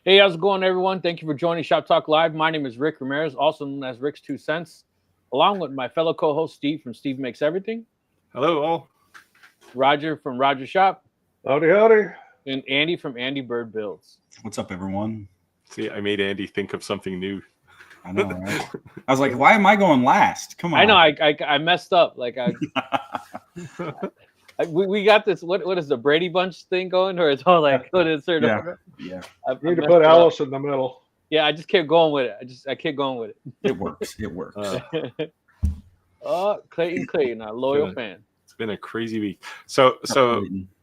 Hey, how's it going, everyone? Thank you for joining Shop Talk Live. My name is Rick Ramirez, also known as Rick's Two Cents, along with my fellow co-host Steve from Steve Makes Everything, Hello, all. Roger from Roger Shop, Howdy, howdy. and Andy from Andy Bird Builds. What's up, everyone? See, I made Andy think of something new. I know, right? I was like, why am I going last? Come on. I know I messed up. Like we got this. What is the Brady Bunch thing going, or it's all like what is there? Yeah. You need to put Alice in the middle. Yeah, I just kept going with it. I kept going with it. It works. It works. Clayton, a loyal fan. It's been a crazy week. So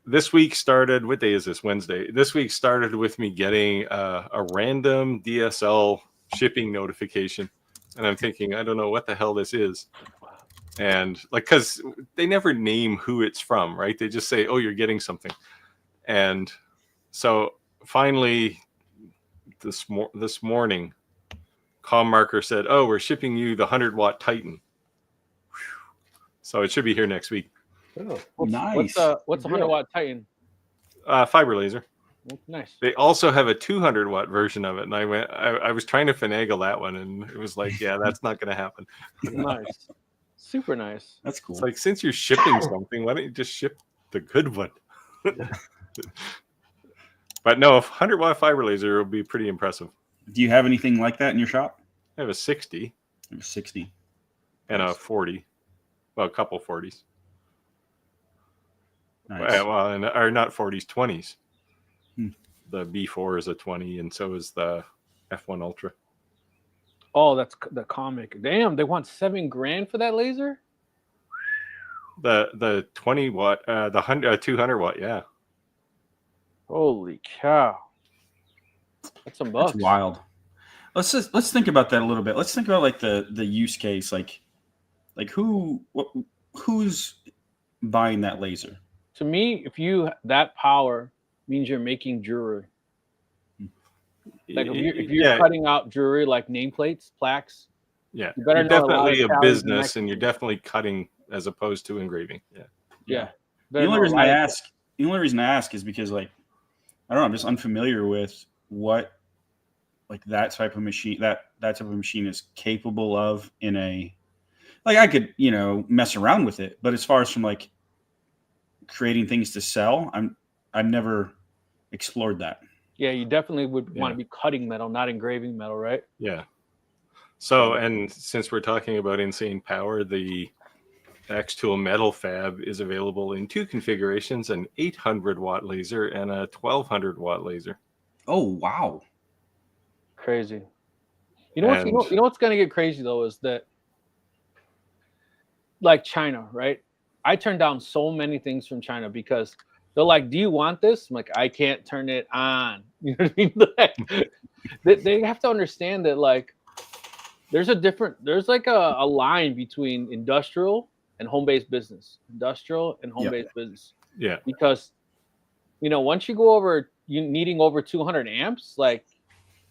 this week started. What day is this? Wednesday. This week started with me getting a random DSL shipping notification, and I'm thinking, I don't know what the hell this is. And like, because they never name who it's from, right? They just say, oh, you're getting something. And so finally this morning, CommMarker said, oh, we're shipping you the 100-watt Titan. So it should be here next week. Oh, nice. What's a 100-watt Titan? Fiber laser. Nice. They also have a 200-watt version of it, and I was trying to finagle that one, and it was like, yeah, that's not going to happen. Nice. Super nice. That's cool. It's like, since you're shipping something, why don't you just ship the good one? But no, a 100-watt fiber laser will be pretty impressive. Do you have anything like that in your shop? I have a 60. I have a 60. And a 40. Well, a couple 40s. Nice. Well, or not 40s, 20s. Hmm. The B4 is a 20, and so is the F1 Ultra. Oh, that's the comic. Damn, they want $7,000 for that laser? The 20-watt, the 200-watt, yeah. Holy cow. That's some bucks. That's wild. Let's think about that a little bit. Let's think about like the use case, like who's buying that laser? To me, if you that power means you're making jewelry. Like if you're cutting out jewelry like nameplates, plaques. Yeah, you better you're know definitely a business, and you're definitely cutting as opposed to engraving. Yeah. The only reason I ask is because, like, I don't know, I'm just unfamiliar with what like that type of machine is capable of in a, like, I could, mess around with it, but as far as from like creating things to sell, I've never explored that. Yeah, you definitely would want to be cutting metal, not engraving metal, right? Yeah. So, and since we're talking about insane power, the X-Tool Metal Fab is available in two configurations: an 800-watt laser and a 1200-watt laser. Oh, wow! Crazy. You know what's going to get crazy though is that, like China, right? I turned down so many things from China because they're like, "Do you want this?" I'm like, "I can't turn it on." You know what I mean? They have to understand that, like, there's like a line between industrial and home-based business. Industrial and home-based business. Yeah. Because, once you go over needing over 200 amps, like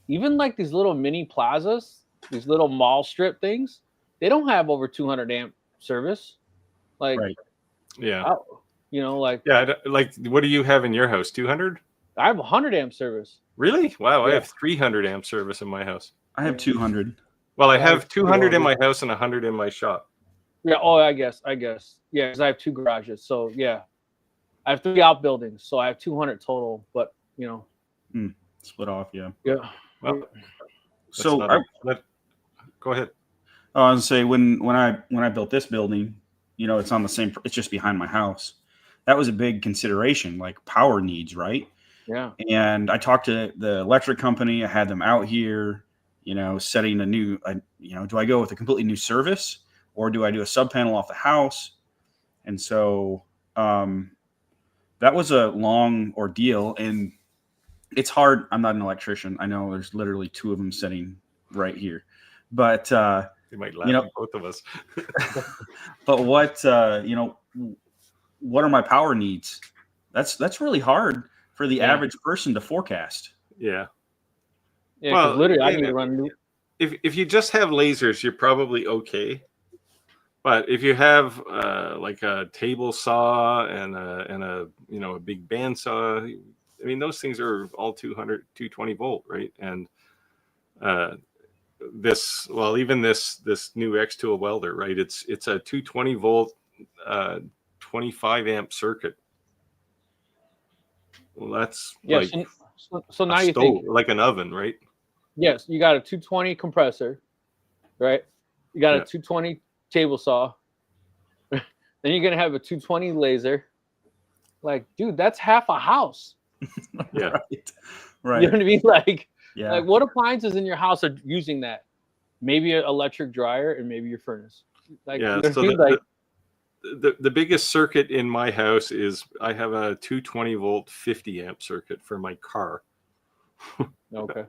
even like these little mini plazas, these little mall strip things, they don't have over 200 amp service. Like, right. Yeah. Like, yeah, like, what do you have in your house? 200? I have 100 amp service. Really? Wow, yeah. I have 300 amp service in my house. I have 200. Well, I have 200 in my house and 100 in my shop. Yeah. Oh, I guess. Yeah, because I have 2 garages. So yeah, I have 3 outbuildings, so I have 200 total. But split off. Yeah. Yeah. Well, so go ahead. I was gonna say when I built this building, it's on the same. It's just behind my house. That was a big consideration, like power needs, right? Yeah. And I talked to the electric company. I had them out here, setting a new. Do I go with a completely new service or do I do a sub panel off the house? And so that was a long ordeal, and it's hard. I'm not an electrician. I know there's literally 2 of them sitting right here, but they might laugh at both of us. But what are my power needs? That's really hard for the average person to forecast. Yeah. Yeah, well, literally, I need to run. If you just have lasers, you're probably okay. But if you have like a table saw and a big bandsaw, I mean, those things are all 200, 220 volt, right? And this new X2 welder, right? It's a 220 volt, 25 amp circuit. Well, that's like so now a you stove, think like an oven, right? yes, you got a 220 compressor, right? You got a 220 table saw. Then you're gonna have a 220 laser. Like, dude, that's half a house. Yeah. Right. You know what I mean? Like, Yeah. like what appliances in your house are using that? Maybe an electric dryer and maybe your furnace. Like, Yeah. you know what So I mean? Like, the biggest circuit in my house is I have a 220 volt 50 amp circuit for my car. okay.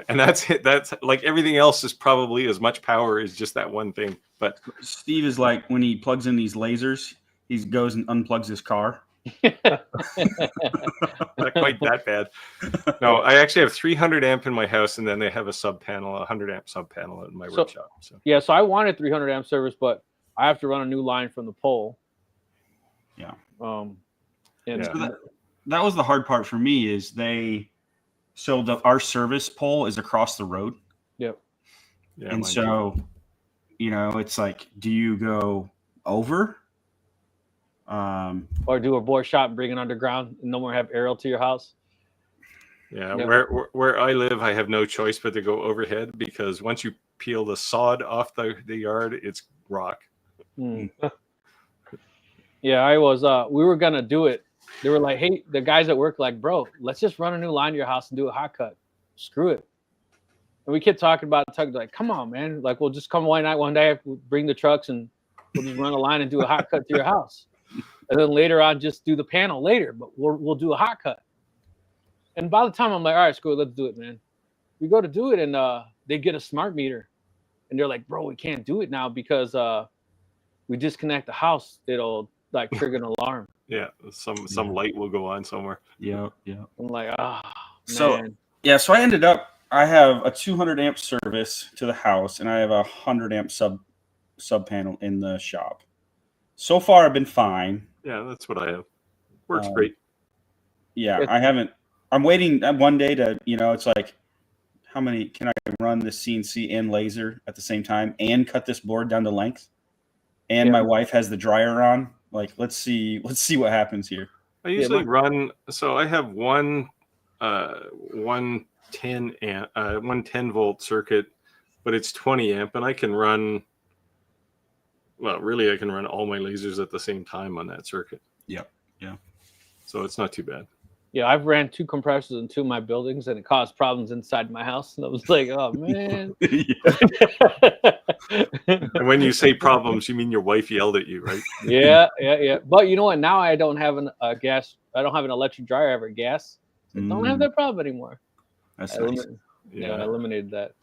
And that's it. That's like everything else is probably as much power as just that one thing. But Steve is like when he plugs in these lasers, he goes and unplugs his car. not quite that bad. No, I actually have 300 amp in my house, and then they have a sub panel, 100 amp sub panel in my workshop. So yeah, so I wanted 300 amp service, but I have to run a new line from the pole. Yeah. And So that was the hard part for me is our service pole is across the road. Yep. yeah, And mine so, it's like, do you go over? Or do a board shop and bring it underground and no more have aerial to your house. Yeah, Yeah. where I live, I have no choice but to go overhead because once you peel the sod off the yard, it's rock. Yeah, I was. We were gonna do it. They were like, "Hey, the guys at work, like, bro, let's just run a new line to your house and do a hot cut. Screw it." And we kept talking about it, like, "Come on, man! Like, we'll just come one day, we'll bring the trucks and we'll just run a line and do a hot cut to your house, and then later on, just do the panel later. But we'll do a hot cut." And by the time I'm like, "All right, screw it, let's do it, man." We go to do it, and they get a smart meter, and they're like, "Bro, we can't do it now because we disconnect the house. It'll like trigger an alarm." Yeah, some light will go on somewhere. Yeah. I'm like, man. So I ended up. I have a 200 amp service to the house, and I have a 100 amp sub panel in the shop. So far, I've been fine. Yeah, that's what I have. Works great. Yeah, I haven't. I'm waiting one day to. It's like, how many can I run the CNC and laser at the same time and cut this board down to length? And my wife has the dryer on. Like, let's see what happens here. I usually run. So I have one 110 volt circuit, but it's 20 amp, and I can run. Well, really, I can run all my lasers at the same time on that circuit. Yep. Yeah. So it's not too bad. Yeah, I've ran 2 compressors in 2 of my buildings, and it caused problems inside my house. And I was like, "Oh man!" And when you say problems, you mean your wife yelled at you, right? Yeah. But you know what? Now I don't have a gas. I don't have an electric dryer. I have a gas. So I don't have that problem anymore. That's nice. I eliminated that.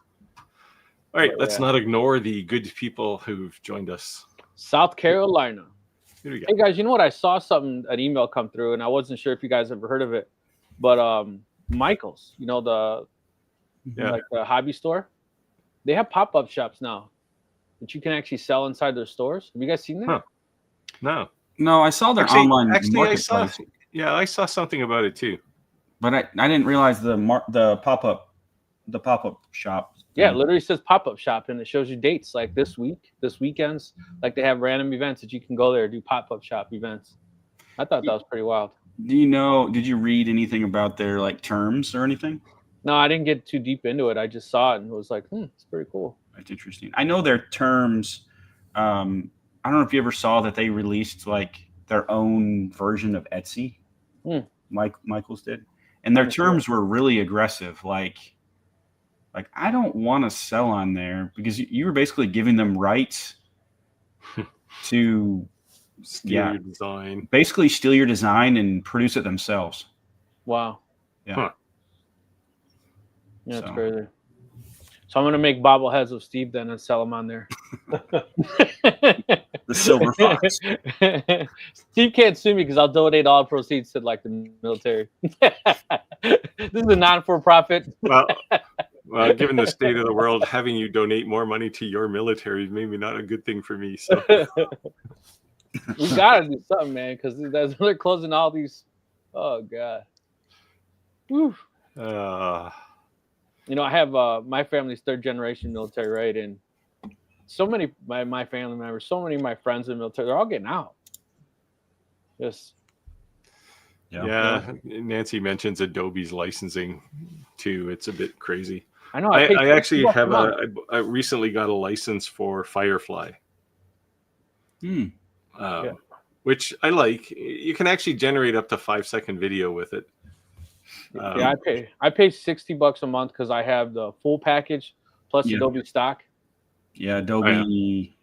All right, let's not ignore the good people who've joined us. South Carolina. Here we go. Hey guys, you know what? I saw an email come through, and I wasn't sure if you guys ever heard of it, but Michael's, the hobby store, they have pop-up shops now that you can actually sell inside their stores. Have you guys seen that? Huh. No, I saw their online marketplace. I saw something about it too, but I didn't realize the pop-up shop. Yeah, it literally says pop-up shop, and it shows you dates like this weekends. Like they have random events that you can go there and do pop-up shop events. I thought that was pretty wild. Did you read anything about their like terms or anything? No, I didn't get too deep into it. I just saw it and was like, it's pretty cool. That's interesting. I know their terms. I don't know if you ever saw that they released like their own version of Etsy. Michael's did, and their terms were really aggressive. Like I don't want to sell on there because you were basically giving them rights to steal your design. Basically steal your design and produce it themselves. Wow. Yeah. Huh. Yeah, it's crazy. So I'm gonna make bobbleheads of Steve then and sell them on there. The silver fox. Steve can't sue me because I'll donate all proceeds to like the military. This is a non-for-profit. Well, given the state of the world, having you donate more money to your military is maybe not a good thing for me. So we gotta do something, man, because they're closing all these. Oh god. Whew. Uh, You know, I have my family's third generation military, right? And so many my family members, so many of my friends in the military, they're all getting out. Just yeah. Nancy mentions Adobe's licensing too. It's a bit crazy. I know. I actually $60 a have month. I recently got a license for Firefly, Hmm. Yeah. which I like. You can actually generate up to 5-second video with it. Yeah, I pay $60 a month because I have the full package plus Yeah. Adobe stock. Yeah, Adobe,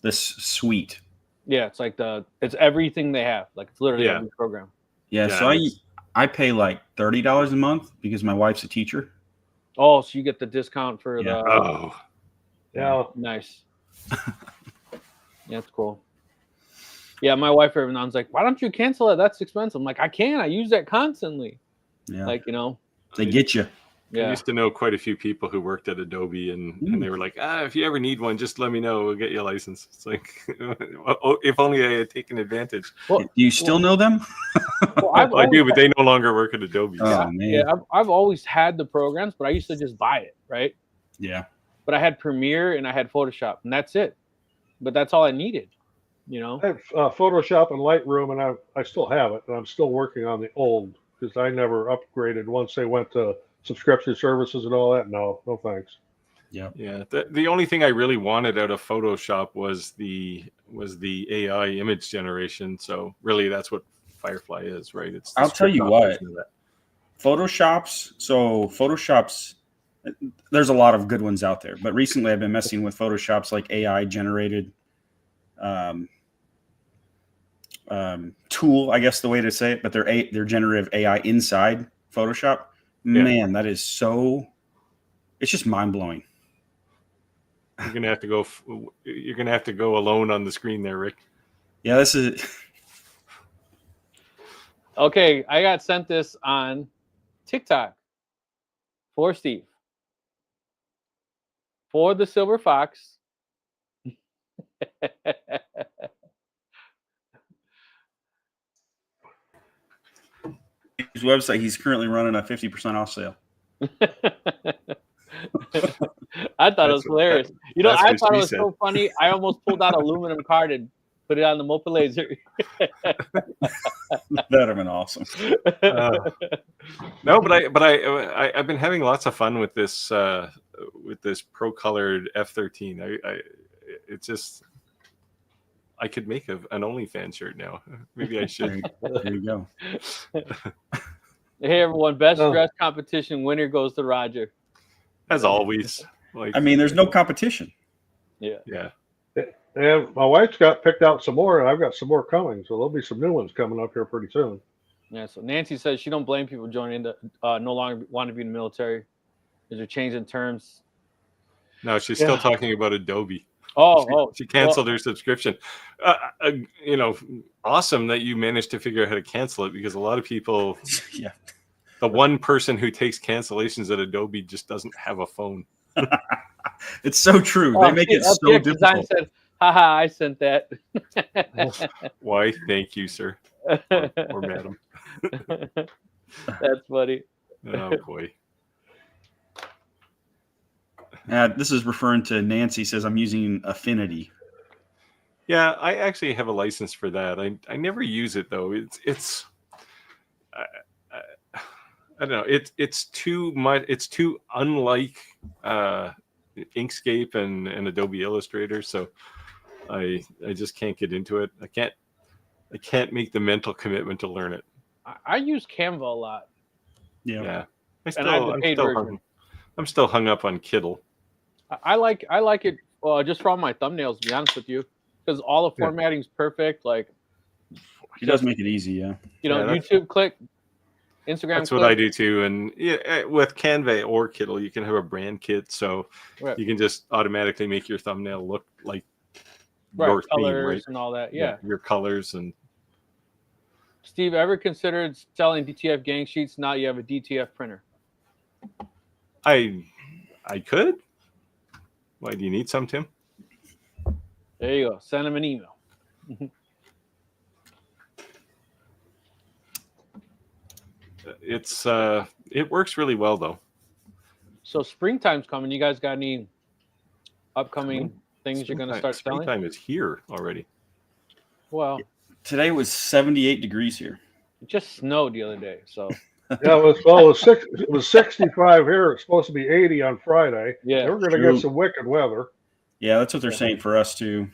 this suite. Yeah, it's like it's everything they have. Like it's literally Yeah. every program. Yeah, Yeah, so it's- I pay like $30 a month because my wife's a teacher. Oh, so you get the discount for Yeah. Oh, Yeah. nice. Yeah, that's cool. Yeah, my wife every now and then's like, "Why don't you cancel it? That's expensive." I'm like, "I can't. I use that constantly." Yeah, Like, you know. they get you. I Yeah. used to know quite a few people who worked at Adobe, and they were like, if you ever need one, just let me know. We'll get you a license. It's like, if only I had taken advantage. Well, Do you still know them? well, I've I do, always but they no longer work at Adobe. Oh, yeah, man. yeah, I've always had the programs, but I used to just buy it, right? Yeah. But I had Premiere and I had Photoshop, and that's it. But that's all I needed, you know. I have Photoshop and Lightroom, and I still have it, and I'm still working on the old because I never upgraded once they went to subscription services and all that. No thanks. Yeah, the only thing I really wanted out of Photoshop was the AI image generation. So really, that's what Firefly is, right? It's the I'll tell you stripped-off what. version of that. Photoshop's, there's a lot of good ones out there, but recently I've been messing with Photoshop's like AI generated tool, I guess the way to say it, but they're generative AI inside Photoshop. Yeah. Man, that is it's just mind blowing. You're gonna have to go. You're gonna have to go alone on the screen there, Rick. Yeah, this is Okay, I got sent this on TikTok for Steve. For the Silver Fox. his website. He's currently running a 50% off sale. I thought it was hilarious. You know, that's I what thought it she was said. so funny. I almost pulled out an aluminum card and put it on the Mopa Laser. That'd have been awesome. No, but I've been having lots of fun with this pro colored F13. It's just I could make an OnlyFans shirt now. Maybe I should. There you go. Hey everyone, best Oh. dress competition winner goes to Roger. As always. Like, I mean, there's no competition. Yeah. Yeah. And my wife's got picked out some more, and I've got some more coming, so there'll be some new ones coming up here pretty soon. Yeah. So Nancy says she don't blame people joining the no longer want to be in the military. There's a change in terms. No, she's still talking about Adobe. She canceled her subscription. Awesome that you managed to figure out how to cancel it, because a lot of people, Yeah. the one person who takes cancellations at Adobe just doesn't have a phone. It's so true. They make it so FTX Design difficult. said, haha, I sent that. Why? Thank you, sir. Or madam. That's funny. Oh boy. This is referring to Nancy. Says I'm using Affinity. Yeah, I actually have a license for that. I never use it though. It's I don't know. It's too much. It's too unlike Inkscape and Adobe Illustrator. So I just can't get into it. I can't make the mental commitment to learn it. I use Canva a lot. Yeah. And I have the paid version. I'm still hung up on Kiddle. I like it just for all my thumbnails, to be honest with you, because all the formatting's perfect. Like, He does make it easy. Yeah. you know, Yeah, YouTube click, Instagram. That's click. what I do too. And yeah, with Canva or Kiddle, you can have a brand kit, so Right. you can just automatically make your thumbnail look like Right, your colors theme, right? and all that. Yeah. Your colors. And Steve, ever considered selling DTF gang sheets? Now you have a DTF printer. I could. Why, do you need some, Tim? There you go. Send him an email. it works really well though. So springtime's coming. You guys got any upcoming things you're going to start selling? Springtime is here already. Well, Today was 78 degrees here. it just snowed the other day, so Yeah, it was 65 here. It's supposed to be 80 on Friday. yeah. And we're going to True. get some wicked weather. Yeah, that's what they're saying for us too.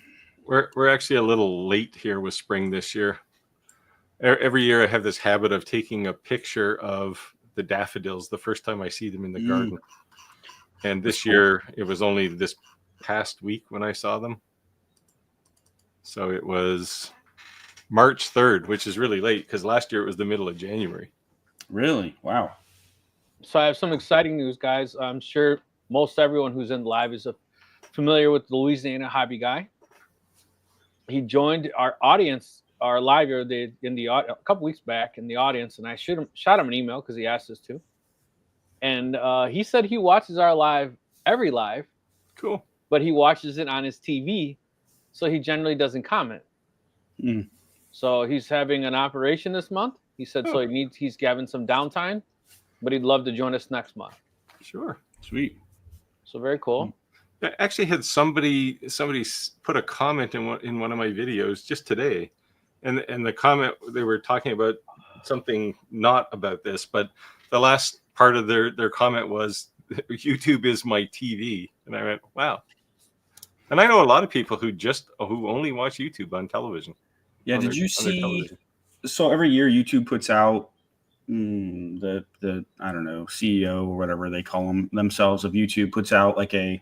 We're actually a little late here with spring this year. Every year I have this habit of taking a picture of the daffodils the first time I see them in the garden. And this year it was only this past week when I saw them. So it was March 3rd, which is really late because last year it was the middle of January. Really? Wow. So I have some exciting news, guys. I'm sure most everyone who's in live is familiar with the Louisiana Hobby Guy. He joined our audience, our live a couple weeks back in the audience, and I shot him an email because he asked us to. And he said he watches our every live. Cool. But he watches it on his TV, so he generally doesn't comment. So he's having an operation this month. He said so he's having some downtime, but he'd love to join us next month. Sure. Sweet. So very cool. I actually had somebody put a comment in one of my videos just today, and the comment, they were talking about something not about this, but the last part of their comment was YouTube is my TV, and I went, wow. And I know a lot of people who only watch YouTube on television. Yeah, did you see? So every year YouTube puts out the I don't know, CEO or whatever they call themselves of YouTube puts out like the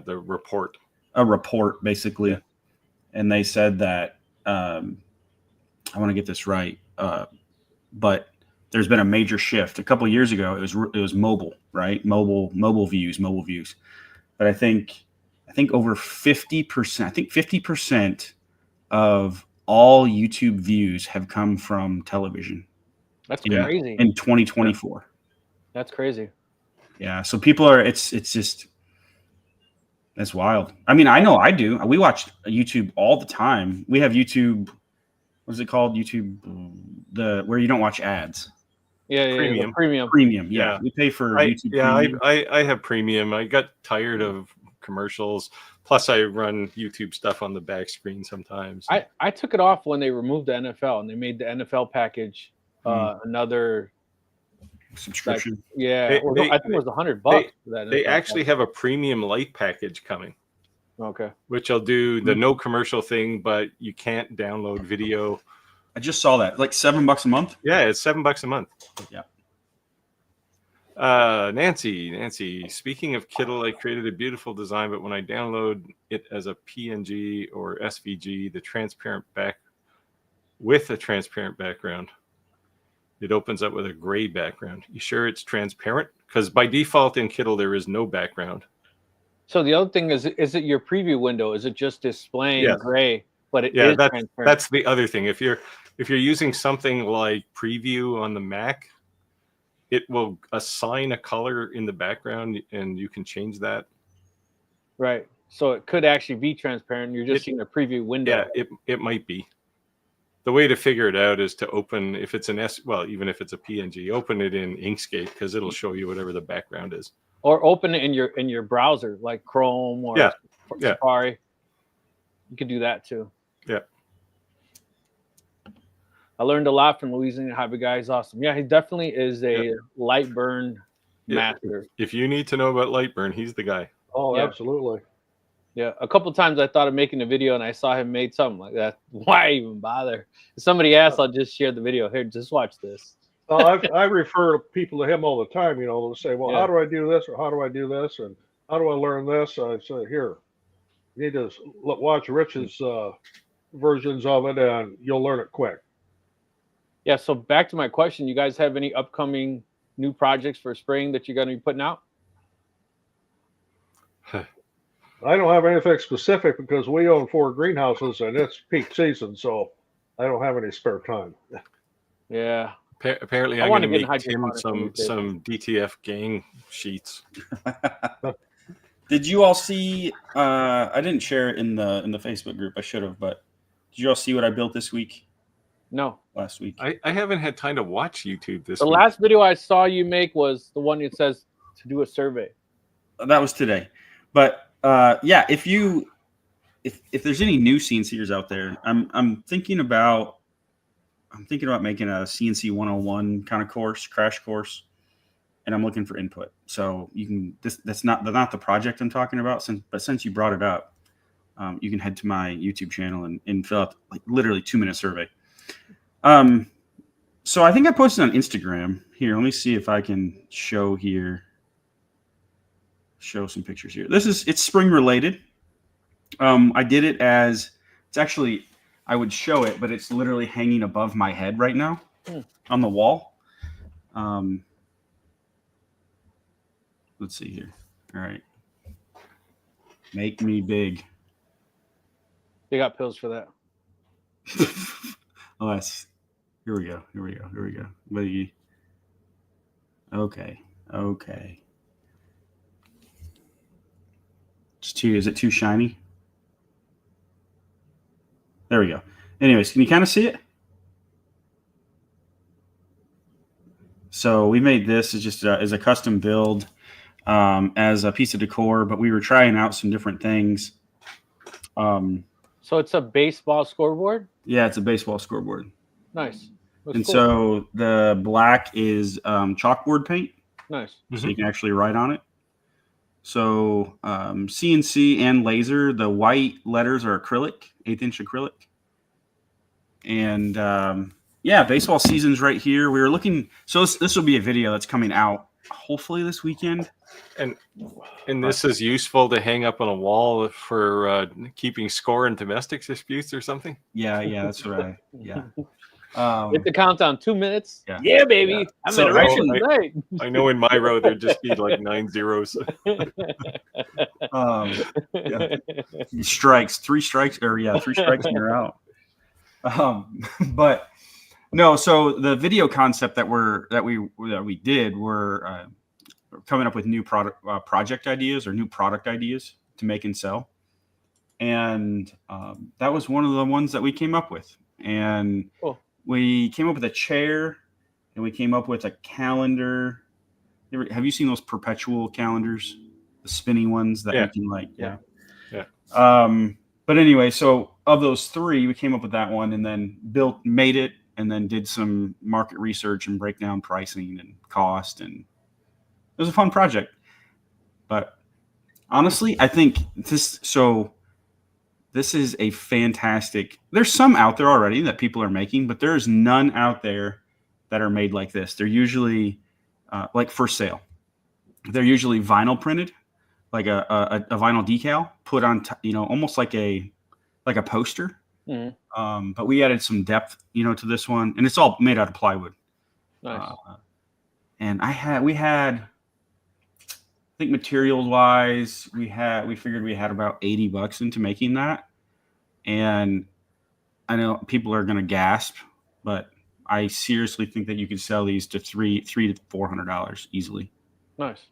report. A report basically, and they said that I want to get this right, but there's been a major shift. A couple of years ago, it was mobile, right? Mobile views, but I think over 50%. I think 50% of all YouTube views have come from television. That's crazy. In 2024. That's crazy. Yeah. So people are, it's just, that's wild. I mean, I know I do. We watch YouTube all the time. We have YouTube, what is it called? YouTube, where you don't watch ads. Yeah. Premium. Premium. Yeah. We pay for YouTube. Premium. I have premium. I got tired of commercials. Plus, I run YouTube stuff on the back screen sometimes. I took it off when they removed the NFL and they made the NFL package another subscription. I think it was $100 for that. They actually have a premium light package coming. Okay. Which will do the no commercial thing, but you can't download video. I just saw that. Like $7 a month? Yeah, it's $7 a month. Yeah. Nancy, speaking of Kittle, I created a beautiful design, but when I download it as a PNG or SVG, with a transparent background, it opens up with a gray background. You sure it's transparent? Because by default in Kittle, there is no background. So the other thing is it your preview window? Is it just displaying gray, but it is transparent? That's the other thing. If you're using something like Preview on the Mac, it will assign a color in the background, and you can change that. Right. So it could actually be transparent. You're just seeing a preview window. Yeah, it might be. The way to figure it out is to open, if it's even if it's a PNG, open it in Inkscape because it'll show you whatever the background is. Or open it in your browser, like Chrome or Safari. You could do that too. Yeah. I learned a lot from Louisiana Hobby Guy. He's awesome. Yeah, he definitely is a light burn master. If you need to know about light burn, he's the guy. Oh, absolutely. Yeah, a couple times I thought of making a video and I saw him made something like that. Why even bother? If somebody asked, I'll just share the video. Here, just watch this. I refer people to him all the time. They'll say, well, how do I do this? Or how do I do this? And how do I learn this? I say, here, you need to watch Rich's versions of it and you'll learn it quick. Yeah, so back to my question. You guys have any upcoming new projects for spring that you're going to be putting out? I don't have anything specific because we own 4 greenhouses and it's peak season, so I don't have any spare time. Yeah. Apparently, I'm going to make Tim some DTF gang sheets. Did you all see? I didn't share it in the Facebook group. I should have, but did you all see what I built this week? No. last week. I haven't had time to watch YouTube this The week. last video I saw you make was the one that says to do a survey. That was today. But yeah, if there's any new CNCers out there, I'm thinking about making a CNC 101 kind of crash course, and I'm looking for input. So you can that's not the project I'm talking about, since you brought it up, you can head to my YouTube channel and fill out like literally 2-minute survey. So I think I posted on Instagram. Here, let me see if I can show some pictures here. It's spring related. I did it as it's actually, I would show it, but it's literally hanging above my head right now on the wall. Let's see here. All right. Make me big. They got pills for that. Oh, here we go. Biggie. Okay. Is it too shiny? There we go. Anyways, can you kind of see it? So we made this as a custom build, as a piece of decor, but we were trying out some different things. So it's a baseball scoreboard? Yeah, it's a baseball scoreboard. Nice. That's And cool. so the black is chalkboard paint. Nice. So you can actually write on it. So CNC and laser, the white letters are acrylic, 1/8" acrylic. And yeah, baseball season's right here. We were looking, so this will be a video that's coming out hopefully this weekend. And this is useful to hang up on a wall for keeping score in domestic disputes or something? Yeah, that's right. Yeah. Hit the countdown, 2 minutes. Yeah. Baby. Yeah. I'm So in a race I- tonight. I know in my row there'd just be like 9 zeros. Yeah. Strikes, 3 strikes, or 3 strikes and you're out. But no, so the video concept that we did were coming up with new project ideas or new product ideas to make and sell, and that was one of the ones that we came up with. And cool. We came up with a chair, and we came up with a calendar. Have you seen those perpetual calendars, the spinning ones that you can Yeah. But anyway, so of those 3, we came up with that one, and then made it, and then did some market research and break down pricing and cost, and it was a fun project. But honestly, I think this is a fantastic. There's some out there already that people are making, but there's none out there that are made like this. They're usually like for sale. They're usually vinyl printed, like a vinyl decal put on, almost like a poster. Mm-hmm. But we added some depth, to this one, and it's all made out of plywood. Nice. And we had, I think materials wise, we figured we had about $80 into making that. And I know people are going to gasp, but I seriously think that you could sell these to $300 to $400 easily. Nice.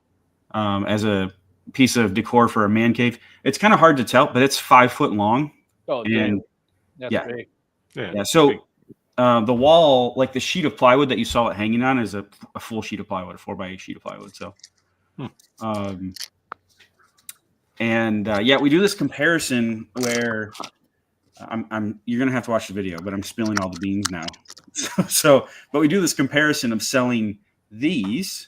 As a piece of decor for a man cave. It's kind of hard to tell, but it's 5 foot long. Oh, and damn. That's yeah. big. Yeah. So the wall, like the sheet of plywood that you saw it hanging on, is a full sheet of plywood, a 4x8 sheet of plywood. So, we do this comparison where you're gonna have to watch the video, but I'm spilling all the beans now. But we do this comparison of selling these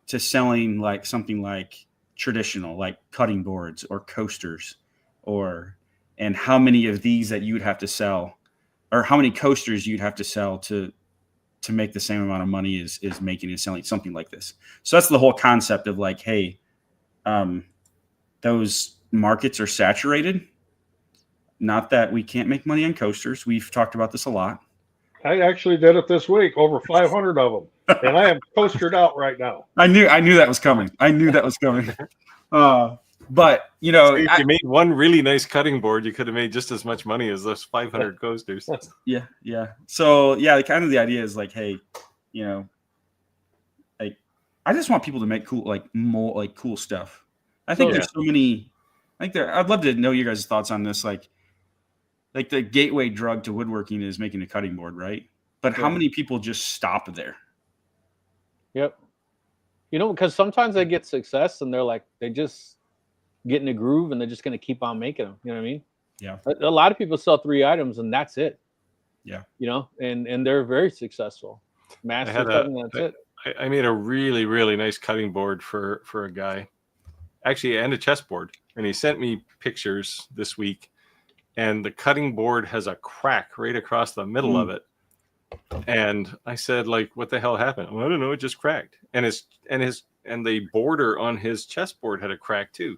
to selling like something like traditional, like cutting boards or coasters, and how many of these that you would have to sell, or how many coasters you'd have to sell to make the same amount of money as making and selling something like this. So that's the whole concept of like, hey, those markets are saturated. Not that we can't make money on coasters. We've talked about this a lot. I actually did it this week, over 500 of them, and I am coastered out right now. I knew that was coming. But if you made one really nice cutting board, you could have made just as much money as those 500 coasters. Yeah. So kind of the idea is like, hey, like I just want people to make cool, like more like cool stuff. I think there's so many. I'd love to know your guys' thoughts on this. Like the gateway drug to woodworking is making a cutting board, right? But how many people just stop there? Yep. You know, because sometimes they get success and they're like, they just get in a groove and they're just going to keep on making them. You know what I mean? Yeah. A lot of people sell 3 items and that's it. Yeah. You know, and they're very successful. Master something, that's it. I made a really, really nice cutting board for a guy, actually, and a chessboard. And he sent me pictures this week, and the cutting board has a crack right across the middle of it. And I said, like, what the hell happened? Well, I don't know, it just cracked. And the border on his chessboard had a crack too.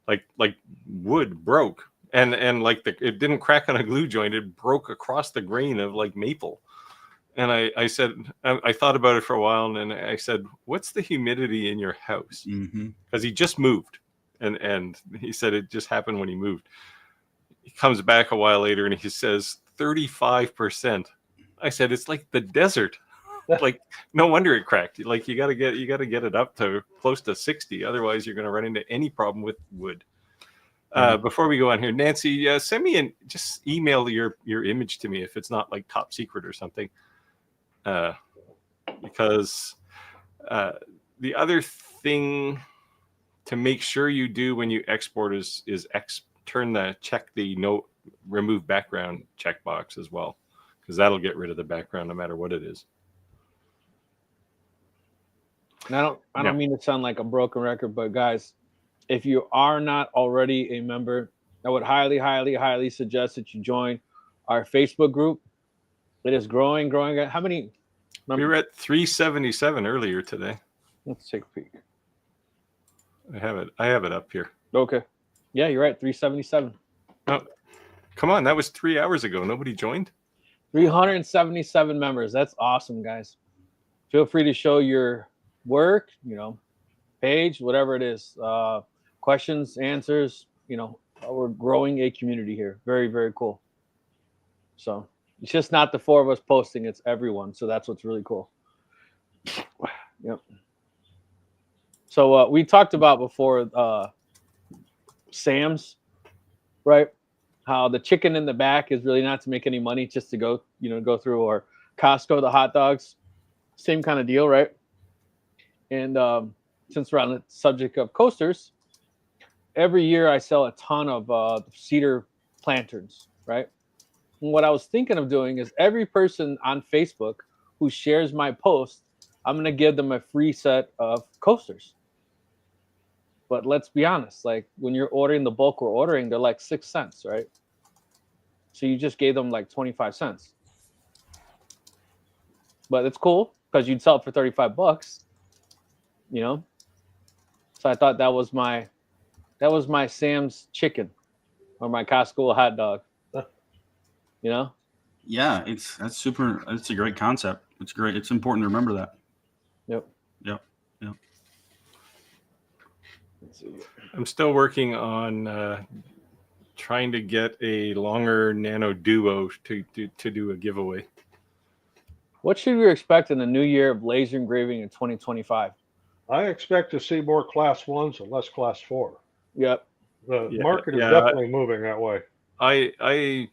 Like wood broke. And like it didn't crack on a glue joint, it broke across the grain of like maple. And I said, I thought about it for a while, and then I said, what's the humidity in your house? Because he just moved. And he said it just happened when he moved. He comes back a while later and he says 35%. I said, it's like the desert. Like, no wonder it cracked. Like, you gotta get it up to close to 60. Otherwise you're gonna run into any problem with wood. Before we go on here, Nancy, send me just email your image to me if it's not like top secret or something. Because the other thing to make sure you do when you export is check the no remove background checkbox as well, because that'll get rid of the background no matter what it is. And I don't mean to sound like a broken record, but guys, if you are not already a member, I would highly, highly, highly suggest that you join our Facebook group. It is growing. How many? We were at 377 earlier today. Let's take a peek. I have it up here. Okay. Yeah, you're right. 377. Oh, come on. That was 3 hours ago. Nobody joined? 377 members. That's awesome, guys. Feel free to show your work, page, whatever it is. Questions, answers, we're growing a community here. Very, very cool. So it's just not the 4 of us posting, it's everyone. So that's what's really cool. Yep. So we talked about before Sam's, right? How the chicken in the back is really not to make any money, just to go through, or Costco, the hot dogs, same kind of deal, right? And since we're on the subject of coasters, every year I sell a ton of cedar planterns, right? And what I was thinking of doing is every person on Facebook who shares my post, I'm going to give them a free set of coasters. But let's be honest, like when you're ordering the bulk we're ordering, they're like 6 cents, right? So you just gave them like 25 cents. But it's cool because you'd sell it for $35, So I thought that was my Sam's chicken or my Costco hot dog. Yeah, that's super. It's a great concept. It's great. It's important to remember that. Yep. Let's see. I'm still working on trying to get a longer Nano Duo to do a giveaway. What should we expect in the new year of laser engraving in 2025? I expect to see more Class 1s and less Class 4. Yep. The market is definitely moving that way. I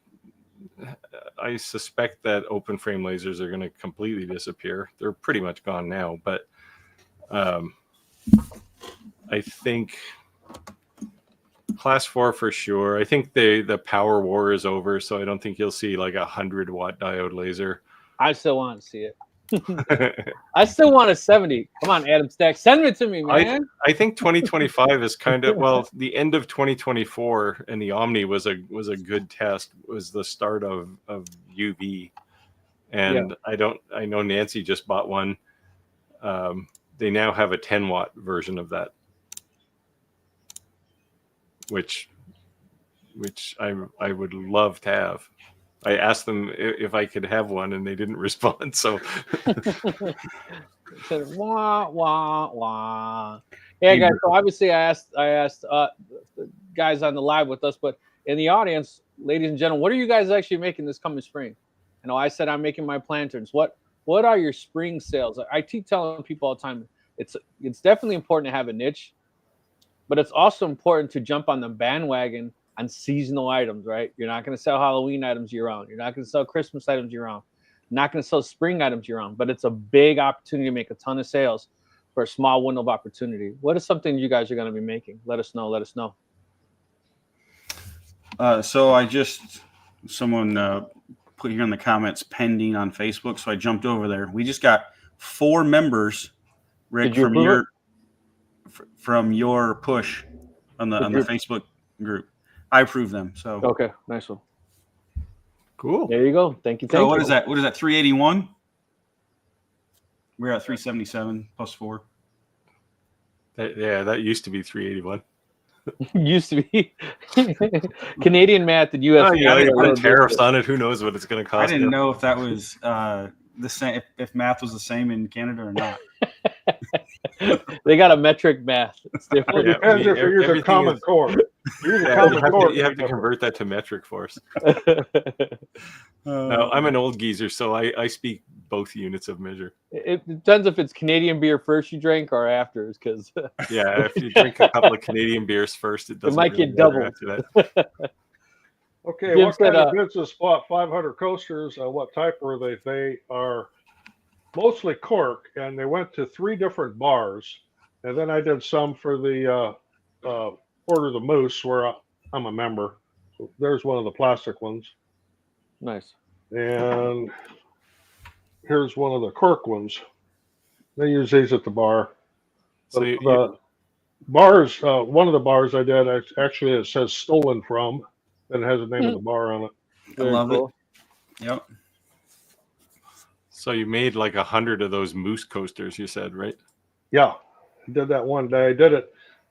suspect that open frame lasers are going to completely disappear. They're pretty much gone now, but I think Class 4 for sure. I think the power war is over, so I don't think you'll see like 100-watt diode laser. I still want to see it. I still want a 70. Come on, Adam Stack, send it to me, man. I think 2025 is kind of the end of 2024, and the Omni was a good test. Was the start of UV, and yeah. I know Nancy just bought one. They now have a 10-watt version of that, which I would love to have. I asked them if I could have one, and they didn't respond. So, said, wah wah wah. Yeah, guys. So obviously, I asked the guys on the live with us, but in the audience, ladies and gentlemen, what are you guys actually making this coming spring? I said I'm making my planterns. What are your spring sales? I keep telling people all the time, it's definitely important to have a niche, but it's also important to jump on the bandwagon on seasonal items, right? You're not going to sell Halloween items year round. You're not going to sell Christmas items year round. not going to sell spring items year round, but it's a big opportunity to make a ton of sales for a small window of opportunity. What is something you guys are going to be making? Let us know. Let us know. So someone put here in the comments pending on Facebook. So I jumped over there. We just got 4 members, Rick, from your push on the Facebook group. I approved them. So okay, nice one. Cool. There you go. Thank you. So what is that? What is that? 381. We're at 377 plus 4. That used to be 381. Used to be Canadian math and US. Oh, yeah, they put tariffs on it. Who knows what it's going to cost? I didn't know if that was the same. If math was the same in Canada or not. They got a metric math. It's different. It depends if you're using Common Core. You have to convert that to metric force. No, I'm an old geezer, so I speak both units of measure. It depends if it's Canadian beer first you drink or after, because yeah, if you drink a couple of Canadian beers first, it might get double after that. Okay, what kind of business bought 500 coasters? What type were they? They are mostly cork, and they went to 3 different bars. And then I did some for the Order the Moose, where I'm a member. So there's one of the plastic ones. Nice. And here's one of the cork ones. They use these at the bar. So the bars, one of the bars I did, actually it says stolen from, and it has the name of the bar on it. I love it. Yep. So you made like 100 of those moose coasters, you said, right? Yeah, I did that one day.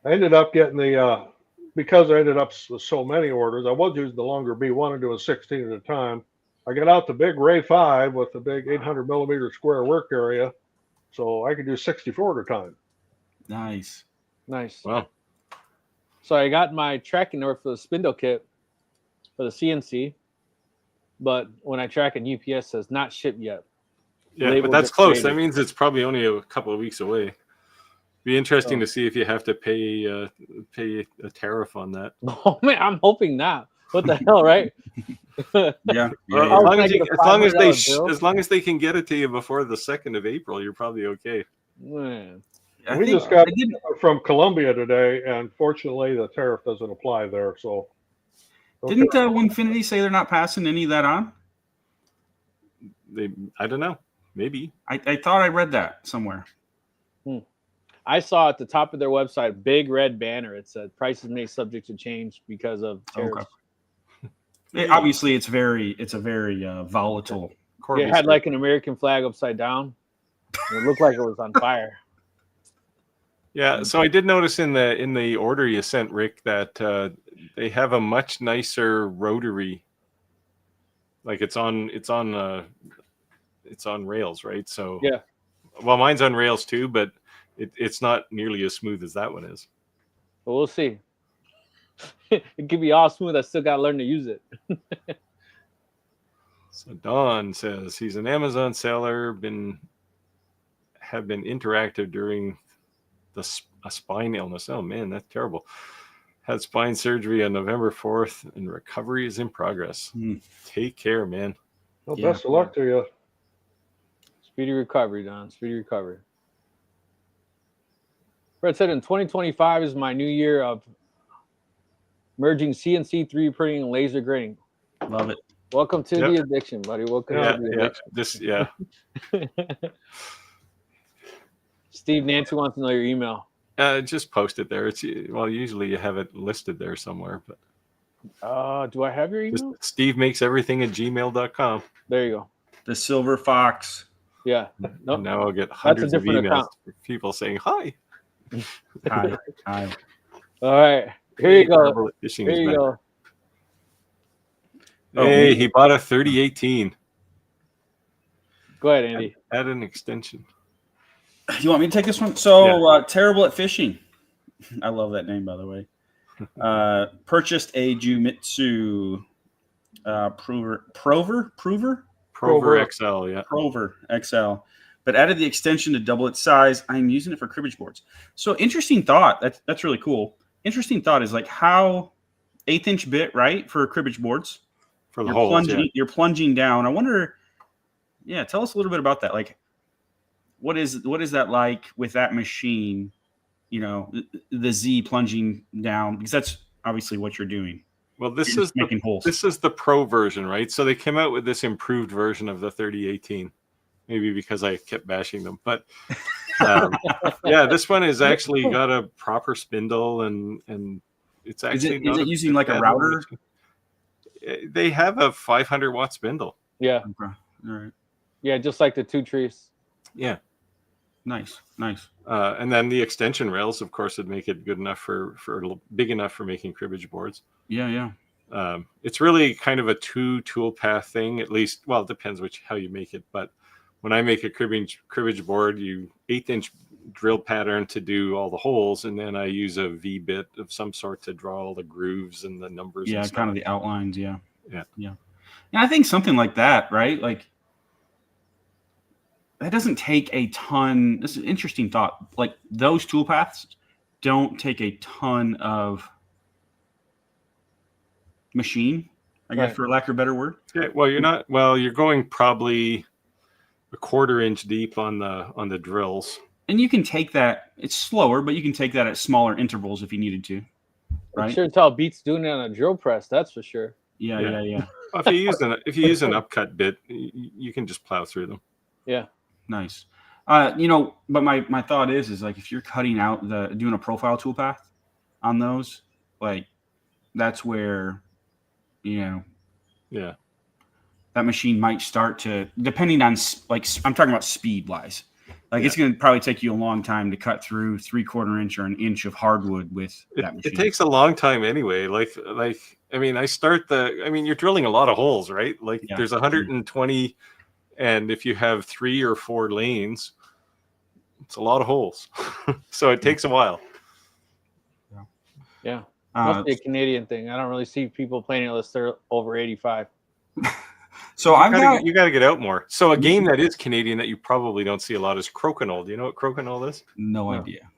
I ended up getting the, because I ended up with so many orders, I was using the longer B1 and doing 16 at a time. I got out the big Ray 5 with the big 800 millimeter square work area, so I could do 64 at a time. Nice. Wow. So I got my tracking order for the spindle kit for the CNC, but when I track it, UPS says not shipped yet. Yeah, but that's close. That means it's probably only a couple of weeks away. Be interesting to see if you have to pay a tariff on that. Oh man, I'm hoping not. What the hell, right? Yeah. As long as they can get it to you before the 2nd of April, you're probably okay. Man. We just got from Colombia today, and fortunately, the tariff doesn't apply there. So, didn't Winfinity say they're not passing any of that on? I don't know. Maybe. I thought I read that somewhere. I saw at the top of their website, big red banner. It said prices may subject to change because of tariffs. Okay. Obviously, it's a very volatile. It had like an American flag upside down. It looked like it was on fire. Yeah, so I did notice in the order you sent, Rick, that they have a much nicer rotary. Like it's on rails, right? So yeah. Well, mine's on rails too, but it's not nearly as smooth as that one is. But we'll see. It could be all smooth. I still got to learn to use it. So Don says he's an Amazon seller, have been interactive during a spine illness. Oh man, that's terrible. Had spine surgery on November 4th, and recovery is in progress. Take care, man. Well, best of luck to you. Speedy recovery, Don. Speedy recovery. Fred said in 2025 is my new year of merging CNC 3D printing and laser grading. Love it. Welcome to the addiction, buddy. Welcome to the addiction. Steve, Nancy wants to know your email. Just post it there. Usually you have it listed there somewhere, but do I have your email? Steve makes everything at gmail.com. There you go. The Silver Fox. Yeah. Nope. Now I'll get hundreds of emails from people saying hi. Hi. All right. Here you go. Here you go. Hey, he bought a 3018. Go ahead, Andy. Add an extension. You want me to take this one? So, Terrible at Fishing. I love that name, by the way. Purchased a Jumitsu Prover XL, yeah. Prover XL. But added the extension to double its size. I'm using it for cribbage boards. So interesting thought. That's really cool. Interesting thought is like how 1/8-inch bit, right, for cribbage boards. For the holes, You're plunging down. I wonder Yeah, tell us a little bit about that. Like, what is that like with that machine? You know, the Z plunging down, because that's obviously what you're doing. Well, this You're is making holes. This is the pro version, right? So they came out with this improved version of the 3018. Maybe because I kept bashing them, but yeah, this one has actually got a proper spindle, and it's actually is it using like a router? They have a 500-watt spindle. Yeah. Okay. All right. Yeah, just like the two trees. Yeah. Nice. And then the extension rails, of course, would make it good enough for big enough for making cribbage boards. Yeah. It's really kind of a 2-tool path thing, at least. Well, it depends how you make it, but when I make a cribbage board, you 1/8-inch drill pattern to do all the holes, and then I use a V bit of some sort to draw all the grooves and the numbers. Yeah, and kind of the outlines. Yeah. Yeah. And I think something like that, right? Like, that doesn't take a ton. This is an interesting thought. Like, those tool paths don't take a ton of machine, I guess, for lack of a better word. Yeah, well, you're going probably a 1/4 inch deep on the drills. And you can take that, it's slower, but you can take that at smaller intervals if you needed to. Right? I'm sure tell beats doing it on a drill press, that's for sure. Yeah. Well, if you use an upcut bit, you can just plow through them. Yeah. Nice. But my thought is like, if you're cutting out doing a profile toolpath on those, like, that's where, Yeah. that machine might start to, depending on, like, I'm talking about speed wise, like, it's going to probably take you a long time to cut through 3/4 inch or an inch of hardwood with that machine. It takes a long time anyway. Like, I mean, you're drilling a lot of holes, right? Like, there's 120, and if you have 3 or 4 lanes, it's a lot of holes. So it takes a while. Yeah. Must be a Canadian thing. I don't really see people playing it unless they're over 85. So you got to get out more. So a game that is Canadian that you probably don't see a lot is Crokinole. Do you know what Crokinole is? No idea.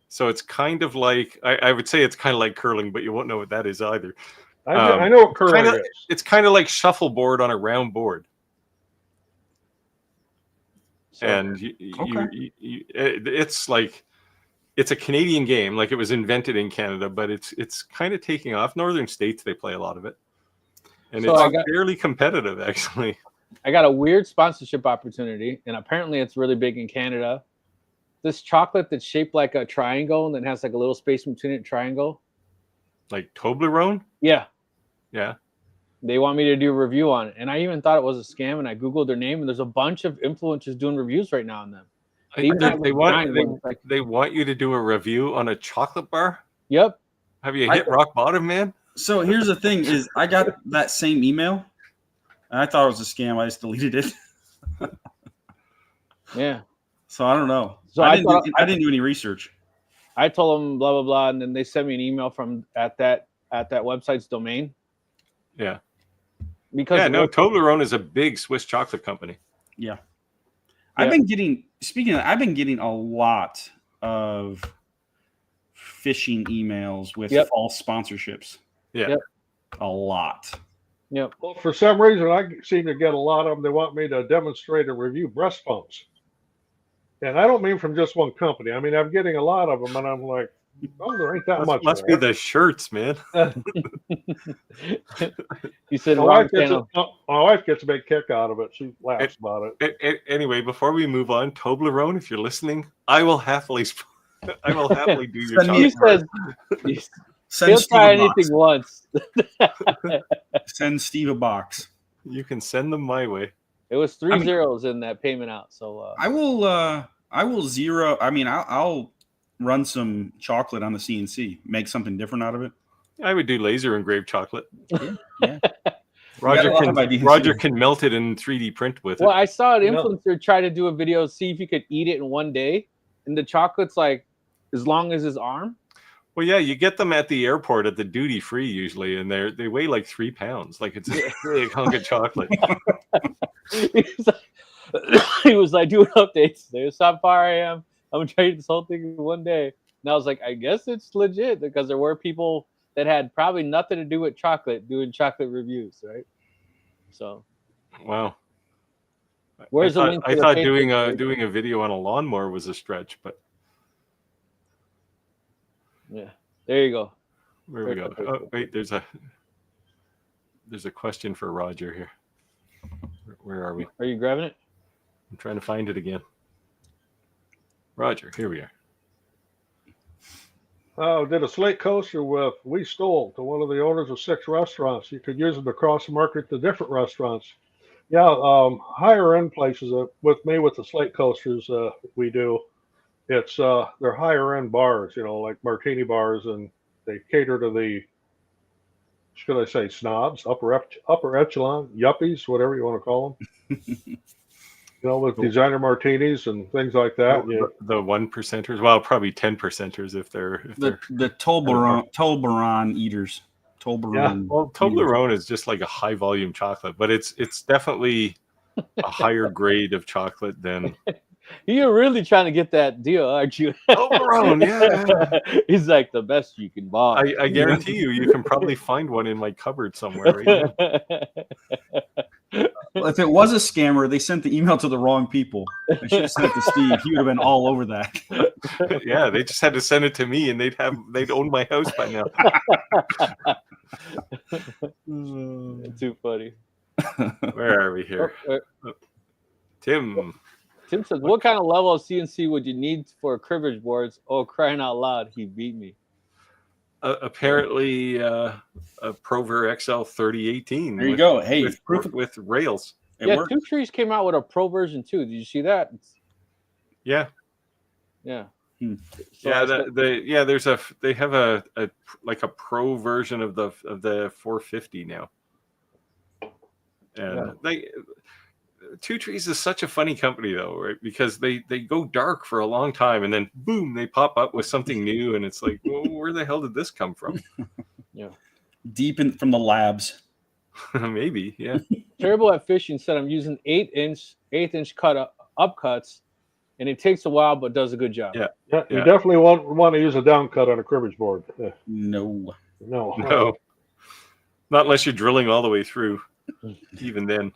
So it's kind of like, I would say it's kind of like curling, but you won't know what that is either. I know what curling is. It's kind of like shuffleboard on a round board. So, and it's like, it's a Canadian game. Like, it was invented in Canada, but it's kind of taking off. Northern states, they play a lot of it. And so it's fairly competitive, actually. I got a weird sponsorship opportunity, and apparently it's really big in Canada. This chocolate that's shaped like a triangle and then has like a little space between it, triangle. Like Toblerone? Yeah. Yeah. They want me to do a review on it. And I even thought it was a scam, and I Googled their name, and there's a bunch of influencers doing reviews right now on them. They want you to do a review on a chocolate bar? Yep. Have you hit rock bottom, man? So here's the thing: is I got that same email, and I thought it was a scam. I just deleted it. Yeah. So I don't know. So I didn't do any research. I told them blah blah blah, and then they sent me an email from at that website's domain. Yeah. Because Toblerone is a big Swiss chocolate company. Yeah. I've been getting a lot of phishing emails with false sponsorships. Yeah. Yep. A lot. Yep. Well, for some reason, I seem to get a lot of them. They want me to demonstrate and review breast pumps. And I don't mean from just one company. I mean, I'm getting a lot of them, and I'm like, oh, there ain't that much. Must be the shirts, man. You said my wife gets a big kick out of it. She laughs about it. Anyway, before we move on, Toblerone, if you're listening, I will happily do your chocolate. He'll try anything once. Send Steve a box. You can send them my way. It was 3 zeros in that payment out. So I will zero. I mean, I'll run some chocolate on the CNC, make something different out of it. I would do laser engraved chocolate. Yeah. Roger can melt it and 3D print with it. Well, I saw an influencer try to do a video, see if he could eat it in one day, and the chocolate's like as long as his arm. Well, yeah, you get them at the airport at the duty free usually, and they weigh like 3 pounds. Like, it's a big hunk of chocolate. He was like doing updates. There's how far I am. I'm gonna try this whole thing in one day. And I was like, I guess it's legit, because there were people that had probably nothing to do with chocolate doing chocolate reviews, right? So, wow. Where's the link? I to thought the Facebook? doing a video on a lawnmower was a stretch, but Yeah, there you go. where we go. Oh, wait, there's a question for Roger here. Where are we? Are you grabbing it? I'm trying to find it again. Roger, here we are. Did a slate coaster with We Stole to one of the owners of 6 restaurants. You could use them to cross market to different restaurants. Yeah, higher end places with me with the slate coasters we do. It's they're higher end bars, like martini bars, and they cater to the, should I say, snobs, upper echelon, yuppies, whatever you want to call them. With designer martinis and things like that. The 1%ers, well, probably 10%ers if they're the Toblerone eaters. Toblerone. Yeah. Well, Toblerone is just like a high volume chocolate, but it's definitely a higher grade of chocolate than. You're really trying to get that deal, aren't you? Toblerone, yeah. He's like the best you can buy. I guarantee you can probably find one in my cupboard somewhere right now. Well, if it was a scammer, they sent the email to the wrong people. I should have sent it to Steve. He would have been all over that. Yeah, they just had to send it to me, and they'd own my house by now. Too funny. Where are we here? Tim says, "What kind of level of CNC would you need for cribbage boards? Oh, crying out loud, he beat me." Apparently, a Prover XL 3018. There you go. Hey, with rails. Yeah, Two Trees came out with a Pro version too. Did you see that? Yeah. Yeah. So they have a Pro version of the 450 now. And Two Trees is such a funny company though, right? Because they go dark for a long time and then boom, they pop up with something new, and it's like, well, where the hell did this come from? Yeah. Deep from the labs. Maybe, yeah. Terrible at Fishing said, I'm using 8-inch cut upcuts, and it takes a while but does a good job. Yeah. You definitely want to use a down cut on a cribbage board. Yeah. No. Not unless you're drilling all the way through. Even then.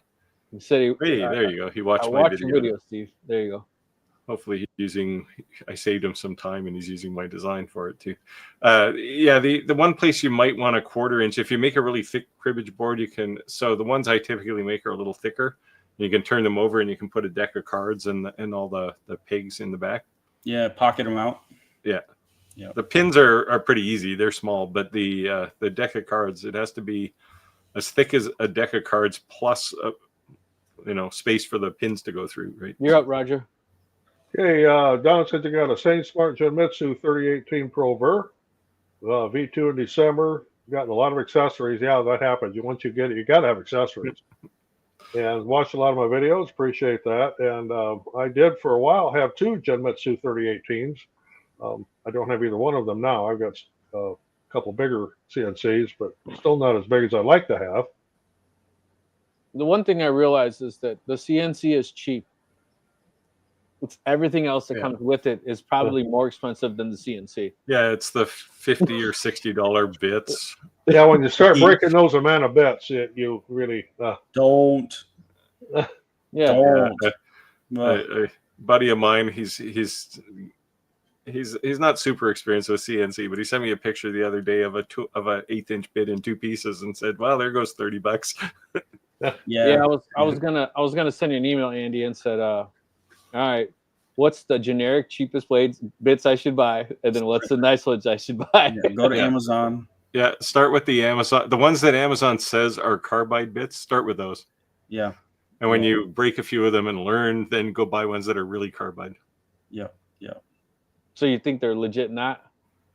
Hey, there you go. He watched my video. Your video, Steve. There you go. Hopefully I saved him some time and he's using my design for it too. The one place you might want a 1/4 inch, if you make a really thick cribbage board, you can, so the ones I typically make are a little thicker. You can turn them over and you can put a deck of cards and all the pigs in the back. Yeah, pocket them out. Yeah. The pins are pretty easy. They're small, but the deck of cards, it has to be as thick as a deck of cards plus space for the pins to go through, right? You're up, Roger. Okay, Don said you got a Saint Smart Genmitsu 3018 Pro Ver, V2 in December. Gotten a lot of accessories. Yeah, that happens. Once you get it, you got to have accessories. And watched a lot of my videos. Appreciate that. And I did for a while have 2 Genmitsu 3018s. I don't have either one of them now. I've got a couple bigger CNCs, but still not as big as I'd like to have. The one thing I realized is that the CNC is cheap. It's everything else that comes with it is probably more expensive than the CNC. Yeah, it's the $50 or $60 bits. Yeah, when you start breaking those amount of bits, you really don't. Yeah. A buddy of mine, he's not super experienced with CNC, but he sent me a picture the other day of a 1/8 bit in 2 pieces and said, "Well, there goes $30." Yeah. I was gonna send you an email, Andy, and said, all right, what's the generic cheapest bits I should buy, and then what's the nice ones I should buy? Yeah, go to Amazon. Yeah, start with the ones that Amazon says are carbide bits. Start with those. Yeah. And when you break a few of them and learn, then go buy ones that are really carbide. Yeah. So you think they're legit not?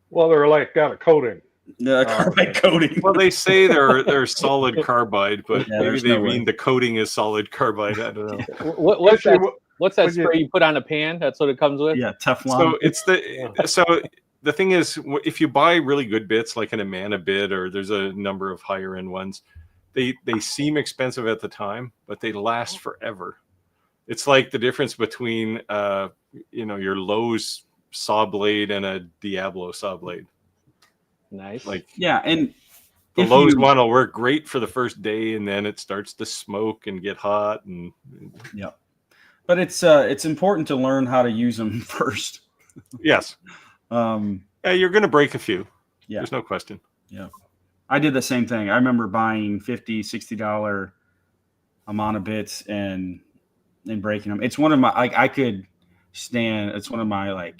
Well, they're got a coating. Yeah, carbide coating. Well, they say they're solid carbide, but maybe they mean way. the coating is solid carbide. I don't know. What's that spray you put on a pan? That's what it comes with? Yeah, Teflon. So it's the thing is, if you buy really good bits like an Amana bit, or there's a number of higher end ones, they seem expensive at the time, but they last forever. It's like the difference between your Lowe's saw blade and a Diablo saw blade. Nice. And the Lowe's one will work great for the first day, and then it starts to smoke and get hot, and But it's important to learn how to use them first. Yes. You're going to break a few. Yeah. There's no question. Yeah. I did the same thing. I remember buying $50, $60 amount of bits and breaking them. It's one of my, I could stand, it's one of my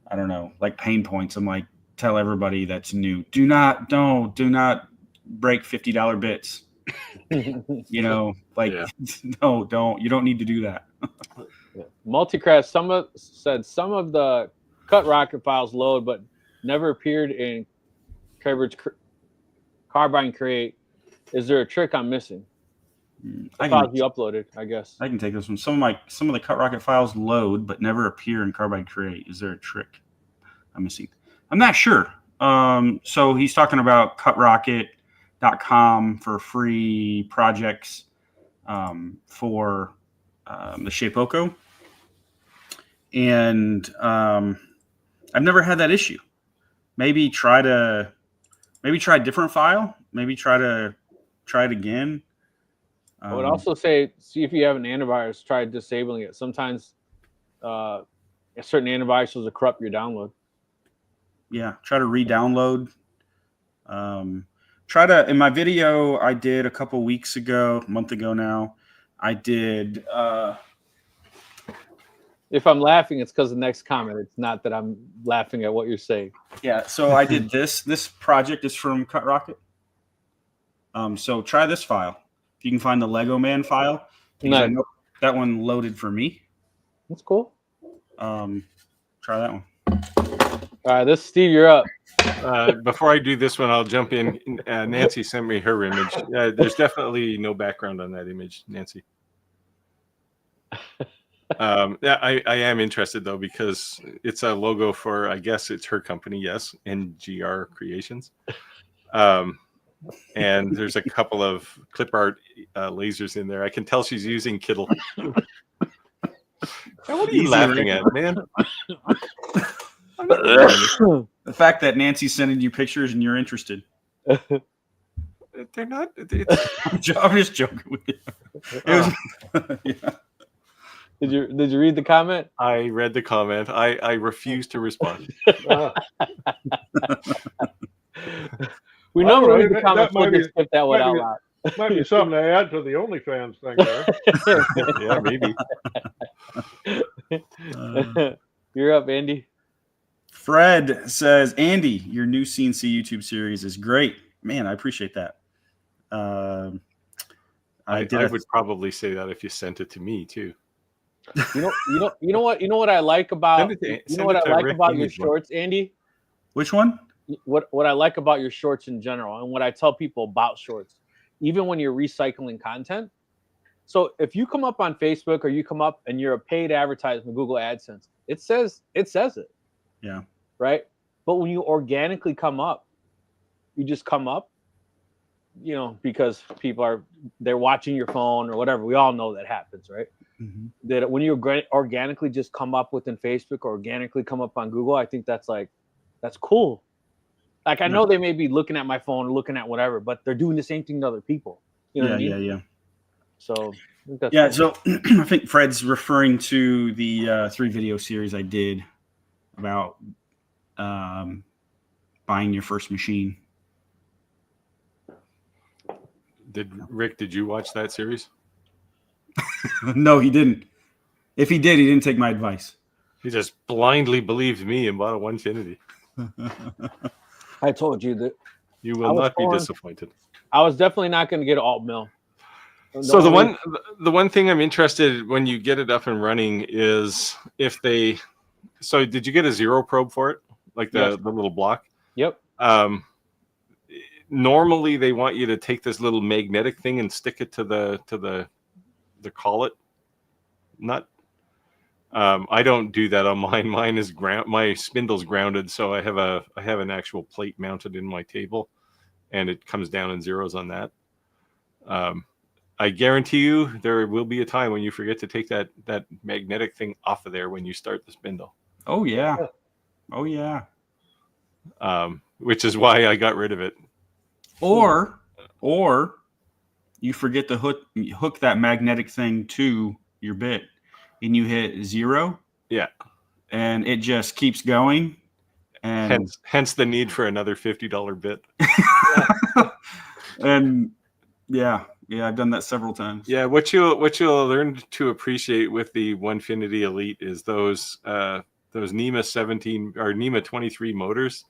I don't know, like pain points. I'm like, tell everybody that's new, do not break $50 bits. You know, like, no, don't. You don't need to do that. Multicraft said some of the cut rocket files load, but never appeared in Carbine Create. Is there a trick I'm missing? The files you uploaded, I guess. I can take this one. Some of the cut rocket files load, but never appear in Carbine Create. Is there a trick I'm missing? I'm not sure. So he's talking about cutrocket.com for free projects for the Shapeoko. And I've never had that issue. Maybe try a different file. Maybe try it again. I would also say, see if you have an antivirus, try disabling it. Sometimes certain antiviruses will corrupt your download. Yeah, try to re-download. In my video I did a couple weeks ago, a month ago now, I did. If I'm laughing, it's because of the next comment. It's not that I'm laughing at what you're saying. Yeah, so I did this. This project is from CutRocket. So try this file. If you can find the Lego Man file, nice. That one loaded for me. That's cool. Try that one. All right, Steve, you're up. Before I do this one, I'll jump in. Nancy sent me her image. There's definitely no background on that image, Nancy. I am interested though, because it's a logo for, I guess it's her company. Yes. NGR Creations. And there's a couple of clip art lasers in there. I can tell she's using Kittle. What are you laughing at, man? The fact that Nancy's sending you pictures and you're interested. They're not. I'm just joking with you. Yeah. Did you read the comment? I read the comment. I refuse to respond. We normally read the comments, we'll just skip that one out loud. Might be something to add to the OnlyFans thing there. Yeah, maybe. You're up, Andy. Fred says, Andy, your new CNC YouTube series is great. Man, I appreciate that. I would probably say that if you sent it to me too. You know what I like about your shorts, Andy? Which one? What I like about your shorts in general, and what I tell people about shorts, even when you're recycling content. So if you come up on Facebook or you come up and you're a paid advertisement, Google AdSense, it says it. Yeah. Right. But when you organically come up, you just come up, because they're watching your phone or whatever. We all know that happens, right? Mm-hmm. That when you organically just come up within Facebook or organically come up on Google, I think that's cool. Like, I know they may be looking at my phone or looking at whatever, but they're doing the same thing to other people. You know what I mean? Yeah. So, cool. So I think Fred's referring to the 3-video series I did about buying your first machine. Did you watch that series? No, he didn't. If he did, he didn't take my advice. He just blindly believed me and bought a Onefinity. I told you that you will not be disappointed. I was definitely not going to get alt mill. So the one thing I'm interested when you get it up and running is if they. So did you get a zero probe for it, like the little block? Yep. Normally they want you to take this little magnetic thing and stick it to the collet nut. I don't do that on mine. Mine is my spindle's grounded, so I have an actual plate mounted in my table, and it comes down in zeros on that. I guarantee you there will be a time when you forget to take that magnetic thing off of there when you start the spindle. Oh yeah. Which is why I got rid of it. Or you forget to hook that magnetic thing to your bit, and you hit 0. Yeah. And it just keeps going. And hence the need for another $50 bit. And yeah, I've done that several times. Yeah, what you'll learn to appreciate with the Onefinity Elite is those NEMA 17 or NEMA 23 motors.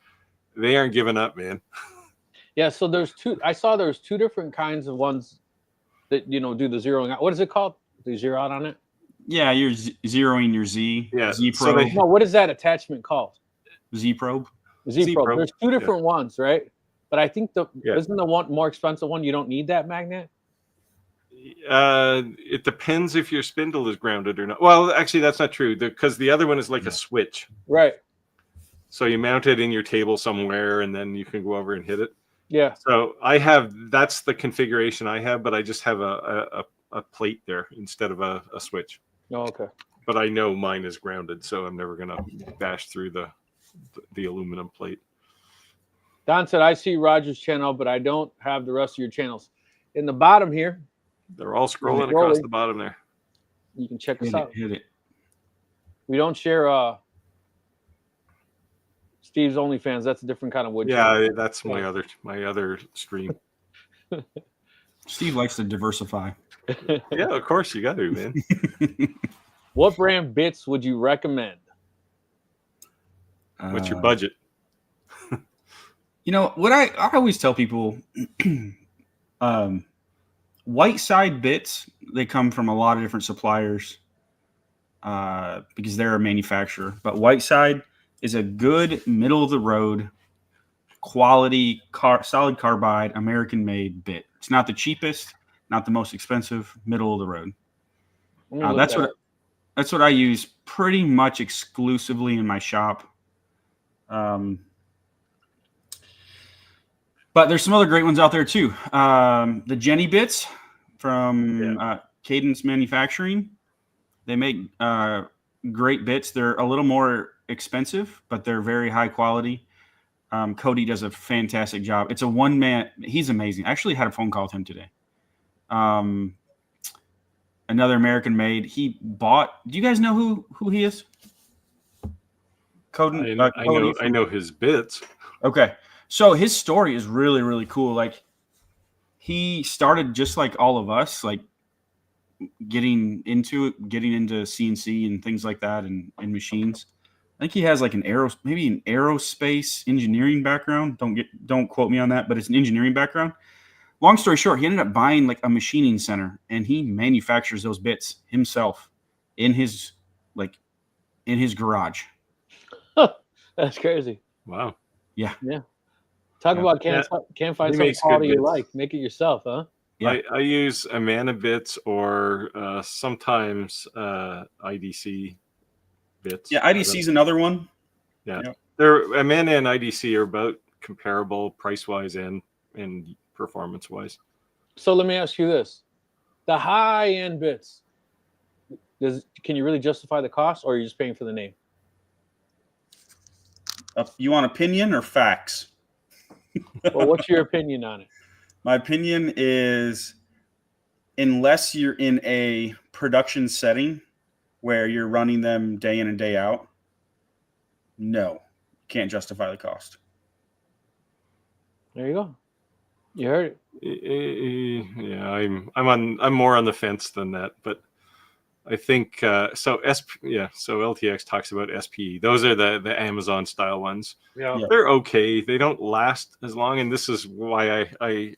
They aren't giving up, man. Yeah, so I saw there's 2 different kinds of ones that do the zeroing out. What is it called? Do you zero out on it? Yeah, you're zeroing your Z. Yeah, Z so probe. No, what is that attachment called? Z probe. Z probe. There's 2 different ones, right? But I think isn't the one more expensive one? You don't need that magnet. It depends if your spindle is grounded or not. Well, actually, that's not true because the other one is like a switch. Right. So you mount it in your table somewhere, and then you can go over and hit it. Yeah. So that's the configuration I have, but I just have a plate there instead of a switch. Oh, okay. But I know mine is grounded, so I'm never gonna bash through the aluminum plate. Don said, I see Roger's channel, but I don't have the rest of your channels. In the bottom here, they're all scrolling across the bottom there. You can check us out. Hit it. We don't share Steve's OnlyFans. That's a different kind of wood. Yeah, channel. that's my other stream. Steve likes to diversify. Yeah, of course you got to, man. What brand bits would you recommend? What's your budget? What I always tell people, white side bits, they come from a lot of different suppliers because they're a manufacturer. But white side is a good middle of the road, quality, solid carbide, American made bit. It's not the cheapest, not the most expensive, middle of the road. That's what I use pretty much exclusively in my shop. But there's some other great ones out there too. The Jenny bits from Cadence Manufacturing. They make great bits. They're a little more expensive, but they're very high quality. Cody does a fantastic job. It's a one-man. He's amazing. I actually had a phone call with him today. Another American made. He bought. Do you guys know who he is? Cody. I know his bits. Okay. So his story is really, really cool. Like, he started just like all of us, like getting into CNC and things like that and machines. I think he has like maybe an aerospace engineering background. Don't quote me on that, but it's an engineering background. Long story short, he ended up buying like a machining center, and he manufactures those bits himself in his garage. That's crazy. Wow. Yeah. Talk about can't find something quality you like. Make it yourself, huh? Yeah. I use Amana bits or sometimes IDC bits. Yeah, IDC is another one. Yeah. They're Amana and IDC are about comparable price wise and performance wise. So let me ask you this: the high end bits, can you really justify the cost, or are you just paying for the name? You want opinion or facts? Well, what's your opinion on it? My opinion is, unless you're in a production setting where you're running them day in and day out, no, can't justify the cost. There you go. You heard it. Yeah, I'm more on the fence than that, but I think so LTX talks about SPE. Those are the Amazon style ones. Yeah. They're okay. They don't last as long, and this is why I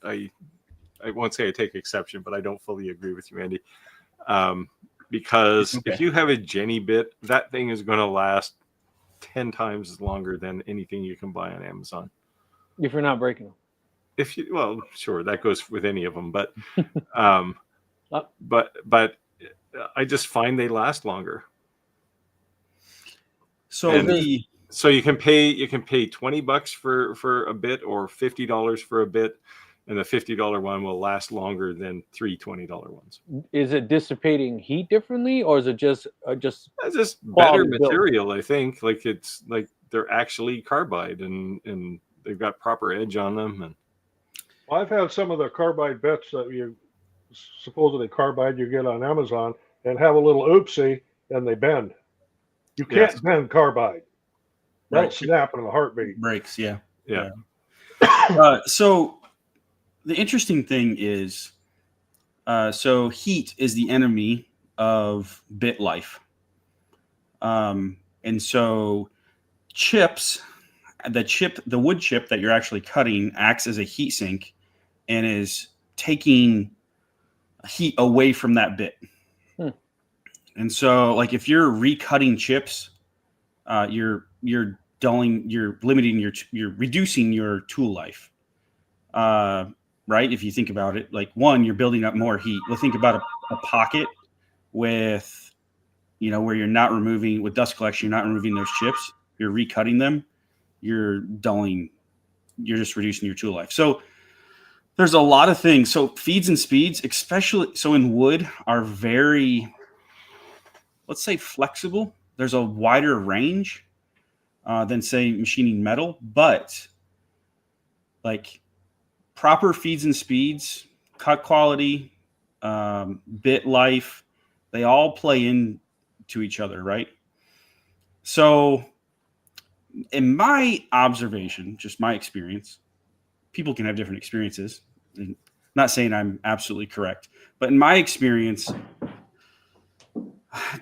won't say I take exception, but I don't fully agree with you, Andy. Because if you have a Jenny bit, that thing is going to last 10 times longer than anything you can buy on Amazon. if you're not breaking them. Well, sure, that goes with any of them, but but I just find they last longer. So you can pay $20 for a bit or $50 for a bit, and the $50 one will last longer than three $20 ones. Is it dissipating heat differently, or is it just It's just better material? I think like it's like they're actually carbide and they've got proper edge on them. And Well, I've had some of the carbide bits that supposedly carbide you get on Amazon and have a little oopsie and they bend. You can't Yes. bend carbide. That'll Right. snap in a heartbeat. Breaks. Yeah. Yeah. So the interesting thing is, so heat is the enemy of bit life. And so chips, the wood chip that you're actually cutting acts as a heat sink and is taking heat away from that bit. And so, like, if you're recutting chips, you're reducing your tool life. Right? If you think about it, like, one, you're building up more heat. Well, think about a pocket with, where you're not removing, with dust collection, you're not removing those chips. You're recutting them. You're just reducing your tool life. So there's a lot of things. So feeds and speeds, especially so in wood, are very, let's say, flexible. There's a wider range than, say, machining metal, but like proper feeds and speeds, cut quality, bit life, they all play into each other, right? So in my observation, just my experience, people can have different experiences. I'm not saying I'm absolutely correct, but in my experience,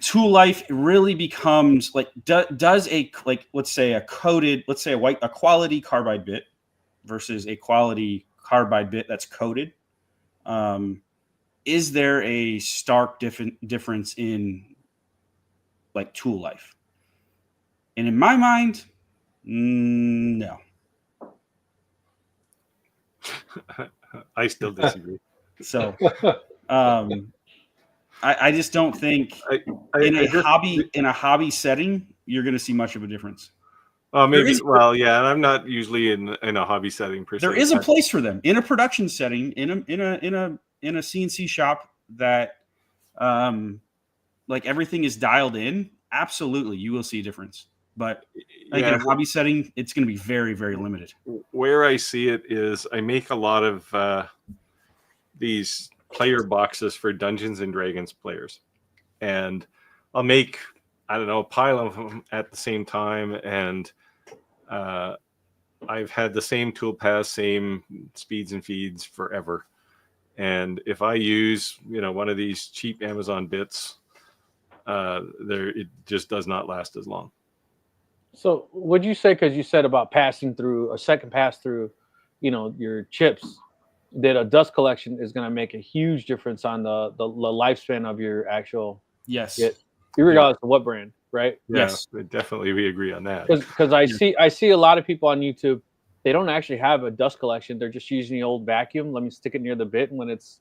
tool life really becomes like, does a, like, let's say a quality carbide bit versus a quality carbide bit that's coated. Is there a stark difference in like tool life? And in my mind, no. I still disagree. So, I just don't think in a hobby setting you're going to see much of a difference. Maybe. Yeah, and I'm not usually in a hobby setting per se. There is a place for them in a production setting, in a CNC shop that, like, everything is dialed in. Absolutely, you will see a difference. But I think in a hobby setting, it's going to be very, very limited. Where I see it is I make a lot of these player boxes for Dungeons and Dragons players. And I'll make, I don't know, a pile of them at the same time. And I've had the same tool path, same speeds and feeds forever. And if I use, one of these cheap Amazon bits, it just does not last as long. So would you say, because you said about passing through a second pass through, your chips, that a dust collection is going to make a huge difference on the lifespan of your actual kit, regardless of what brand, right? Yeah, yes, definitely we agree on that. Because I see a lot of people on YouTube, they don't actually have a dust collection. They're just using the old vacuum. Let me stick it near the bit, and when it's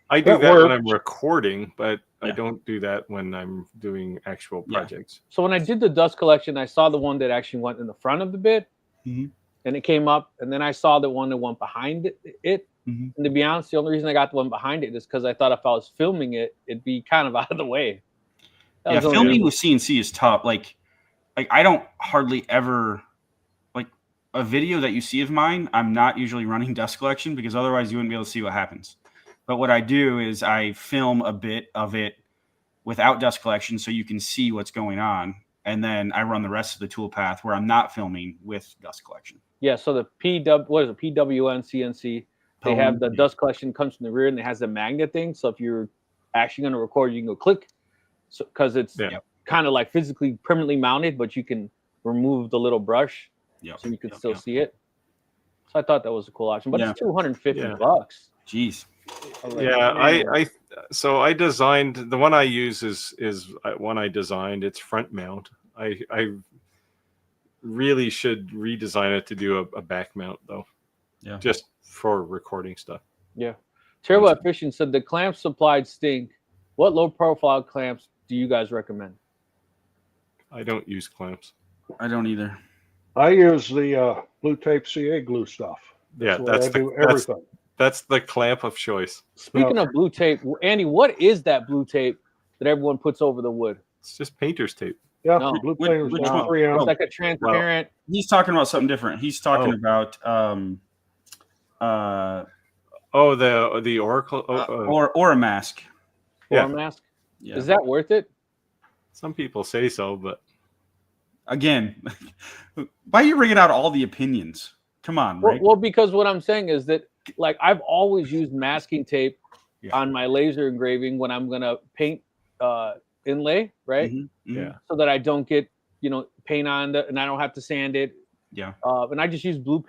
I do that when I'm recording, but I don't do that when I'm doing actual projects. So when I did the dust collection, I saw the one that actually went in the front of the bit, and it came up, and then I saw the one that went behind it. And to be honest, the only reason I got the one behind it is because I thought if I was filming it, it'd be kind of out of the way. Filming with CNC is tough. Like I don't hardly ever, like, a video that you see of mine, I'm not usually running dust collection because otherwise you wouldn't be able to see what happens. But what I do is I film a bit of it without dust collection so you can see what's going on. And then I run the rest of the tool path where I'm not filming with dust collection. Yeah, so the PWN CNC, they have the dust collection comes from the rear and it has the magnet thing. So if you're actually going to record, you can go click. So because it's kind of like physically permanently mounted, but you can remove the little brush so you can still see it. So I thought that was a cool option. But it's $250. Jeez. So I designed, the one I use is one I designed. It's front mount. I really should redesign it to do a back mount though. Yeah. Just for recording stuff. Yeah. Terrible Efficient said the clamps supplied stink. What low profile clamps do you guys recommend? I don't use clamps. I don't either. I use the blue tape CA glue stuff. That's everything. That's the clamp of choice. Speaking of blue tape, Andy, what is that blue tape that everyone puts over the wood? It's just painter's tape. Yeah, blue painter's which one? It's like a transparent. He's talking about something different. He's talking about Oh, the Oracle. or a mask. Or Yeah. a mask. Yeah. Is that worth it? Some people say so, but Again, why are you bringing out all the opinions? Come on, Rick. Well, because what I'm saying is that, like, I've always used masking tape on my laser engraving when I'm gonna paint inlay, right? yeah. So that I don't get paint on and I don't have to sand it. Yeah. And I just use blue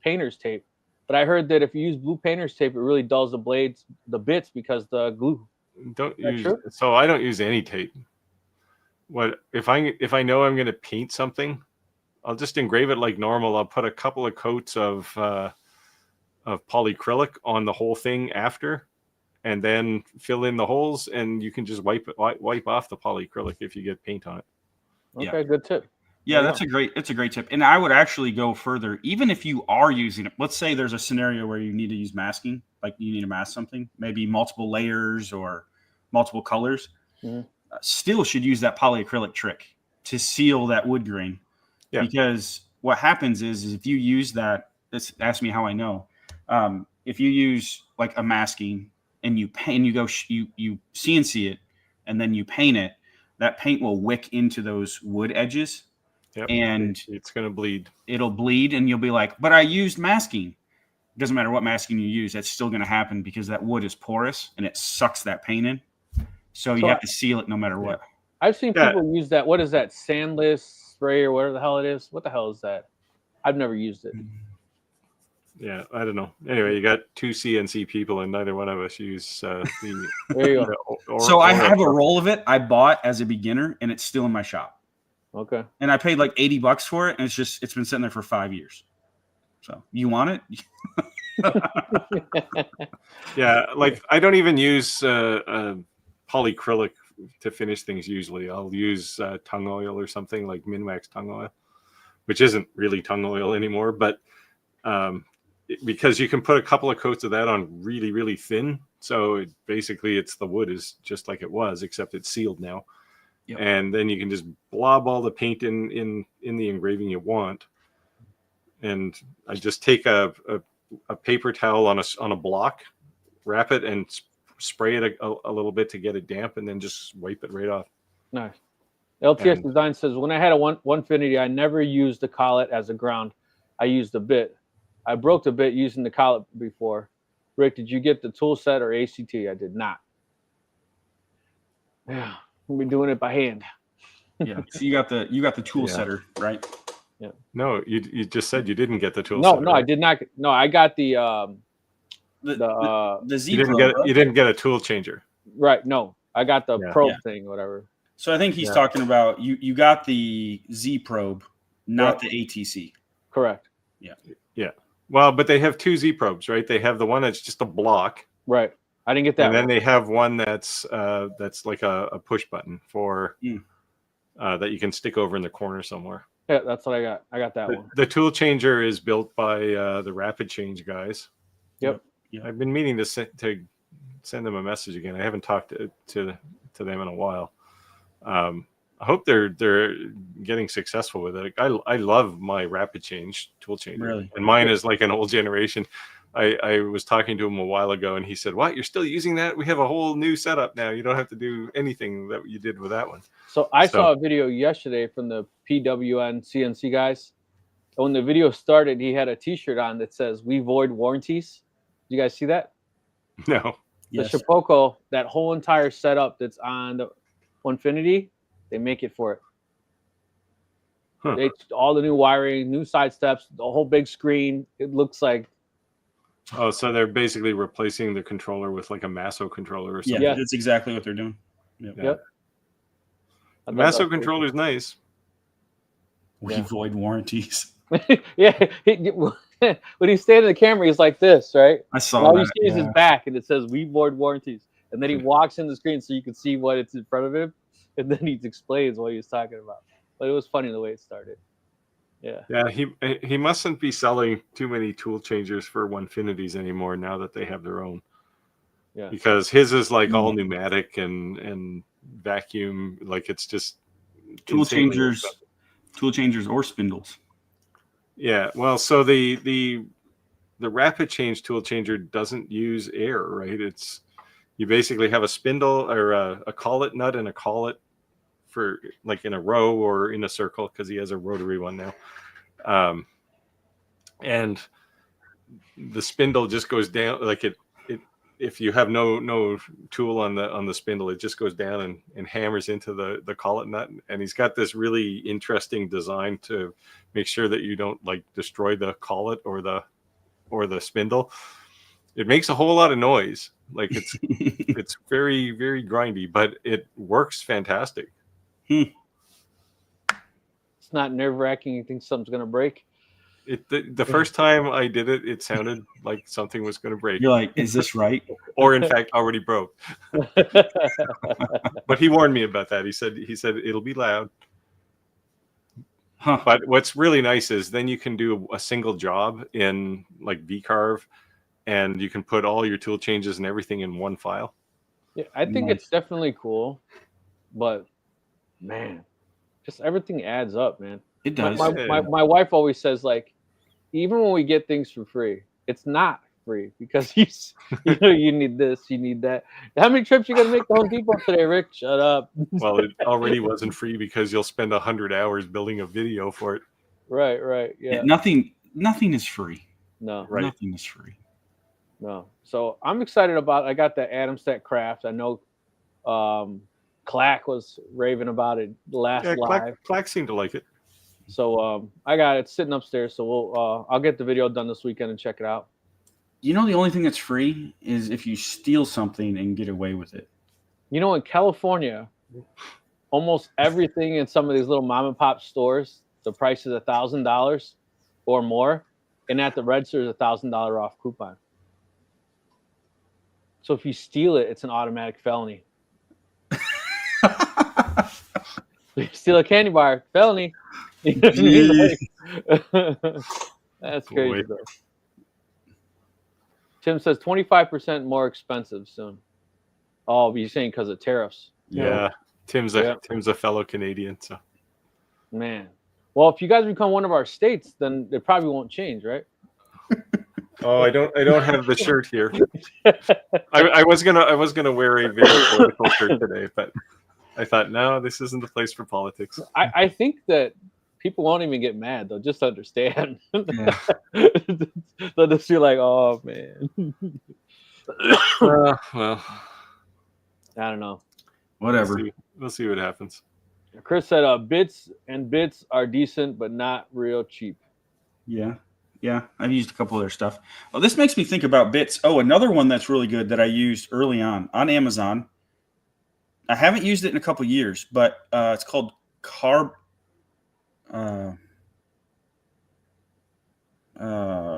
painter's tape. But I heard that if you use blue painter's tape, it really dulls the bits because the glue. Don't use. True? So I don't use any tape. What if I know I'm going to paint something, I'll just engrave it like normal. I'll put a couple of coats of polyacrylic on the whole thing after, and then fill in the holes, and you can just wipe off the polyacrylic if you get paint on it. Okay, good tip. Yeah, it's a great tip. And I would actually go further. Even if you are using it, let's say there's a scenario where you need to use masking, like you need to mask something, maybe multiple layers or multiple colors. Still should use that polyacrylic trick to seal that wood grain. Yeah. Because what happens is if you use that, ask me how I know. If you use like a masking and you paint, you CNC it, and then you paint it, that paint will wick into those wood edges. Yep. And it's going to bleed. It'll bleed, and you'll be like, but I used masking. It doesn't matter what masking you use. That's still going to happen because that wood is porous, and it sucks that paint in. So you have to seal it no matter what. I've seen people use that. What is that? Sandless spray or whatever the hell it is. What the hell is that? I've never used it. Yeah, I don't know. Anyway, you got two CNC people, and neither one of us use the. There you go. So I have a roll of it I bought as a beginner, and it's still in my shop. Okay. And I paid like $80 for it, and it's been sitting there for 5 years. So you want it? Yeah, like I don't even use polyacrylic to finish things usually. I'll use tung oil or something like Minwax tung oil, which isn't really tung oil anymore, but because you can put a couple of coats of that on really, really thin. So basically it's the wood is just like it was, except it's sealed now. Yep. And then you can just blob all the paint in the engraving you want. And I just take a paper towel on a block, wrap it, and spray it a little bit to get it damp, and then just wipe it right off. Nice. LTS Design says, when I had a 150, I never used the collet as a ground. I used a bit. I broke the bit using the collet before. Rick, did you get the tool set or ACT? I did not. Yeah, we're doing it by hand. Yeah. So you got the tool setter, right? Yeah. No, you just said you didn't get the tool setter. No, right? I did not. No, I got the Z. You didn't get a tool changer. Right. No, I got the probe thing, whatever. So I think he's talking about you got the Z probe, not the ATC. Correct. Yeah. Yeah. Well, but they have two Z probes, right? They have the one that's just a block. Right. I didn't get that. And then they have one that's like a push button for that you can stick over in the corner somewhere. Yeah, that's what I got. I got that one. The tool changer is built by the Rapid Change guys. Yep. Yeah. I've been meaning to send them a message again. I haven't talked to them in a while. I hope they're getting successful with it. I love my Rapid Change tool changer. Really? And mine is like an old generation. I was talking to him a while ago, and he said, "What? You're still using that? We have a whole new setup now. You don't have to do anything that you did with that one." So I saw a video yesterday from the PWN CNC guys. When the video started, he had a T-shirt on that says, "We void warranties." Did you guys see that? No. The Shapeoko, that whole entire setup that's on the Infinity, they make it for it. Huh. All the new wiring, new side steps, the whole big screen. It looks like. Oh, so they're basically replacing the controller with like a Masso controller or something. Yeah, that's exactly what they're doing. Yep. The Masso controller is nice. We void warranties. Yeah. When he's standing in the camera, he's like this, right? I saw all that. you see is his back, and it says "We void warranties." And then he walks in the screen so you can see what it's in front of him, and then he explains what he was talking about. But it was funny the way it started. Yeah. Yeah, he mustn't be selling too many tool changers for Onefinities anymore now that they have their own. Yeah. Because his is like all pneumatic and vacuum, like it's just tool changers or spindles. Yeah, well, so the the rapid change tool changer doesn't use air, right? You basically have a spindle or a collet nut and a collet for like in a row or in a circle, because he has a rotary one now. And the spindle just goes down like it if you have no tool on the spindle, it just goes down and hammers into the collet nut. And he's got this really interesting design to make sure that you don't like destroy the collet or the spindle. It makes a whole lot of noise. Like it's very, very grindy, but it works fantastic. It's not nerve-wracking. You think something's gonna break? The first time I did it, it sounded like something was going to break. You're like, is this right? Or in fact, already broke. But he warned me about that. He said it'll be loud. Huh. But what's really nice is then you can do a single job in like V-Carve, and you can put all your tool changes and everything in one file. Yeah, I think Nice. it's definitely cool, but man, just everything adds up, man. It does. My wife always says, like, even when we get things for free, it's not free because you need this, you need that. How many trips you gonna make to Home Depot today, Rick? Shut up. Well, it already wasn't free because you'll spend 100 hours building a video for it. Right. Yeah. Nothing is free. No. Right. Nothing is free. No. So I'm excited about. I got the Adamstack Craft. I know Clack was raving about it last live. Clack seemed to like it. So I got it sitting upstairs. So I'll get the video done this weekend and check it out. You know, the only thing that's free is if you steal something and get away with it. You know, in California, almost everything in some of these little mom and pop stores, the price is $1,000 or more, and at the register is $1,000 off coupon. So if you steal it, it's an automatic felony. If you steal a candy bar, felony. That's crazy, though. Tim says 25% more expensive soon. Oh, you're saying because of tariffs? Yeah, Tim's a fellow Canadian, so man. Well, if you guys become one of our states, then it probably won't change, right? Oh, I don't have the shirt here. I was gonna wear a very political shirt today, but I thought, no, this isn't the place for politics. I think that people won't even get mad; they'll just understand. Yeah. They'll just be like, "Oh man." Well, I don't know. Whatever. We'll see what happens. Chris said, "Bits are decent, but not real cheap." Yeah, I've used a couple of their stuff. Oh, this makes me think about bits. Oh, another one that's really good that I used early on Amazon. I haven't used it in a couple of years, but it's called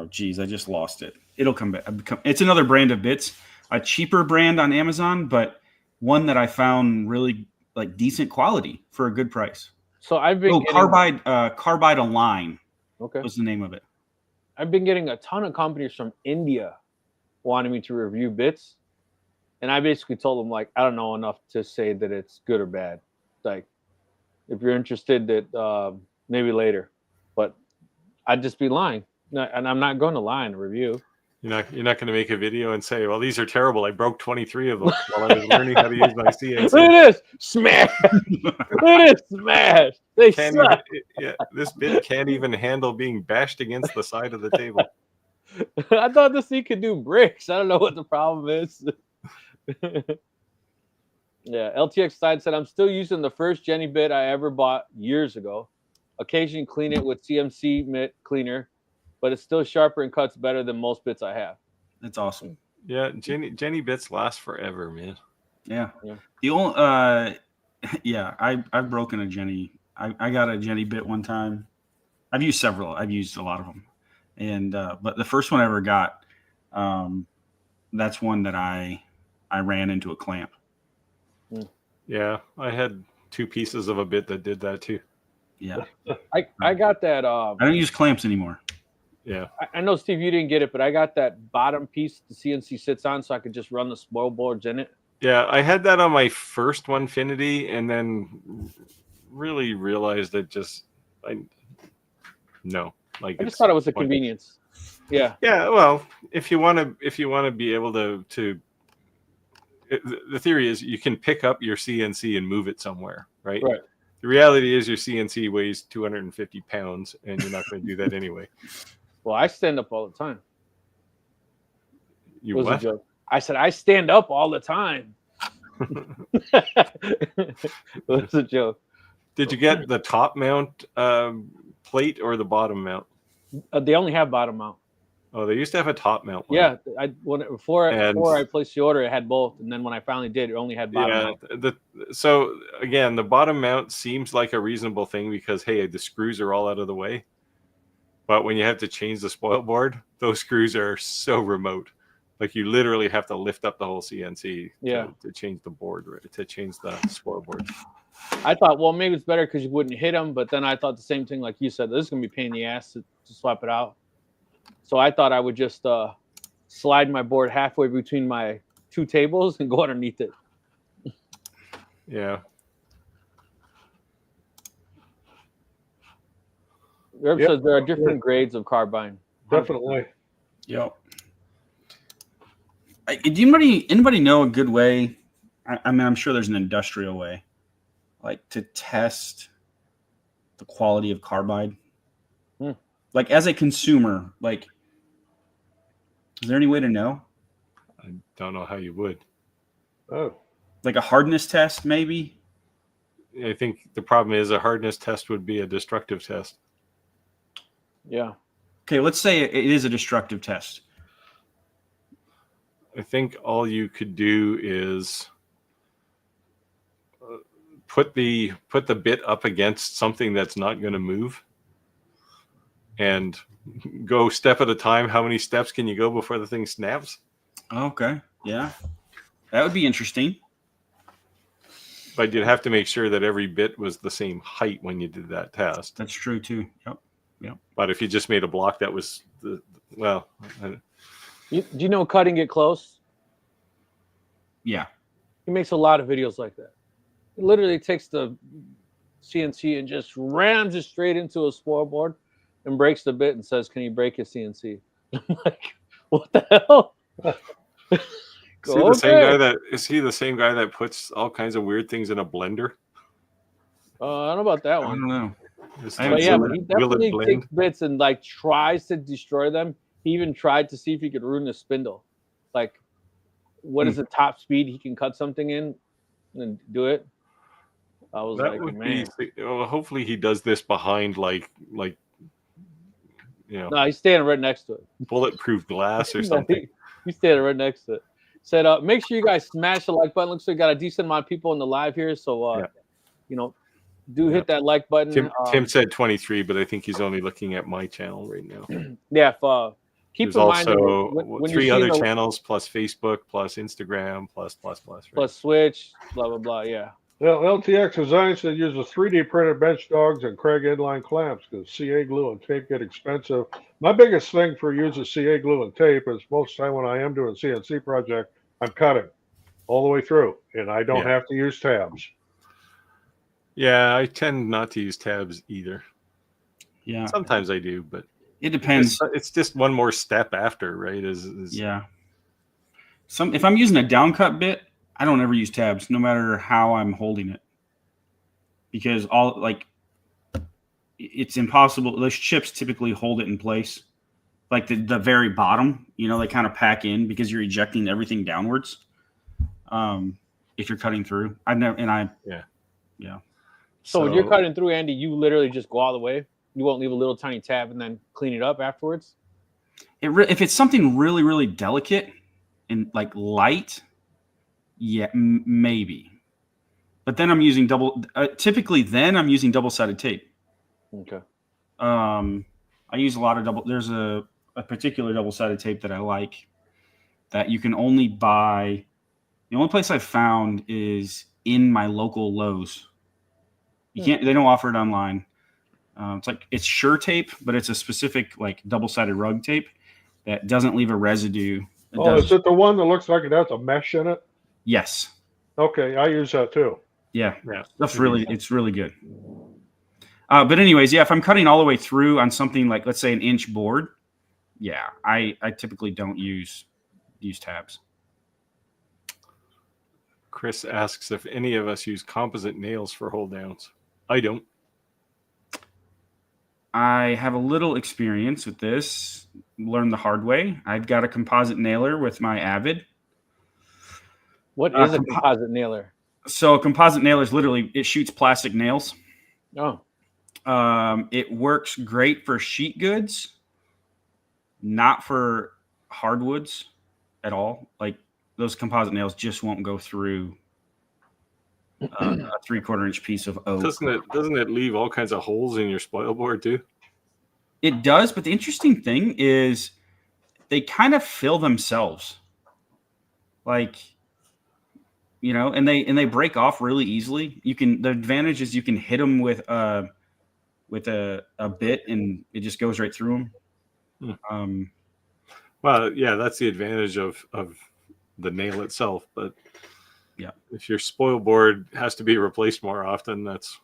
geez, I just lost it. It'll come back. It's another brand of bits, a cheaper brand on Amazon, but one that I found really like decent quality for a good price. So I've been Carbide Align. Okay. Was the name of it. I've been getting a ton of companies from India wanting me to review bits. And I basically told them, like, I don't know enough to say that it's good or bad. Like, if you're interested, that maybe later. But I'd just be lying. And I'm not going to lie in a review. You're not going to make a video and say, well, these are terrible. I broke 23 of them while I was learning how to use my CNC. Look at this. Smash. Look at this. Smash. They suck. This bit can't even handle being bashed against the side of the table. I thought this thing could do bricks. I don't know what the problem is. Yeah, LTX side said, I'm still using the first Jenny bit I ever bought years ago. Occasionally clean it with CMC mitt cleaner, but it's still sharper and cuts better than most bits I have. That's awesome. Yeah, Jenny bits last forever, man. Yeah. The only I've broken a Jenny. I got a Jenny bit one time. I've used several. I've used a lot of them, and but the first one I ever got, that's one that I ran into a clamp. Yeah, I had 2 pieces of a bit that did that too. Yeah, I got that. I don't use clamps anymore. Yeah, I know, Steve, you didn't get it, but I got that bottom piece the CNC sits on, so I could just run the spoil boards in it. Yeah, I had that on my first Onefinity, and then really realized that I just thought it was a convenience. Yeah. Yeah. Well, if you want to be able to the theory is you can pick up your CNC and move it somewhere, right? Right. The reality is your CNC weighs 250 pounds, and you're not going to do that anyway. Well, I stand up all the time. You It was what? a joke. I said I stand up all the time. It was a joke. Did you get the top mount plate or the bottom mount? They only have bottom mount. Oh, they used to have a top mount one. Yeah, before I placed the order, it had both, and then when I finally did, it only had bottom mount. So again, the bottom mount seems like a reasonable thing because hey, the screws are all out of the way. But when you have to change the spoil board, those screws are so remote. Like you literally have to lift up the whole CNC to change the board, right? To change the spoil board. I thought, well, maybe it's better because you wouldn't hit them, but then I thought the same thing, like you said, this is gonna be a pain in the ass to swap it out. So I thought I would just slide my board halfway between my two tables and go underneath it. Yeah. Herb says there are different grades of carbine. Definitely. Yep. Do anybody know a good way? I mean, I'm sure there's an industrial way, like to test the quality of carbide. Like as a consumer, like, is there any way to know? I don't know how you would. Oh. Like a hardness test, maybe? I think the problem is a hardness test would be a destructive test. Yeah. Okay, let's say it is a destructive test. I think all you could do is put the bit up against something that's not going to move and go step at a time. How many steps can you go before the thing snaps? Okay. Yeah. That would be interesting. But you'd have to make sure that every bit was the same height when you did that test. That's true too. Yep. But if you just made a block that was do you know Cutting It Close? Yeah. He makes a lot of videos like that. He literally takes the CNC and just rams it straight into a spoil board and breaks the bit and says, "Can you break your CNC?" I'm like, what the hell? Is he the same guy that puts all kinds of weird things in a blender? I don't know about that I one. don't know. But he definitely takes bits and like tries to destroy them. He even tried to see if he could ruin the spindle. Like, what is the top speed he can cut something in and do it? I was man. Hopefully he does this behind like No, he's standing right next to it. Bulletproof glass or something. He's standing right next to it. Said, make sure you guys smash the like button. Looks like we got a decent amount of people in the live here, so hit that like button. Tim said 23, but I think he's only looking at my channel right now. Yeah, keep There's in mind also when 3 other channels plus Facebook plus Instagram plus right? plus Switch, blah blah blah. Yeah. Well, LTX Design said use a 3D printed bench dogs and Craig inline clamps because CA glue and tape get expensive. My biggest thing for using CA glue and tape is most of the time when I am doing a CNC project, I'm cutting all the way through, and I don't have to use tabs. Yeah, I tend not to use tabs either. Yeah, sometimes I do, but it depends. It's just one more step after, right? Yeah. If I'm using a downcut bit, I don't ever use tabs, no matter how I'm holding it, because it's impossible. Those chips typically hold it in place, like the very bottom. They kind of pack in because you're ejecting everything downwards. If you're cutting through, yeah. So when you're cutting through, Andy, you literally just go all the way. You won't leave a little tiny tab and then clean it up afterwards. If it's something really, really delicate and like light, yeah, maybe. But then I'm using typically then I'm using double-sided tape. Okay. I use a lot of there's a particular double-sided tape that I like that you can only buy. The only place I've found is in my local Lowe's. They don't offer it online. It's Sure tape, but it's a specific like double-sided rug tape that doesn't leave a residue. Is it the one that looks like it has a mesh in it? Yes. Okay, I use that too. Yeah. It's really good. But anyways, if I'm cutting all the way through on something like, let's say, an inch board, yeah, I typically don't use tabs. Chris asks if any of us use composite nails for hold downs. I don't. I have a little experience with this. Learned the hard way. I've got a composite nailer with my Avid. What is a composite nailer? So a composite nailer is literally, it shoots plastic nails. Oh. It works great for sheet goods, not for hardwoods at all. Like those composite nails just won't go through a 3/4 inch piece of oak. Doesn't it leave all kinds of holes in your spoil board too? It does, but the interesting thing is they kind of fill themselves. Like, you know, and they break off really easily. The advantage is you can hit them with a bit and it just goes right through them. Well, yeah, that's the advantage of the nail itself. But yeah, if your spoil board has to be replaced more often, that's.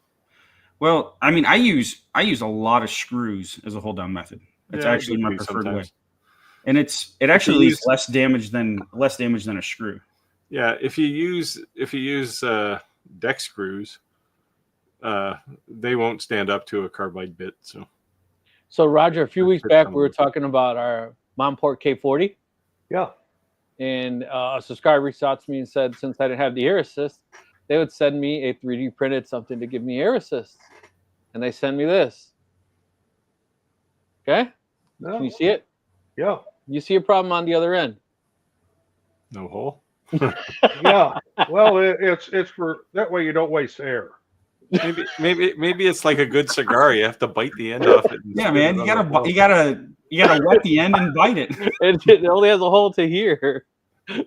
Well, I mean, I use a lot of screws as a hold down method. It's actually my preferred way, and it actually leaves less damage than a screw. Yeah, if you use deck screws, they won't stand up to a carbide bit. So Roger, a few weeks back, we were talking about our Montport K40. Yeah. And a subscriber reached out to me and said, since I didn't have the air assist, they would send me a 3D printed something to give me air assist. And they send me this. Okay? No. Can you see it? Yeah. You see a problem on the other end? No hole? Yeah. Well, it's for that way you don't waste air. Maybe it's like a good cigar. You have to bite the end off it. Yeah, man. You gotta wet the end and bite it. It only has a hole to here.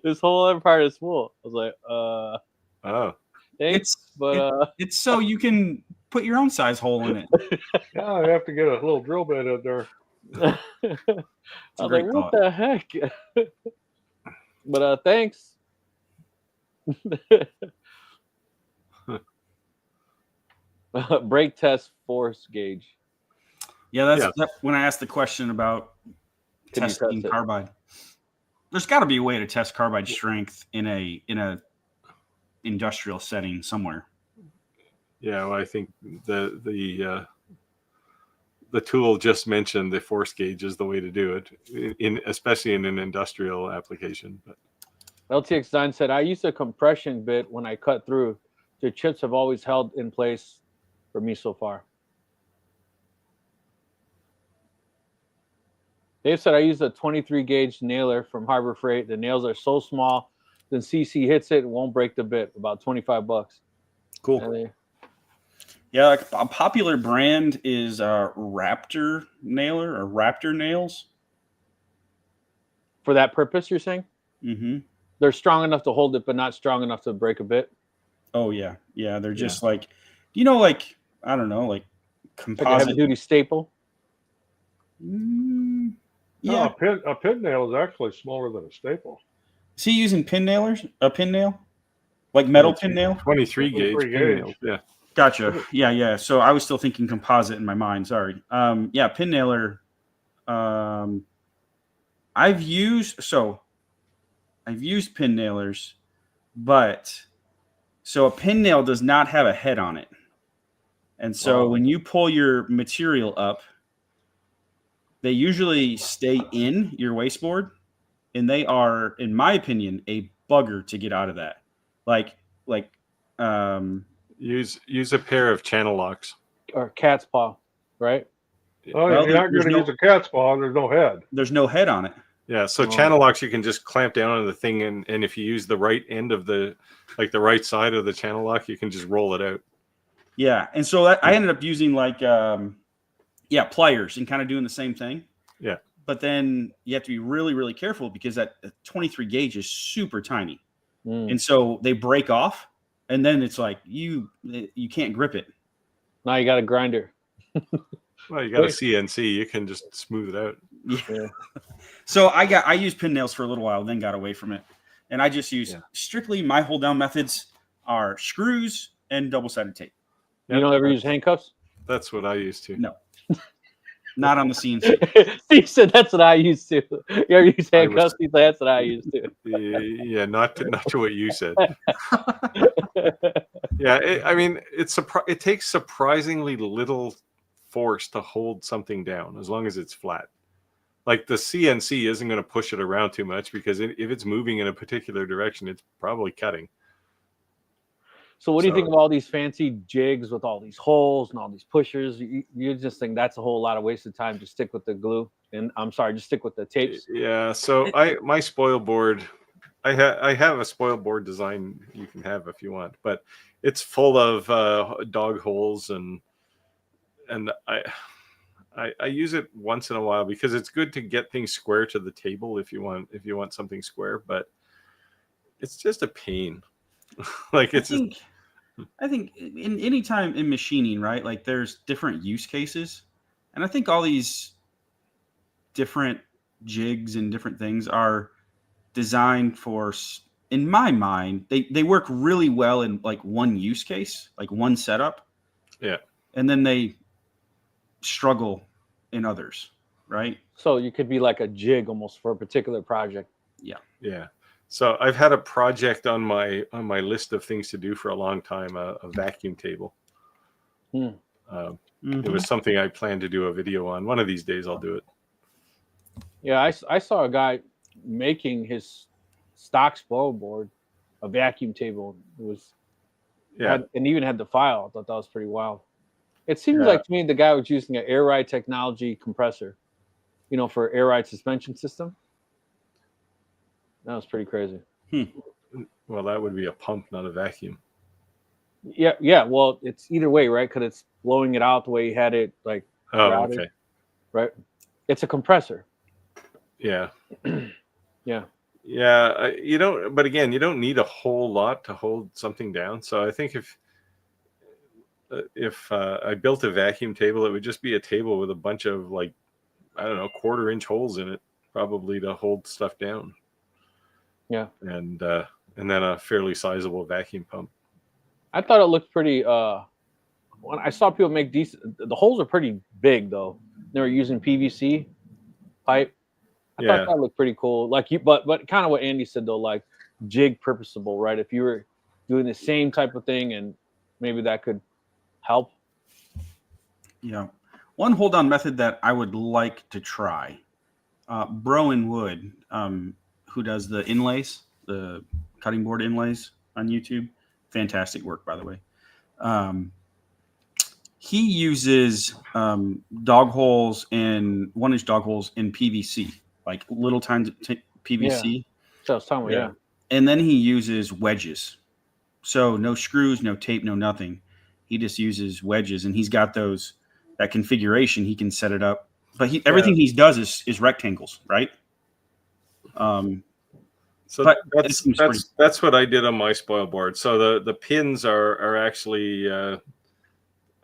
This whole other part is full. I was like, oh. Thanks, it's so you can put your own size hole in it. Yeah, I have to get a little drill bit in there. I was like, what the heck? But thanks. Brake test force gauge. Yeah, that's when I asked the question about testing carbide. There's got to be a way to test carbide strength in a industrial setting somewhere. Yeah, well, I think the tool just mentioned the force gauge is the way to do it, especially in an industrial application. But LTX9 said, I used a compression bit when I cut through. The chips have always held in place for me so far. Dave said, I used a 23 gauge nailer from Harbor Freight. The nails are so small, then CC hits it, won't break the bit. About $25. Cool. Yeah, like a popular brand is Raptor nailer or Raptor nails. For that purpose, you're saying? Mm-hmm. They're strong enough to hold it, but not strong enough to break a bit. Oh yeah, yeah. They're just like, you know, like I don't know, like composite. Like a heavy-duty staple. Yeah, a pin nail is actually smaller than a staple. Is he using pin nailers? A pin nail, like metal pin nail? 23 gauge pin nail. Yeah. Gotcha. Yeah. So I was still thinking composite in my mind. Sorry. Yeah, pin nailer. I've used pin nailers, but so a pin nail does not have a head on it. And so when you pull your material up, they usually stay in your wasteboard, and they are, in my opinion, a bugger to get out of that. Use a pair of channel locks or cat's paw, right? Oh, well, you're not going to use a cat's paw. There's no head. There's no head on it. Yeah, so channel locks you can just clamp down on the thing, and if you use the right end of the right side of the channel lock, you can just roll it out. Yeah, and so I ended up using pliers and kind of doing the same thing. Yeah. But then you have to be really, really careful because that 23 gauge is super tiny. And so they break off, and then it's like you can't grip it. Now you got a grinder. Well, you got a CNC. You can just smooth it out. Yeah. So I used pin nails for a little while, then got away from it. And I just use strictly my hold down methods are screws and double-sided tape. You don't ever use handcuffs? That's what I used to. No. not on the CNC. Steve said that's what I used to. You ever use handcuffs? was- He said that's what I used to. Yeah, not to what you said. Yeah, I mean, it takes surprisingly little force to hold something down as long as it's flat. Like the CNC isn't going to push it around too much because if it's moving in a particular direction, it's probably cutting. So what do you think of all these fancy jigs with all these holes and all these pushers? You just think that's a whole lot of wasted time. Just stick with the glue, and I'm sorry, just stick with the tapes. Yeah. So my spoil board, I have a spoil board design you can have if you want, but it's full of dog holes and I use it once in a while because it's good to get things square to the table if you want something square, but it's just a pain. Like I think in any time in machining, right? Like there's different use cases, and I think all these different jigs and different things are designed for, in my mind, they work really well in like one use case, like one setup. Yeah. And then they struggle in others, right? So you could be like a jig almost for a particular project. Yeah. So I've had a project on my list of things to do for a long time, a vacuum table. It was something I planned to do a video on. One of these days I'll do it. Yeah, I saw a guy making his stock spoil board a vacuum table. It was and even had the file. I thought that was pretty wild. It seems like to me the guy was using an air ride technology compressor, for air ride suspension system. That was pretty crazy. Well, that would be a pump, not a vacuum. Yeah. Well, it's either way, right? Because it's blowing it out the way he had it, like. Routed, okay. Right. It's a compressor. Yeah. Yeah. Yeah. But again, you don't need a whole lot to hold something down. So I think if I built a vacuum table, it would just be a table with a bunch of 1/4-inch holes in it, probably to hold stuff down. Yeah. And then a fairly sizable vacuum pump. I thought it looked pretty. When I saw people make decent, the holes are pretty big though. They were using PVC pipe. I thought that looked pretty cool. Like but kind of what Andy said though, like jig purposable, right? If you were doing the same type of thing, and maybe that could help. Yeah. One hold on method that I would like to try, Broen Wood, who does the inlays, the cutting board inlays on YouTube. Fantastic work, by the way. He uses dog holes and 1-inch dog holes in PVC, like little tiny PVC. Yeah. So I was talking about, And then he uses wedges. So no screws, no tape, no nothing. He just uses wedges, and he's got that configuration. He can set it up, but everything he does is rectangles, right? So that's what I did on my spoil board. So the pins are actually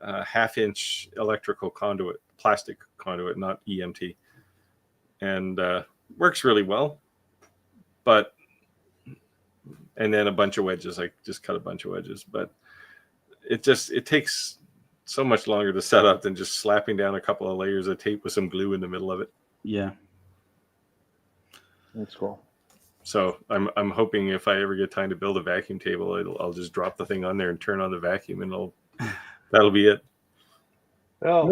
1/2-inch electrical conduit, plastic conduit, not EMT, and works really well. And then a bunch of wedges. I just cut a bunch of wedges, but it takes so much longer to set up than just slapping down a couple of layers of tape with some glue in the middle of it. Yeah, that's cool. So I'm hoping if I ever get time to build a vacuum table, I'll just drop the thing on there and turn on the vacuum, and that'll be it. Well,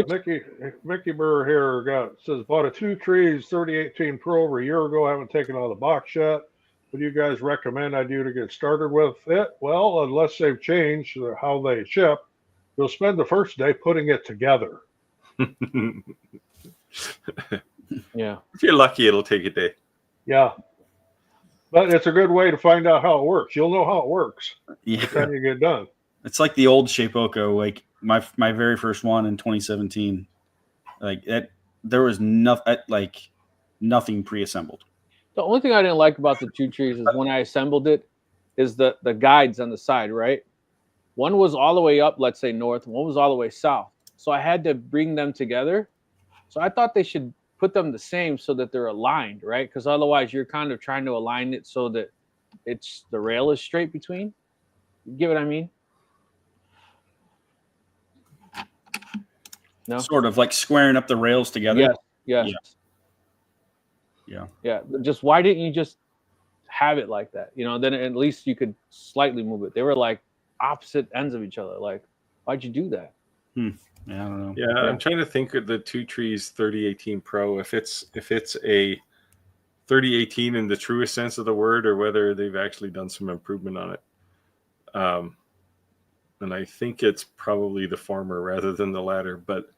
Mickey Burr here says bought a 2 trees 3018 Pro over a year ago. I haven't taken out of the box yet. What do you guys recommend I do to get started with it? Well, unless they've changed how they ship, you'll spend the first day putting it together. Yeah. If you're lucky, it'll take a day. Yeah. But it's a good way to find out how it works. You'll know how it works by the yeah. time you get done. It's like the old Shapeoko, like my very first one in 2017. Like that, there was nothing pre-assembled. The only thing I didn't like about the 2 trees is when I assembled it, is the guides on the side, right? One was all the way up, let's say north, and one was all the way south. So I had to bring them together. So I thought they should put them the same so that they're aligned, right? Because otherwise you're kind of trying to align it so that the rail is straight between. You get what I mean? No, sort of like squaring up the rails together. Yes. Yeah. Just why didn't you just have it like that? Then at least you could slightly move it. They were like opposite ends of each other. Like, why'd you do that? Yeah, I don't know. Yeah, I'm trying to think of the Two Trees 3018 Pro. If it's a 3018 in the truest sense of the word, or whether they've actually done some improvement on it. And I think it's probably the former rather than the latter. But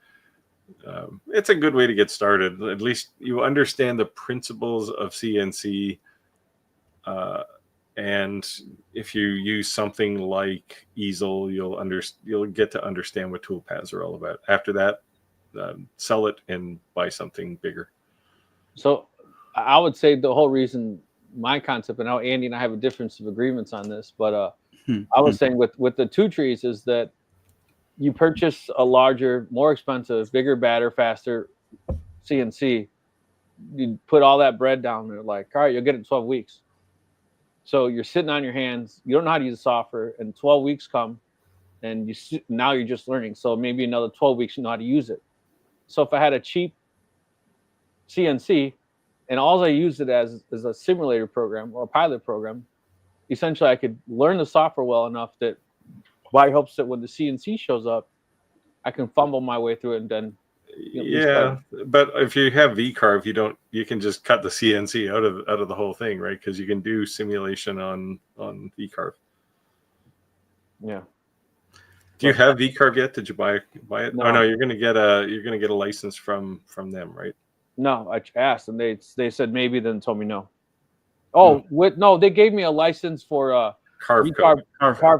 it's a good way to get started. At least you understand the principles of CNC. And if you use something like easel, you'll get to understand what toolpaths are all about. After that, sell it and buy something bigger. So I would say the whole reason my concept, and now Andy and I have a difference of agreements on this, but I was saying with the Two Trees is that you purchase a larger, more expensive, bigger, badder, faster CNC. You put all that bread down there, like, all right, you'll get it in 12 weeks. So you're sitting on your hands. You don't know how to use the software, and 12 weeks come, and now you're just learning. So maybe another 12 weeks you know how to use it. So if I had a cheap CNC, and all I use it as is a simulator program or a pilot program, essentially I could learn the software well enough that by hopes that when the CNC shows up, I can fumble my way through it and then. But if you have VCarve, you can just cut the CNC out of the whole thing, right? Because you can do simulation on VCarve. Yeah. Do you have VCarve yet? Did you buy it? No. Oh no, you're gonna get a license from them, right? No, I asked and they said maybe, then told me no. Oh, they gave me a license for Carve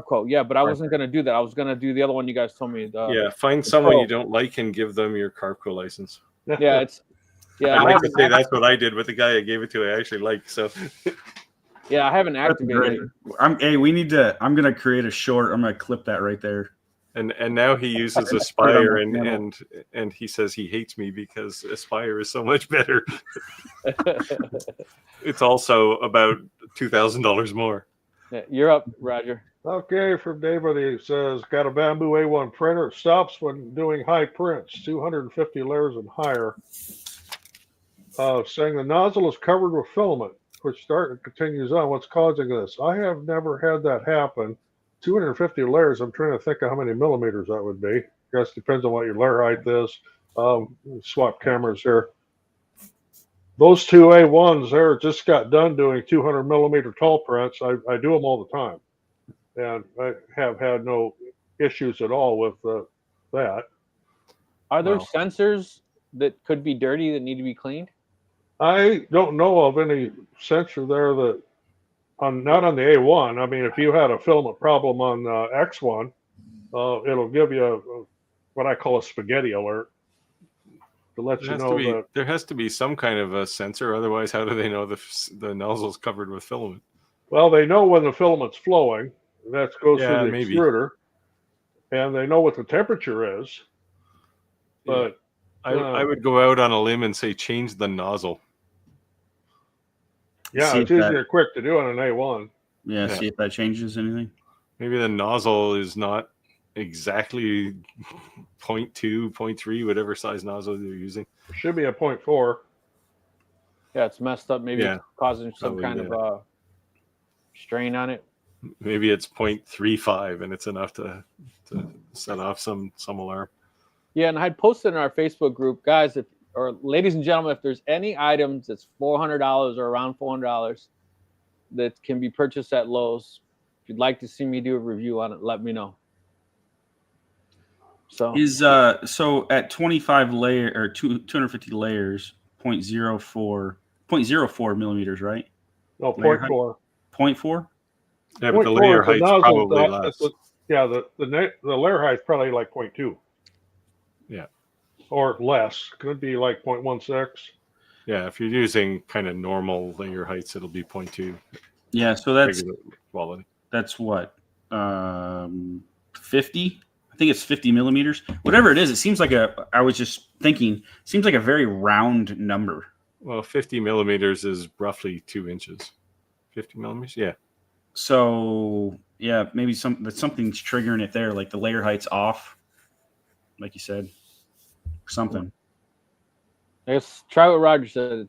code. Yeah, but I wasn't gonna do that. I was gonna do the other one you guys told me. Find someone you don't like and give them your Carveco license. Yeah, I'd like to say that's what I did with the guy I gave it to. I actually like so. Yeah, I haven't activated it. I'm gonna create a short. I'm gonna clip that right there. And now he uses Aspire and he says he hates me because Aspire is so much better. It's also about $2,000 more. Yeah, you're up, Roger. Okay, from David, he says, got a Bamboo A1 printer. It stops when doing high prints, 250 layers and higher. Saying the nozzle is covered with filament, which continues on. What's causing this? I have never had that happen. 250 layers. I'm trying to think of how many millimeters that would be. I guess depends on what your layer height is. Swap cameras here. Those two A1s there just got done doing 200 millimeter tall prints. I do them all the time, and I have had no issues at all with that. Are there sensors that could be dirty that need to be cleaned? I don't know of any sensor there that not on the A1. I mean, if you had a filament problem on X1, it'll give you what I call a spaghetti alert to let you know that there has to be some kind of a sensor. Otherwise, how do they know the nozzle's covered with filament? Well, they know when the filament's flowing. That goes through the extruder, and they know what the temperature is. But I would go out on a limb and say change the nozzle. Yeah, it's easier quick to do on an A1. Yeah, see if that changes anything. Maybe the nozzle is not exactly 0.2, 0.3, whatever size nozzle you're using. It should be a 0.4. Yeah, it's messed up. Maybe it's causing some kind of strain on it. Maybe it's 0.35 and it's enough to set off some alarm. Yeah, and I'd posted in our Facebook group, guys, or ladies and gentlemen, if there's any items that's $400 or around $400 that can be purchased at Lowe's, if you'd like to see me do a review on it, let me know. So so at 25 layer or 250 layers, 0.04 millimeters, right? No, 0.4. 0.4? Yeah, but the layer height's probably less. The layer height's probably like 0.2. Yeah. Or less. Could be like 0.16. Yeah, if you're using kind of normal layer heights, it'll be 0.2. Yeah, so that's quality. That's what 50. I think it's 50 millimeters. Whatever it is, it seems like I was just thinking, seems like a very round number. Well, 50 millimeters is roughly 2 inches. 50 millimeters, yeah. So yeah, maybe something's triggering it there, like the layer height's off, like you said. something. I guess try what Roger said.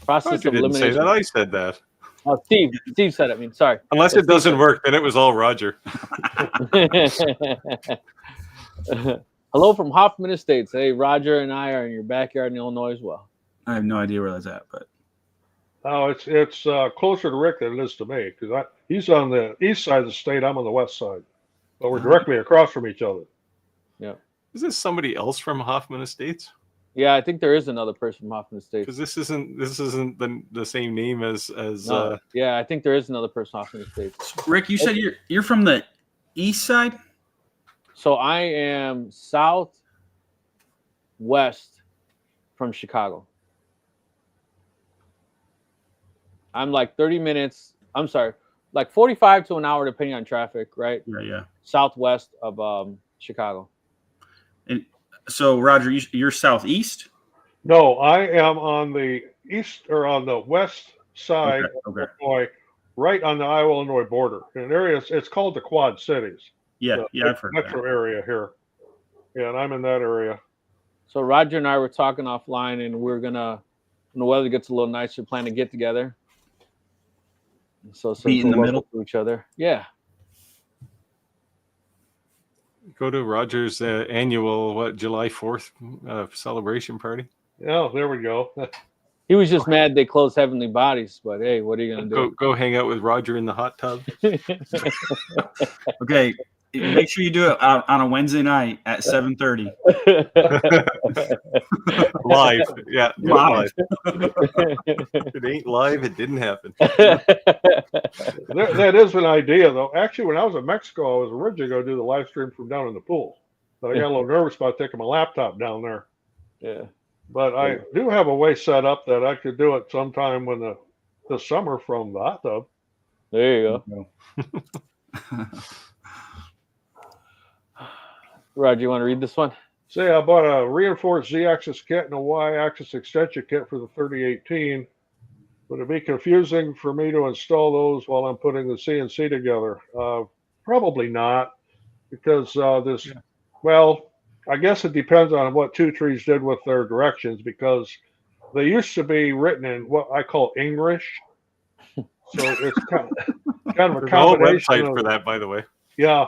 Process Roger of didn't say elimination. that. I said that. Oh, Steve said it. I mean, sorry. Unless Steve it doesn't said work, then it was all Roger. Hello from Hoffman Estates. Hey, Roger and I are in your backyard in Illinois as well. I have no idea where that's at, but Oh, it's closer to Rick than it is to me because he's on the east side of the state. I'm on the west side, but we're directly across from each other. Yeah. Is this somebody else from Hoffman Estates? Yeah, I think there is another person from Hoffman Estates. Because this isn't the same name as No. Yeah, I think there is another person from Hoffman Estates. Rick, you said you're from the east side? So I am southwest from Chicago. I'm like 30 minutes. I'm sorry, like 45 to an hour, depending on traffic, right? Yeah. Southwest of Chicago. And so, Roger, you're southeast? No, I am on the east or on the west side Okay. of Illinois, right on the Iowa-Illinois border. In an area, it's called the Quad Cities. Yeah, The I've heard metro that. area here. Yeah, and I'm in that area. So Roger and I were talking offline, and we're gonna, when the weather gets a little nicer, plan to get together. So Be in the we're middle? local to each other. Yeah. go to Roger's annual July 4th celebration party. Yeah, there we go. He was just mad they closed Heavenly Bodies, but hey, what are you gonna do? Go hang out with Roger in the hot tub. Okay, make sure you do it on a Wednesday night at 7:30. Live. Yeah, Live. If it ain't live, it didn't happen. That is an idea, though. Actually, when I was in Mexico, I was originally going to do the live stream from down in the pool. But I got a little nervous about taking my laptop down there. Yeah. But I do have a way set up that I could do it sometime when the summer from the hot tub. There you go. Roger, you want to read this one? Say I bought a reinforced Z-axis kit and a Y-axis extension kit for the 3018. Would it be confusing for me to install those while I'm putting the CNC together? Probably not, because well, I guess it depends on what Two Trees did with their directions, because they used to be written in what I call English. So it's kind of a There's a whole combination website for that, by the way. Yeah.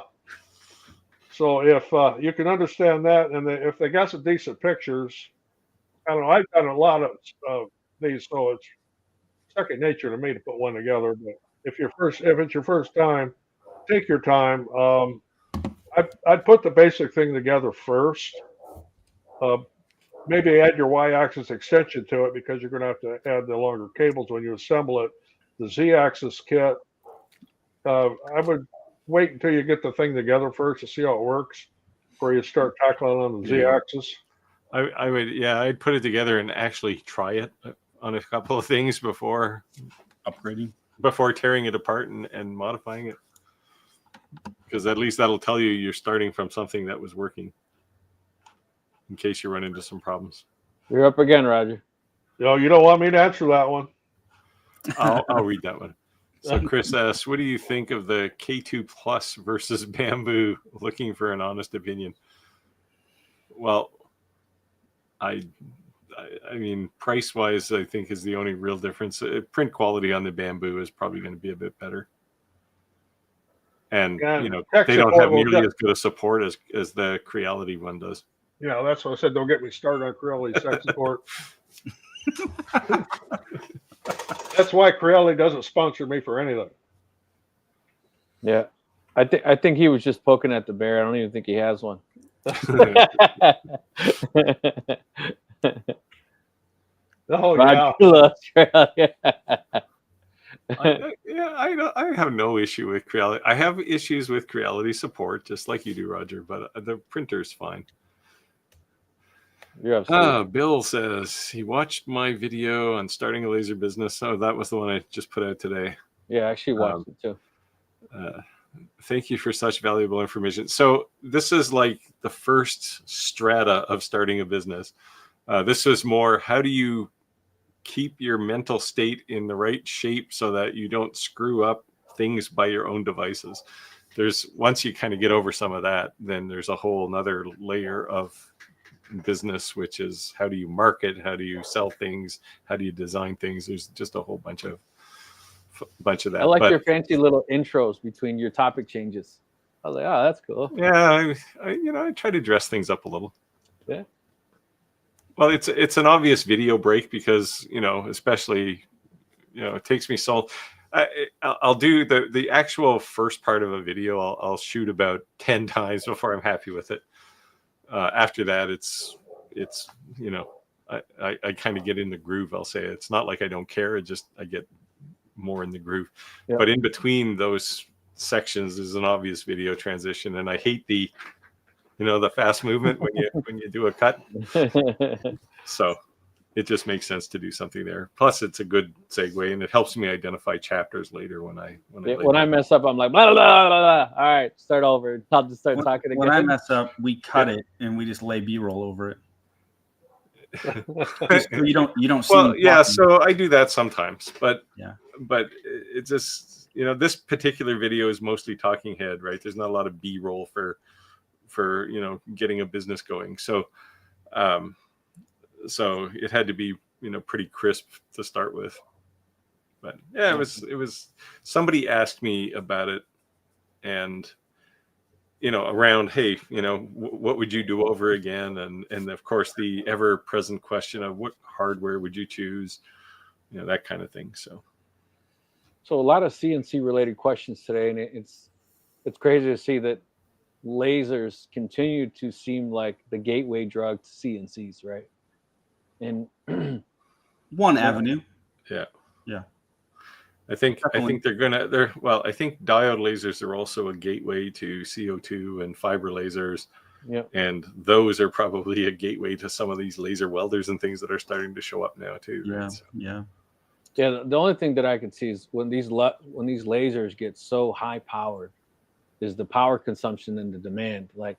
So if you can understand that, and if they got some decent pictures, I don't know. I've done a lot of these, so it's second nature to me to put one together. But if it's your first time, take your time. I'd put the basic thing together first. Maybe add your Y-axis extension to it, because you're going to have to add the longer cables when you assemble it. The Z-axis kit, I would wait until you get the thing together first to see how it works before you start tackling on the Z-axis. I'd put it together and actually try it on a couple of things before tearing it apart and modifying it, because at least that'll tell you you're starting from something that was working, in case you run into some problems. You're up again, Roger. No, you don't want me to answer that one. I'll read that one. So Chris asks, what do you think of the K2 Plus versus Bamboo? Looking for an honest opinion. Well, I mean, price-wise, I think is the only real difference. Print quality on the Bamboo is probably going to be a bit better. And, they don't have nearly as good a support as the Creality one does. Yeah, that's what I said. Don't get me started on Creality tech support. That's why Creality doesn't sponsor me for anything. Yeah. I think he was just poking at the bear. I don't even think he has one. Oh, yeah. I have no issue with Creality. I have issues with Creality support, just like you do, Roger, but the printer's fine. Bill says he watched my video on starting a laser business. Oh, that was the one I just put out today. Yeah, I actually watched it too. Thank you for such valuable information. So this is like the first strata of starting a business. This is more, how do you keep your mental state in the right shape so that you don't screw up things by your own devices? Once you kind of get over some of that, then there's a whole nother layer of business, which is how do you market, how do you sell things, how do you design things. There's just a whole bunch of that. I like your fancy little intros between your topic changes. I was like, oh, that's cool. Yeah, I try to dress things up a little. Yeah. Well, it's an obvious video break because, especially, it takes me so. I'll do the actual first part of a video. I'll shoot about 10 times before I'm happy with it. After that, it's I kind of get in the groove. I'll say it's not like I don't care. I get more in the groove. Yep. But in between those sections is an obvious video transition, and I hate the fast movement when you do a cut. So it just makes sense to do something there. Plus, it's a good segue, and it helps me identify chapters later when I mess up. I'm like, blah, blah, blah, blah. All right, start over. I'll just start talking again. When I mess up, we cut it and we just lay B-roll over it. you don't see. Well, yeah. So I do that sometimes, but yeah. But it just this particular video is mostly talking head, right? There's not a lot of B-roll for getting a business going. So so it had to be pretty crisp to start with. But yeah, it was somebody asked me about it, and around, hey, what would you do over again, and of course the ever present question of what hardware would you choose, that kind of thing. So a lot of CNC related questions today, and it's crazy to see that lasers continue to seem like the gateway drug to CNCs, right? And one avenue. Yeah. I think Definitely. I think I think diode lasers are also a gateway to CO2 and fiber lasers. Yeah. And those are probably a gateway to some of these laser welders and things that are starting to show up now too. Yeah. Right? So. Yeah. Yeah, the only thing that I can see is when these lasers get so high powered, is the power consumption and the demand. Like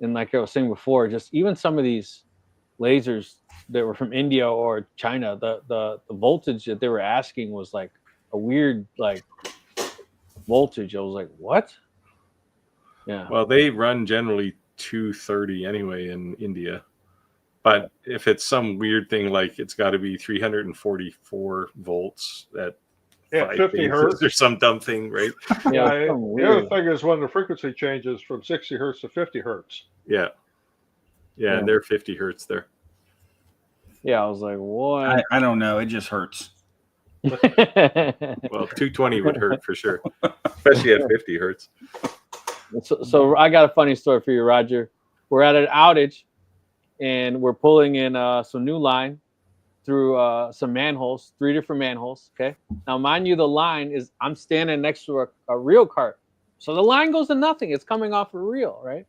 I was saying before, just even some of these lasers that were from India or China, the voltage that they were asking was like a weird voltage. I was like, what? Yeah. Well, they run generally 230 anyway in India. But if it's some weird thing like it's got to be 344 volts at 50 hertz or some dumb thing, right? Yeah. The other thing is when the frequency changes from 60 hertz to 50 hertz. Yeah. And they're 50 hertz there. Yeah, I was like, what? I don't know. It just hurts. Well, 220 would hurt for sure, especially at 50 hertz. So I got a funny story for you, Roger. We're at an outage, and we're pulling in some new line through some manholes, 3 different manholes. Okay. Now, mind you, the line is, I'm standing next to a reel cart. So the line goes to nothing. It's coming off a reel, right?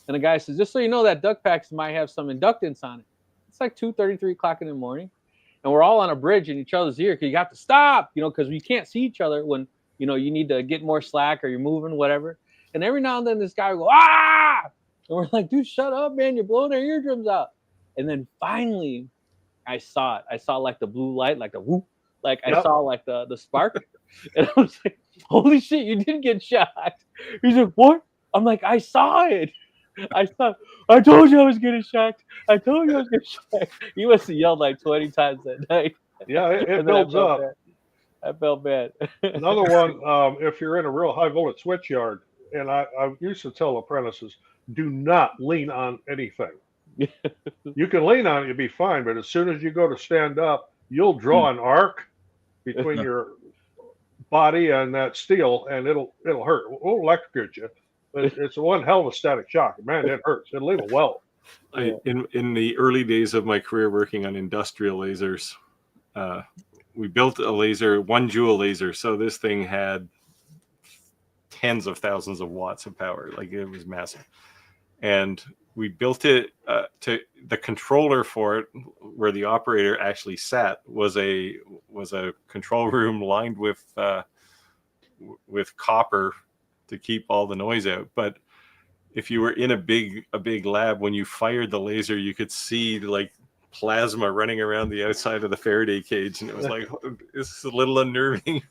And the guy says, just so you know, that duct packs might have some inductance on it. It's like 2:30, 3 o'clock in the morning. And we're all on a bridge in each other's ear because you have to stop, because we can't see each other when, you need to get more slack or you're moving, whatever. And every now and then this guy will go, ah! And we're like, dude, shut up, man. You're blowing our eardrums out. And then finally, I saw it. I saw like the blue light, like the whoop. Like I saw like the spark. And I was like, holy shit, you didn't get shocked. He's like, what? I'm like, I saw it. I told you I was getting shocked. I told you I was getting shocked. He must have yelled like 20 times that night. Yeah, it builds up. I felt bad. Another one, if you're in a real high voltage switch yard, and I used to tell apprentices, do not lean on anything. You can lean on it, you'll be fine, but as soon as you go to stand up, you'll draw an arc between your body and that steel, and it'll hurt. It won't electrocute you, but it's one hell of a static shock. Man, it hurts. It'll leave a welt. In the early days of my career working on industrial lasers, we built a laser, 1 joule laser. So this thing had tens of thousands of watts of power. Like it was massive. And we built it to the controller for it, where the operator actually sat, was a control room lined with copper to keep all the noise out. But if you were in a big lab, when you fired the laser, you could see like plasma running around the outside of the Faraday cage, and it was like, this is a little unnerving.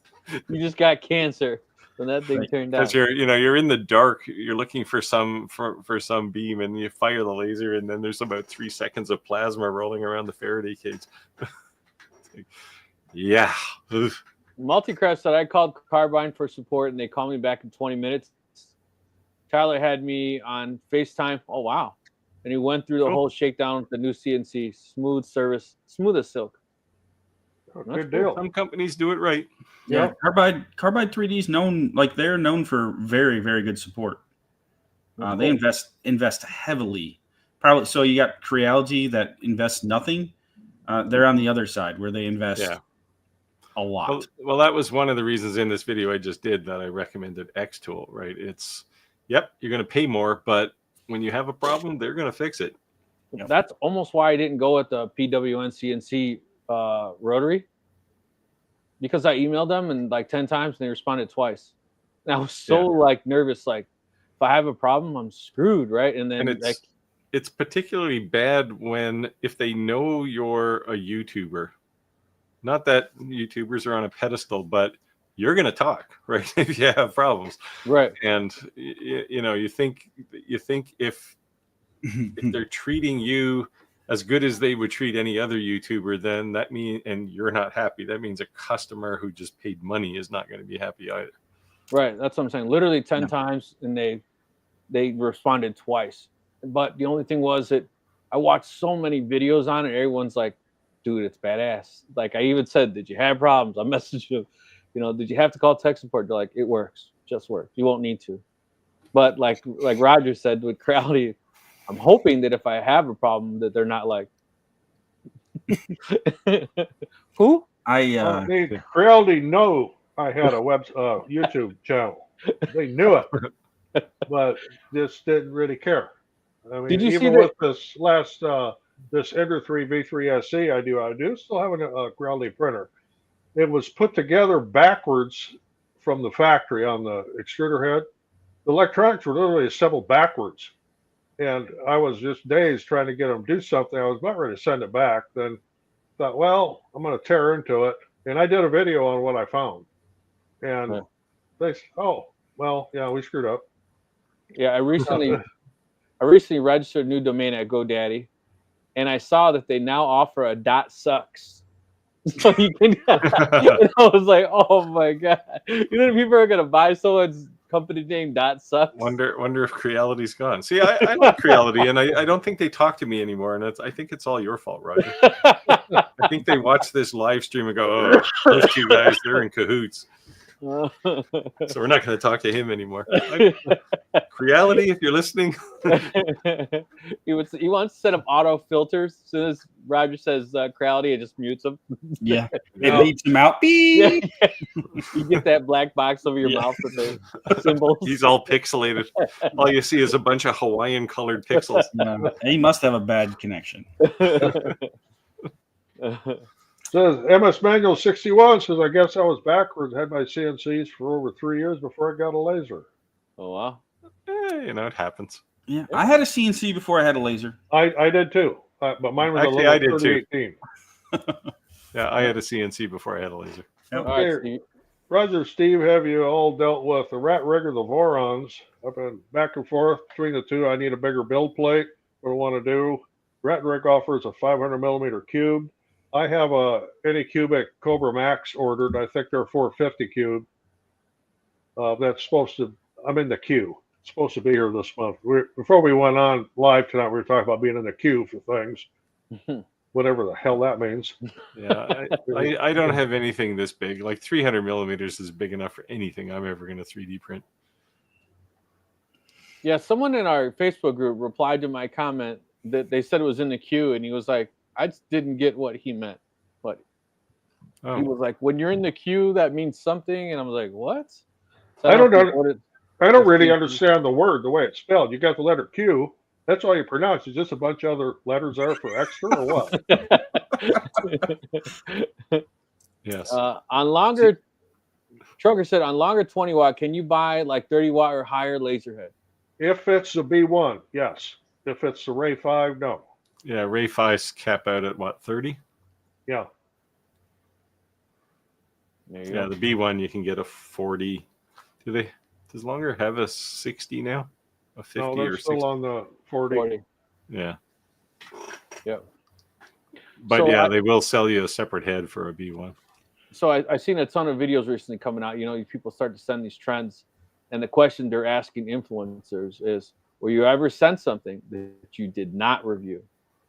You just got cancer. when that thing turned Because on. you're in the dark, you're looking for some beam, and you fire the laser, and then there's about 3 seconds of plasma rolling around the Faraday cage. Yeah. Ugh. Multicraft said I called Carbine for support, and they called me back in 20 minutes. Tyler had me on FaceTime. Oh wow! And he went through the whole shakedown with the new CNC, smooth service, smooth as silk. Oh, good deal. Some companies do it right. Yeah, Carbide 3D is known, like they're known for very, very good support. They invest heavily. Probably so. You got Creality that invests nothing. They're on the other side where they invest a lot. Well, that was one of the reasons in this video I just did that I recommended X-Tool. Right? It's you're going to pay more, but when you have a problem, they're going to fix it. Yep. That's almost why I didn't go with the PWN CNC rotary, because I emailed them and like 10 times and they responded twice. And I was so like nervous, like if I have a problem, I'm screwed, right? And then it's particularly bad if they know you're a YouTuber. Not that YouTubers are on a pedestal, but you're going to talk, right? If you have problems, right? And you think if they're treating you as good as they would treat any other YouTuber, then that means, and you're not happy, that means a customer who just paid money is not going to be happy either. Right. That's what I'm saying. Literally 10 times, and they responded twice. But the only thing was that I watched so many videos on it. Everyone's like, dude, it's badass. Like I even said, did you have problems? I messaged you, did you have to call tech support? They're like, it works, just works. You won't need to. But like Roger said with Crowley, I'm hoping that if I have a problem that they're not like, who? Crowley know I had a YouTube channel. They knew it, but just didn't really care. I mean, did you even see with this last this Ender 3 V3 SC I do still have a Crowley printer. It was put together backwards from the factory on the extruder head. The electronics were literally assembled backwards. And I was just dazed trying to get them to do something. I was about ready to send it back. Then thought, well, I'm going to tear into it. And I did a video on what I found. And they said, oh, well, yeah, we screwed up. Yeah, I recently registered a new domain at GoDaddy, and I saw that they now offer a .sucks. So you can. And I was like, oh my god! People are gonna buy someone's company name .sucks. Wonder if Creality's gone. See, I like Creality, and I don't think they talk to me anymore, and I think it's all your fault, Roger. I think they watch this live stream and go, oh, those two guys, they're in cahoots. So we're not going to talk to him anymore. Creality, if you're listening. He wants to set up auto filters. As soon as Roger says Creality, it just mutes him. Yeah, it beats him out. Beep. Yeah. You get that black box over your mouth with the symbols. He's all pixelated. All you see is a bunch of Hawaiian colored pixels. He must have a bad connection. Says MS Manual 61 says, I guess I was backwards. Had my CNCs for over 3 years before I got a laser. Oh, wow. It happens. Yeah, I had a CNC before I had a laser. I did too. But mine was Actually, a I little did 3018. Too. Yeah, I had a CNC before I had a laser. Okay. All right, Steve. Roger, Steve, have you all dealt with the rat rig or the Vorons? I've been back and forth between the two. I need a bigger build plate. What I want to do. Rat rig offers a 500 millimeter cube. I have a Anycubic Cobra Max ordered. I think they're 450 cube. That's supposed to. I'm in the queue. It's supposed to be here this month. Before we went on live tonight, we were talking about being in the queue for things. Whatever the hell that means. Yeah, I don't have anything this big. Like 300 millimeters is big enough for anything I'm ever going to 3D print. Yeah, someone in our Facebook group replied to my comment that they said it was in the queue, and he was like, I just didn't get what he meant. But he was like, when you're in the queue, that means something. And I was like, what? So I don't know. I don't really understand the word, the way it's spelled. You got the letter Q. That's all you pronounce. Is just a bunch of other letters there for extra or what? Yes. On longer, Troker said, on longer 20 watt, can you buy like 30 watt or higher laser head? If it's the B1, yes. If it's the Ray 5, no. Yeah, Ray 5's cap out at what, 30? Yeah. Yeah, the B1 you can get a 40. Does Longer have a 60 now? A 50 No, or they're 60? still on the 40. 40. Yeah. Yep. But So yeah, they will sell you a separate head for a B1. So I've seen a ton of videos recently coming out. You know, people start to send these trends, and the question they're asking influencers is, "Will you ever send something that you did not review?"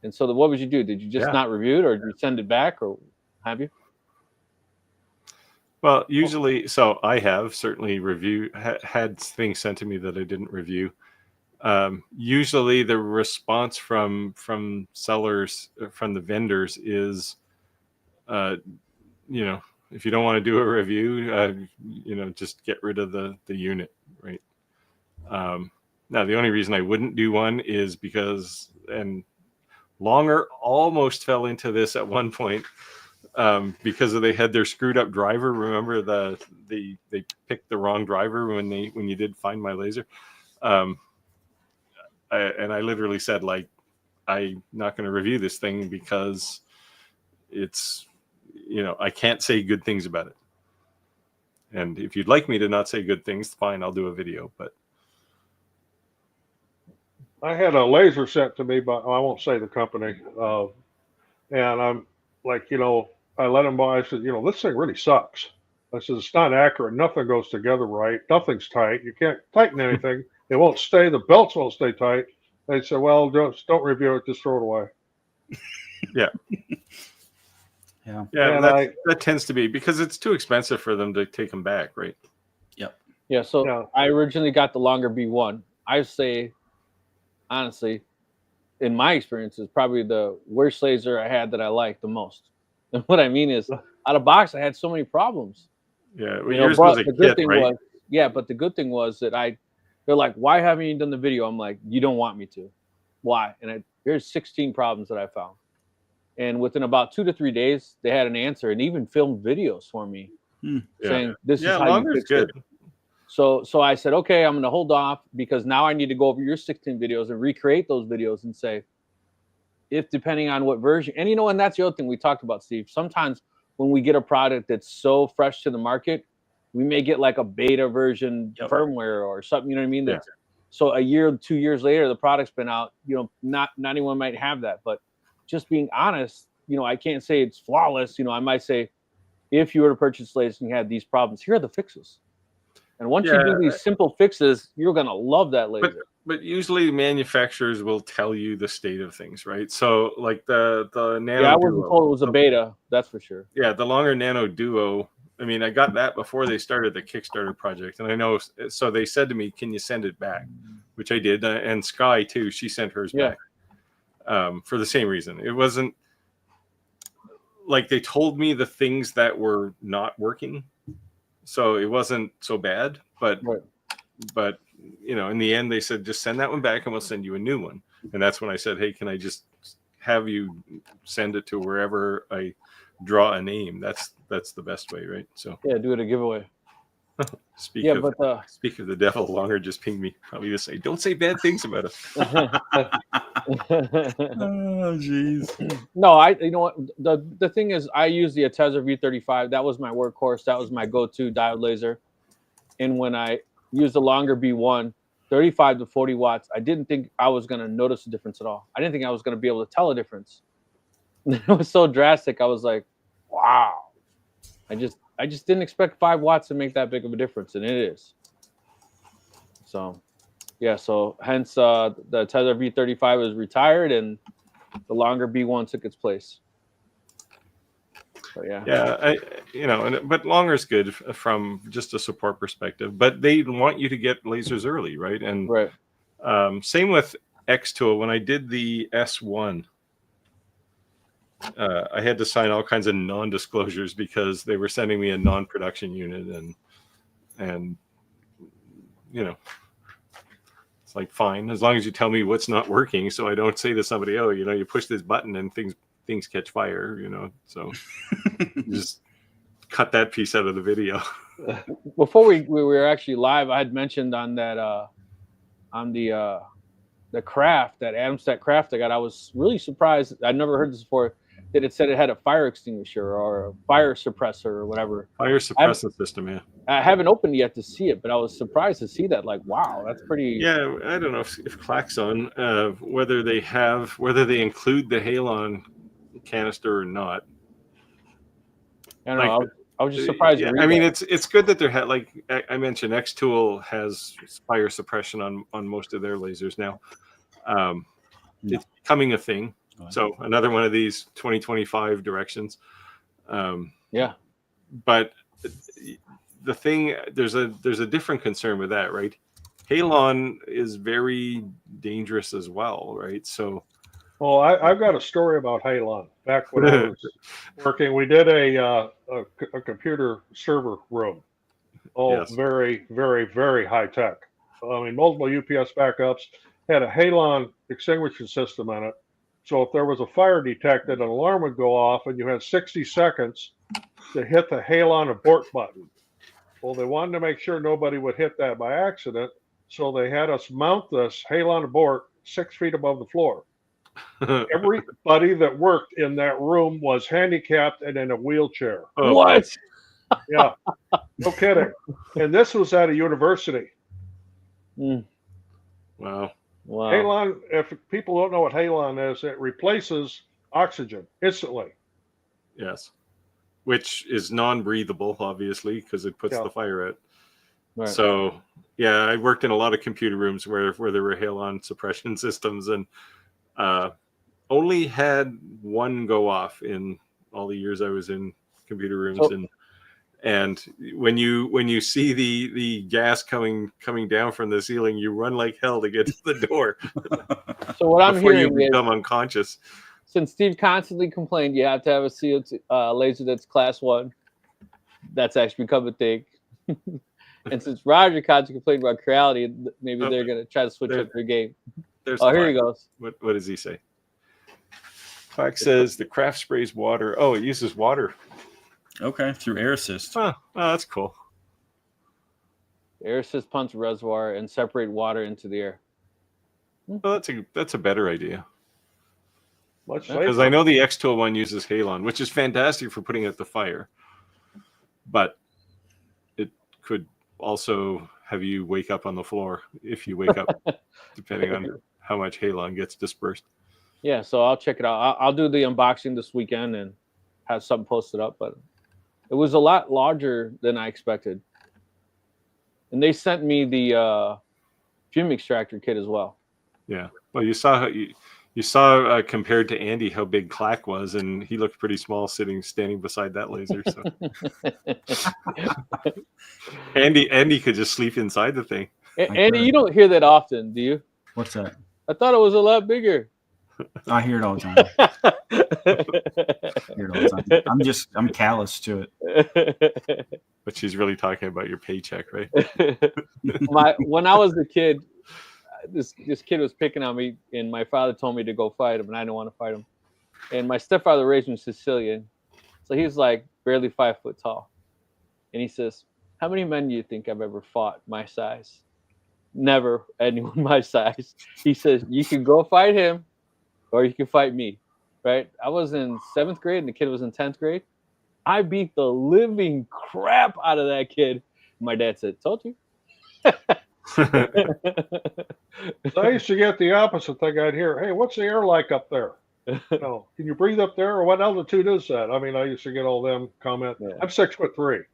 And so, what would you do? Did you just Yeah. not review it, or did you send it back, or have you? Well, usually, so I have certainly had things sent to me that I didn't review. Usually, the response from sellers, from the vendors, is, you know, if you don't want to do a review, you know, just get rid of the unit, right? Now, the only reason I wouldn't do one is because, and Longer almost fell into this at one point, because they had their screwed up driver. Remember they picked the wrong driver when you did Find My Laser. I literally said, like, I'm not going to review this thing because it's, you know, I can't say good things about it. And if you'd like me to not say good things, fine, I'll do a video. But I had a laser sent to me, but I won't say the company. And I'm like, you know, I let him buy. I said, you know, this thing really sucks. I said, it's not accurate. Nothing goes together right. Nothing's tight. You can't tighten anything. It won't stay. The belts won't stay tight. They said, well, don't review it. Just throw it away. yeah. Yeah. And that tends to be because it's too expensive for them to take them back, right? Yep. Yeah. So Yeah. I originally got the Longer B1. I say, honestly, in my experience, is probably the worst laser I had that I liked the most. And what I mean is, out of box, I had so many problems. Yeah, well, You know, yours but was a the good kit, thing right? was, yeah, but the good thing was that they're like, why haven't you done the video? I'm like, you don't want me to. Why? And here's 16 problems that I found. And within about 2 to 3 days, they had an answer and even filmed videos for me saying, this is how you Longer's fix good. it. So I said, okay, I'm going to hold off because now I need to go over your 16 videos and recreate those videos and say, if depending on what version, and you know, and that's the other thing we talked about, Steve. Sometimes when we get a product that's so fresh to the market, we may get like a beta version firmware or something, you know what I mean? That's so a year, 2 years later, the product's been out, you know, not anyone might have that, but just being honest, you know, I can't say it's flawless. You know, I might say, if you were to purchase laser and you had these problems, here are the fixes. And once you do these simple fixes, you're going to love that laser. But usually manufacturers will tell you the state of things, right? So like the Nano I Duo. wasn't told it was a beta, that's for sure. Yeah, the Longer Nano Duo. I mean, I got that before they started the Kickstarter project. And I know, so they said to me, can you send it back? Which I did. And Sky, too, she sent hers back for the same reason. It wasn't like they told me the things that were not working. So it wasn't so bad. But you know, in the end, they said, just send that one back and we'll send you a new one. And that's when I said, hey, can I just have you send it to wherever I draw a name? That's the best way, right? So yeah, do it a giveaway. Speak of the devil, Longer just pinged me probably to say, don't say bad things about us. Oh, jeez. No, you know what, the thing is, I use the Atezza V35. That was my workhorse. That was my go-to diode laser. And when I used the Longer B1, 35 to 40 watts, I didn't think I was going to notice a difference at all. I didn't think I was going to be able to tell a difference. It was so drastic. I was like, wow. I just didn't expect 5 watts to make that big of a difference, and it is. So, yeah. So hence the Atezza V35 was retired, and the Longer B1 took its place. So, but Longer's good from just a support perspective. But they want you to get lasers early, right? And same with X-Tool. When I did the S1. I had to sign all kinds of non-disclosures because they were sending me a non-production unit, and you know, it's like, fine, as long as you tell me what's not working, so I don't say to somebody, oh, you know, you push this button and things catch fire, you know. So just cut that piece out of the video. Before we were actually live, I had mentioned on that on the craft, that Adamstack craft I got. I was really surprised. I'd never heard this before. that it said it had a fire extinguisher or a fire suppressor or whatever. Fire suppressant system, yeah. I haven't opened yet to see it, but I was surprised to see that. Like, wow, that's pretty. Yeah, I don't know if Klaxon, whether they include the halon canister or not. I don't know. I was just surprised. Yeah, I mean, it's good that they're like I mentioned, X-Tool has fire suppression on most of their lasers now. It's becoming a thing. So another one of these 2025 directions. Yeah. But the thing, there's a different concern with that, right? Halon is very dangerous as well, right? So. Well, I've got a story about halon. Back when I was working, we did a computer server room. Yes. Very, very, very high tech. I mean, multiple UPS backups, had a halon extinguishing system in it. So if there was a fire detected, an alarm would go off, and you had 60 seconds to hit the halon abort button. Well, they wanted to make sure nobody would hit that by accident, so they had us mount this halon abort 6 feet above the floor. Everybody that worked in that room was handicapped and in a wheelchair. Oh, what? Yeah, no kidding. And this was at a university. Mm. Wow. Halon, if people don't know what halon is, it replaces oxygen instantly. Yes. Which is non-breathable, obviously, because it puts the fire out. Right. So, yeah, I worked in a lot of computer rooms where there were halon suppression systems, and only had one go off in all the years I was in computer rooms. And when you see the gas coming down from the ceiling, you run like hell to get to the door. So what I'm before hearing you become unconscious. Since Steve constantly complained you have to have a CO2 laser that's class 1, that's actually become a thing. And since Roger constantly complained about Creality, maybe they're going to try to switch up their game. Here he goes. What does he say? Clark says the craft sprays water. Oh, it uses water. Okay, through air assist. Oh, that's cool. Air assist pumps a reservoir and separate water into the air. Well, that's a better idea. Because I know the X-Tool one uses halon, which is fantastic for putting out the fire. But it could also have you wake up on the floor if you wake up, depending on how much halon gets dispersed. Yeah, so I'll check it out. I'll do the unboxing this weekend and have something posted up. But it was a lot larger than I expected. And they sent me the fume extractor kit as well. Yeah. Well, you saw compared to Andy how big Clack was, and he looked pretty small standing beside that laser. So Andy could just sleep inside the thing. Andy, you don't hear that often, do you? What's that? I thought it was a lot bigger. I hear it all the time. I'm callous to it. But she's really talking about your paycheck, right? When I was a kid, this kid was picking on me, and my father told me to go fight him, and I didn't want to fight him. And my stepfather raised me Sicilian, so he was like barely 5 foot tall. And he says, "How many men do you think I've ever fought my size?" Never anyone my size. He says, "You can go fight him, or you can fight me." Right? I was in 7th grade, and the kid was in 10th grade. I beat the living crap out of that kid. My dad said, "Told you." I used to get the opposite thing. I'd hear, "Hey, what's the air like up there? Can you breathe up there? Or what altitude is that?" I mean, I used to get all them comment. Yeah. I'm 6'3",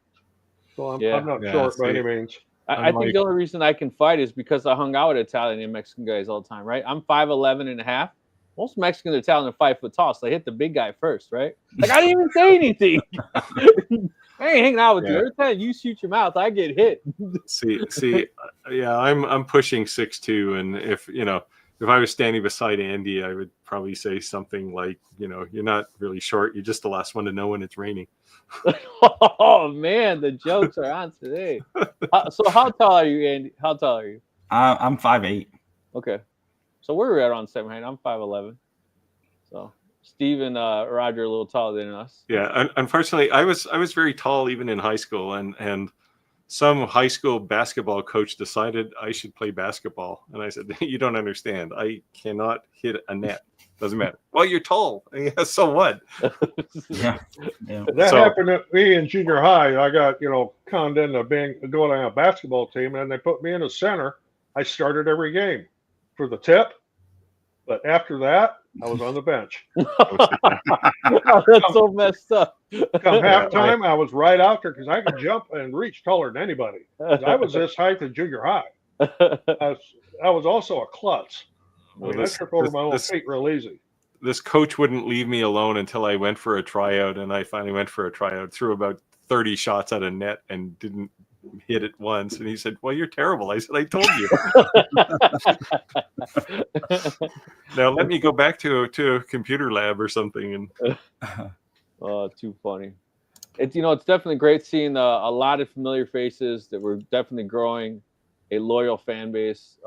so I'm not short by any means. I think the only reason I can fight is because I hung out with Italian and Mexican guys all the time, right? I'm 5'11" and a half. Most Mexicans and Italian are 5 foot tall, so they hit the big guy first, right? Like, I didn't even say anything. I ain't hanging out with you. Every time you shoot your mouth, I get hit. see, yeah, I'm pushing 6'2", and if I was standing beside Andy, I would probably say something like, "You're not really short. You're just the last one to know when it's raining." Oh man, the jokes are on today. So how tall are you, Andy? How tall are you? I'm 5'8". Okay, so we're right on 7 height. I'm 5'11". So Steve and Roger are a little taller than us. Yeah, unfortunately, I was very tall even in high school, and some high school basketball coach decided I should play basketball. And I said, you don't understand. I cannot hit a net. Doesn't matter. Well, you're tall. Yeah, so what? Yeah. That happened to me in junior high. I got, conned into going on a basketball team, and they put me in the center. I started every game for the tip, but after that, I was on the bench. That's so messed up. Come halftime, I was right out there because I could jump and reach taller than anybody. 'Cause I was this height in junior high. I was also a klutz. I trip over my own feet real easy. This coach wouldn't leave me alone until I went for a tryout, and I finally went for a tryout, threw about 30 shots at a net and didn't hit it once. And he said, well, you're terrible. I said, I told you. Now let me go back to a computer lab or something. And oh, too funny. It's definitely great seeing a lot of familiar faces that we're definitely growing a loyal fan base.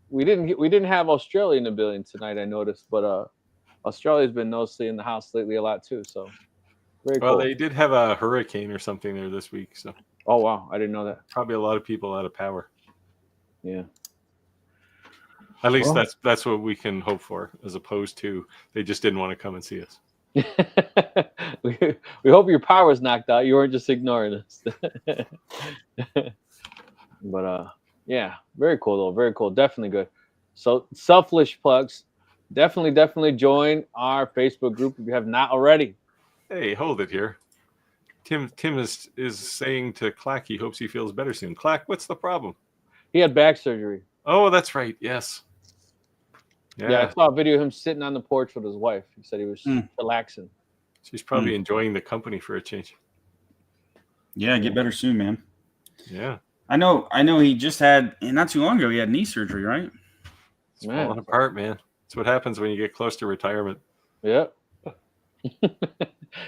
We didn't have Australia in the building tonight, I noticed, but Australia's been mostly in the house lately a lot too. So very cool. Well, they did have a hurricane or something there this week. So oh wow, I didn't know that. Probably a lot of people out of power. Yeah. At least that's what we can hope for, as opposed to they just didn't want to come and see us. we hope your power was knocked out. You weren't just ignoring us. But yeah, very cool though. Very cool. Definitely good. So selfish plugs. Definitely join our Facebook group if you have not already. Hey, hold it here. Tim is saying to Clack he hopes he feels better soon. Clack, what's the problem? He had back surgery. Oh, that's right. Yes. Yeah, I saw a video of him sitting on the porch with his wife. He said he was relaxing. She's probably enjoying the company for a change. Yeah, get better soon, man. Yeah. I know he just had, not too long ago, he had knee surgery, right? It's falling apart, man. That's what happens when you get close to retirement. Yeah.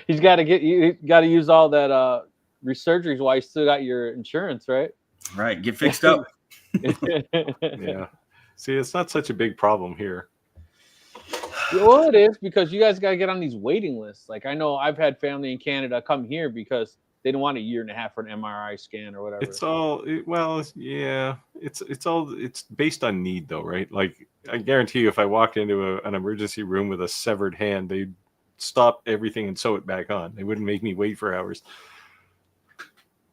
He's got to use all that resurgeries while you still got your insurance, right? Right. Get fixed up. Yeah. See, it's not such a big problem here. Well, it is, because you guys got to get on these waiting lists. Like, I know I've had family in Canada come here because they didn't want a year and a half for an MRI scan or whatever. It's all it's based on need though, right? Like, I guarantee you, if I walked into an emergency room with a severed hand, they'd stop everything and sew it back on. They wouldn't make me wait for hours.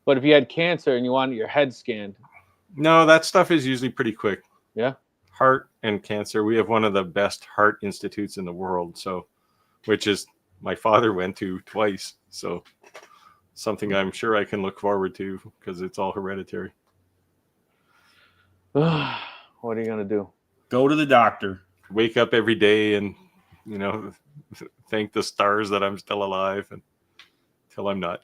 But if you had cancer and you wanted your head scanned, no, that stuff is usually pretty quick. Yeah. Heart and cancer. We have one of the best heart institutes in the world. So, which is my father went to twice. So something I'm sure I can look forward to because it's all hereditary. What are you going to do? Go to the doctor. Wake up every day and, thank the stars that I'm still alive until I'm not.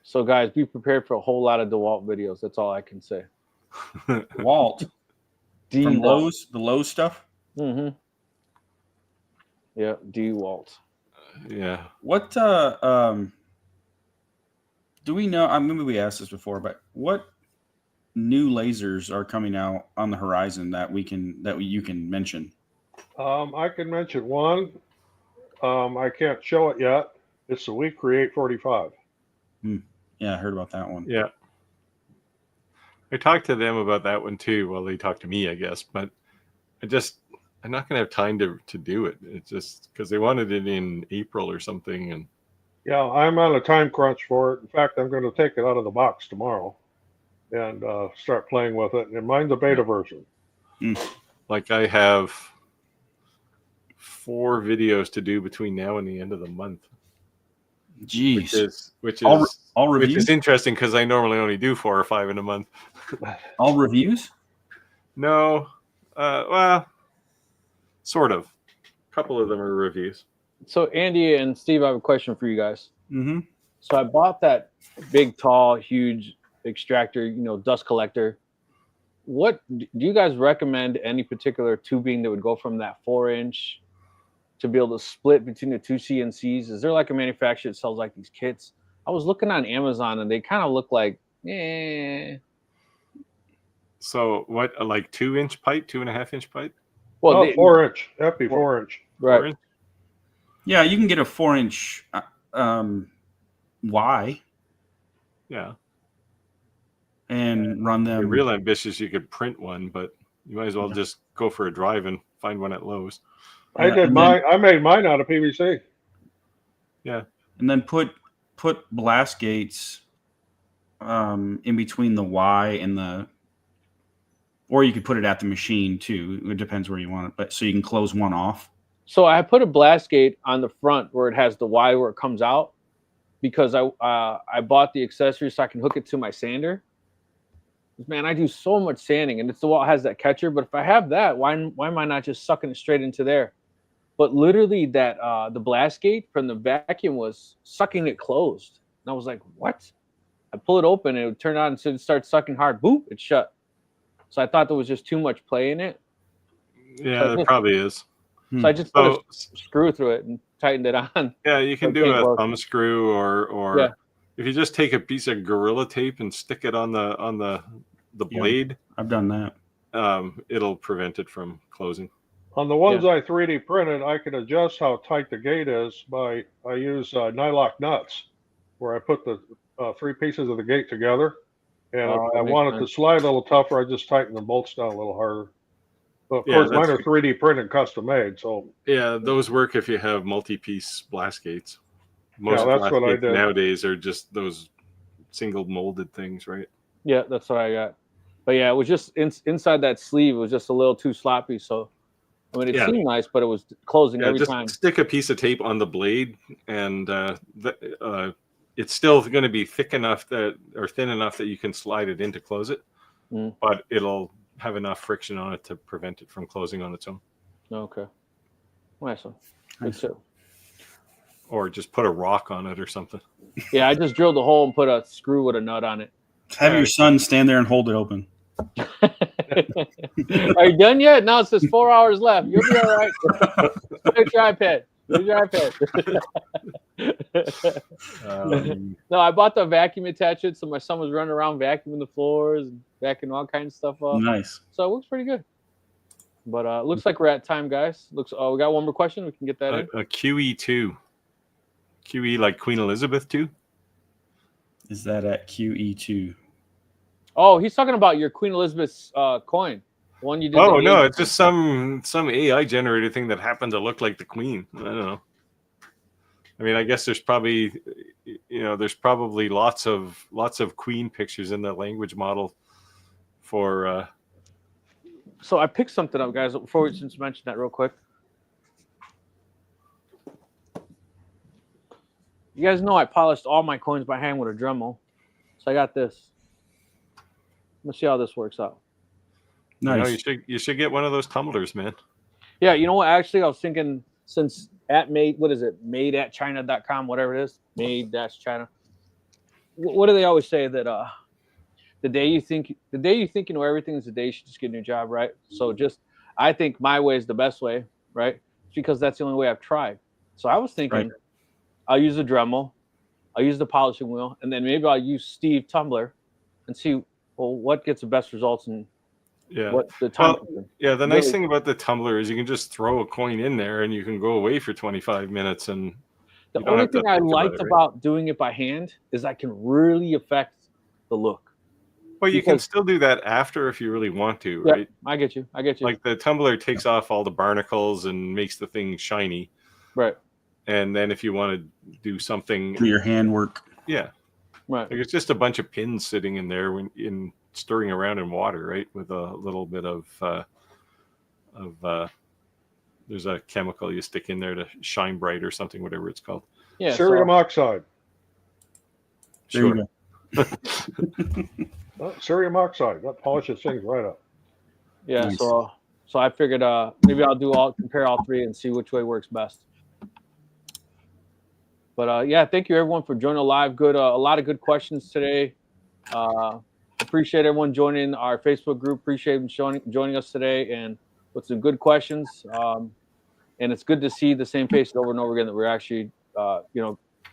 So guys, be prepared for a whole lot of DeWalt videos. That's all I can say. Walt. From Lowe's, the Lowe's stuff? Mm-hmm. Yeah, DeWalt. Yeah. What do we know? Maybe we asked this before, but what new lasers are coming out on the horizon that you can mention? I can mention one. I can't show it yet. It's the WeCreate 845. Yeah, I heard about that one. Yeah. I talked to them about that one too. Well, they talked to me, I guess, but I'm not going to have time to do it. It's just because they wanted it in April or something. And yeah, I'm on a time crunch for it. In fact, I'm going to take it out of the box tomorrow and start playing with it. And mine's a beta version. Like, I have 4 videos to do between now and the end of the month. Jeez. Which is interesting because I normally only do 4 or 5 in a month. All reviews? No. Well, sort of. A couple of them are reviews. So Andy and Steve, I have a question for you guys. Mm-hmm. So I bought that big, tall, huge extractor, dust collector. What do you guys recommend? Any particular tubing that would go from that 4-inch to be able to split between the 2 CNCs? Is there like a manufacturer that sells like these kits? I was looking on Amazon and they kind of look like, So what, like 2-inch pipe, 2.5-inch pipe? Well, 4-inch, Epi 4-inch. Right. 4-inch? Yeah, you can get a 4-inch Y. Yeah. and run If you're them. real ambitious, you could print one, but you might as well just go for a drive and find one at Lowe's. I did mine. I made mine out of PVC. Yeah. And then put blast gates in between the Y and the, or you could put it at the machine too. It depends where you want it, but so you can close one off. So I put a blast gate on the front where it has the Y where it comes out, because I bought the accessory so I can hook it to my sander. Man, I do so much sanding, and it's the wall has that catcher. But if I have that, why am I not just sucking it straight into there? But literally, that the blast gate from the vacuum was sucking it closed, and I was like, "What?" I pull it open, and it would turn on, and so it starts sucking hard. Boop! It shut. So I thought there was just too much play in it. Yeah, So there probably is. So I just put a screw through it and tightened it on. Yeah, you can do a thumb screw, or if you just take a piece of Gorilla Tape and stick it on the blade. I've done that. It'll prevent it from closing. On the ones I 3D printed, I can adjust how tight the gate is by I use nylock nuts, where I put the 3 pieces of the gate together, and if I want it to slide a little tougher, I just tighten the bolts down a little harder. But of course, mine are 3D printed, custom made. So yeah, those work if you have multi-piece blast gates. Most that's what I did. Nowadays are just those single molded things, right? Yeah, that's what I got. But yeah, it was just inside that sleeve. It was just a little too sloppy. So I mean, it seemed nice, but it was closing every time. Stick a piece of tape on the blade, and it's still going to be thick enough or thin enough that you can slide it in to close it, but it'll have enough friction on it to prevent it from closing on its own. Okay. Nice one. Good too. Or just put a rock on it or something. Yeah, I just drilled a hole and put a screw with a nut on it. Have your son stand there and hold it open. Are you done yet? No, it says 4 hours left. You'll be all right. Use your iPad. Use your iPad. No, I bought the vacuum attachment, so my son was running around vacuuming the floors and vacuuming all kinds of stuff up. Nice. So it looks pretty good. But looks like we're at time, guys. We got one more question. We can get that in. A QE2. QE like Queen Elizabeth 2? Is that at QE2? Oh, he's talking about your Queen Elizabeth's coin. One you did. Oh no, it's just some AI generated thing that happened to look like the Queen. I don't know. I mean, I guess there's probably lots of Queen pictures in the language model for. So I picked something up, guys. Before we just mention that real quick. You guys know I polished all my coins by hand with a Dremel. So I got this. Let's see how this works out. Nice. You should get one of those tumblers, man. Yeah, you know what? Actually, I was thinking since made@china.com, whatever it is, made-china. What do they always say that the day you think you know everything is the day you should just get a new job, right? So I think my way is the best way, right? Because that's the only way I've tried. So I was thinking I'll use the Dremel, I'll use the polishing wheel, and then maybe I'll use Steve Tumbler and see what gets the best results and what the time. The nice thing about the tumbler is you can just throw a coin in there and you can go away for 25 minutes. And the only thing I liked about doing it by hand is I can really affect the look. Well, you can still do that after if you really want to, right? I get you. Like the tumbler takes off all the barnacles and makes the thing shiny. Right. And then if you want to do something. Do your handwork. Yeah. Right. Like it's just a bunch of pins sitting in there stirring around in water, right? With a little bit of there's a chemical you stick in there to shine bright or something, whatever it's called. Yeah. Cerium oxide. Sure. Cerium oxide. That polishes things right up. Yeah. Nice. So I figured maybe I'll compare all three and see which way works best. But thank you everyone for joining live. Good, a lot of good questions today. Appreciate everyone joining our Facebook group. Appreciate them joining us today and with some good questions. And it's good to see the same faces over and over again that we're actually,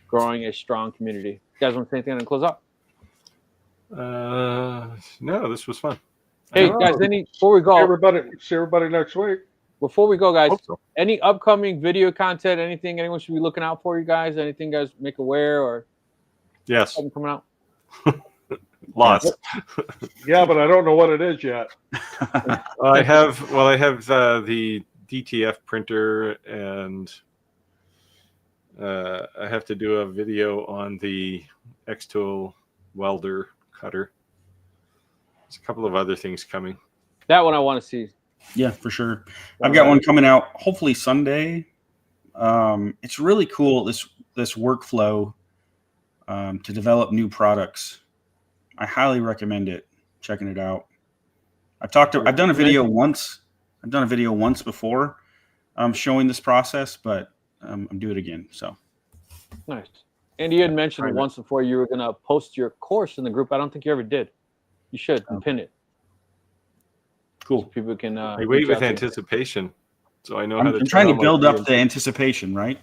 growing a strong community. You guys want to say anything and close up? No, this was fun. Hey guys, before we go, see everybody next week. Before we go, guys, any upcoming video content, anything anyone should be looking out for, you guys? Anything you guys make aware or yes, something coming out? Lots. Yeah, but I don't know what it is yet. I have the DTF printer, and I have to do a video on the X-Tool welder cutter. There's a couple of other things coming. That one I want to see. Yeah, for sure. I've got one coming out hopefully Sunday. It's really cool, this workflow to develop new products. I highly recommend it. Checking it out. I've done a video once. I've done a video once before showing this process, but I'm doing it again. So nice. And you had mentioned once before you were going to post your course in the group. I don't think you ever did. You should pin it. Cool. So people can. I wait with anticipation, so I know how to. I'm trying to build up the anticipation, right?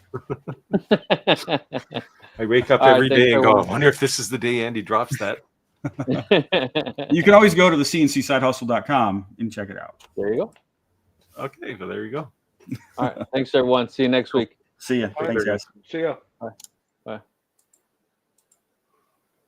I wake up every day and go, I wonder if this is the day Andy drops that. You can always go to the cncsidehustle.com and check it out. There you go. Okay, well, there you go. All right. Thanks, everyone. See you next week. See ya. Thanks, guys. See ya. Bye.